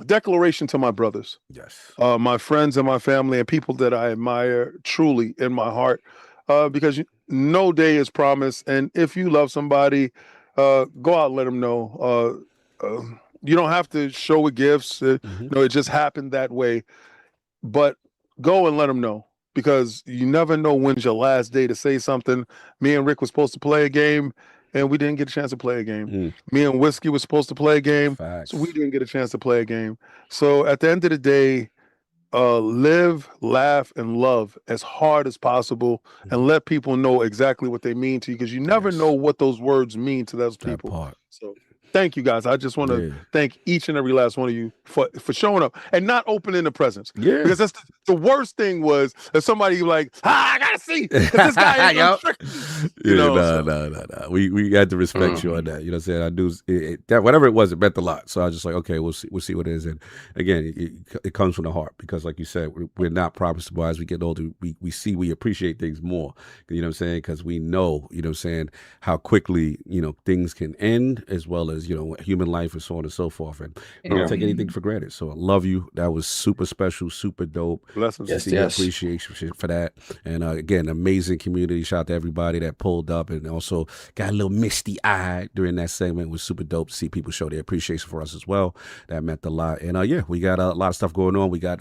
declaration to my brothers.
Yes.
My friends and my family and people that I admire truly in my heart. Because no day is promised. And if you love somebody, go out and let them know. You don't have to show with gifts. It just happened that way. But go and let them know, because you never know when's your last day to say something. Me and Rick was supposed to play a game, and we didn't get a chance to play a game. Me and Whiskey was supposed to play a game, so we didn't get a chance to play a game. So at the end of the day, live, laugh, and love as hard as possible, and let people know exactly what they mean to you, because you never know what those words mean to those people. So thank you guys. I just want to thank each and every last one of you for showing up and not opening the presents. Yeah, because that's the worst thing was if somebody like, I gotta see, because this guy is gonna trick me.
No. We had to respect you on that. You know what I'm saying? That whatever it was, it meant a lot. So I was just like, okay, we'll see what it is. And again, it comes from the heart, because like you said, we're not promisable. As we get older, we appreciate things more. You know what I'm saying? Because we know, you know what I'm saying, how quickly, things can end, as well as, human life and so on and so forth. And I don't take anything for granted. So I love you. That was super special, super dope.
Blessings.
Yes. Appreciation for that. And again, amazing community. Shout out to everybody that pulled up and also got a little misty eyed during that segment. It was super dope to see people show their appreciation for us as well. That meant a lot. And we got a lot of stuff going on. We got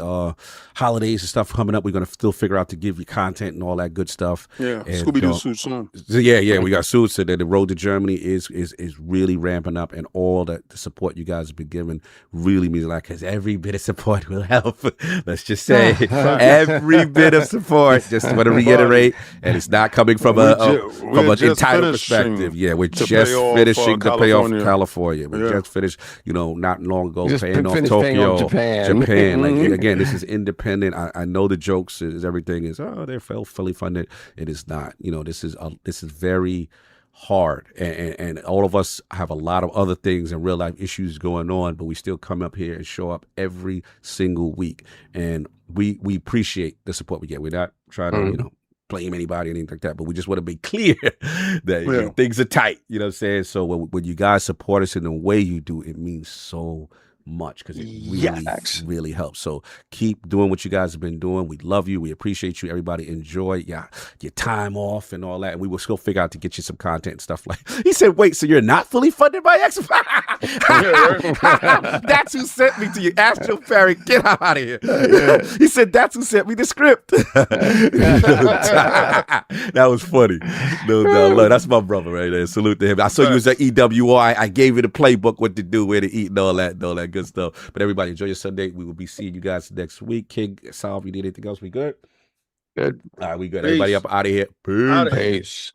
holidays and stuff coming up. We're going to still figure out to give you content and all that good stuff.
Yeah, Scooby-Doo suits soon.
Yeah, we got suits. So the road to Germany is really ramping up, and all the support you guys have been giving really means a lot, because every bit of support will help. Let's just say every bit of support. Just want to reiterate, and it's not coming from an entitled perspective. Yeah, we're just finishing to pay off California. We just finished, not long ago, paying off Tokyo, Japan. Like, again, this is independent. I know the jokes is everything is they're fully funded. It is not. This is very hard, and all of us have a lot of other things and real life issues going on, but we still come up here and show up every single week, and we appreciate the support we get. We're not trying to blame anybody or anything like that, but we just want to be clear that things are tight. You know what I'm saying? So when you guys support us in the way you do, it means so much, because it really helps. So keep doing what you guys have been doing. We love you. We appreciate you. Everybody enjoy your time off and all that. And we will still figure out to get you some content and stuff like. He said, "Wait, so you're not fully funded by X?" That's who sent me to you, Astro Perry. Get out of here. He said, "That's who sent me the script." That was funny. No, that's my brother right there. Salute to him. I saw you was at EWI. I gave you the playbook, what to do, where to eat, and all that good stuff. But everybody, enjoy your Sunday. We will be seeing you guys next week. King, Sal, if you need anything else, we good?
Good.
All right, we good. Everybody up out of here.
Peace.
Peace.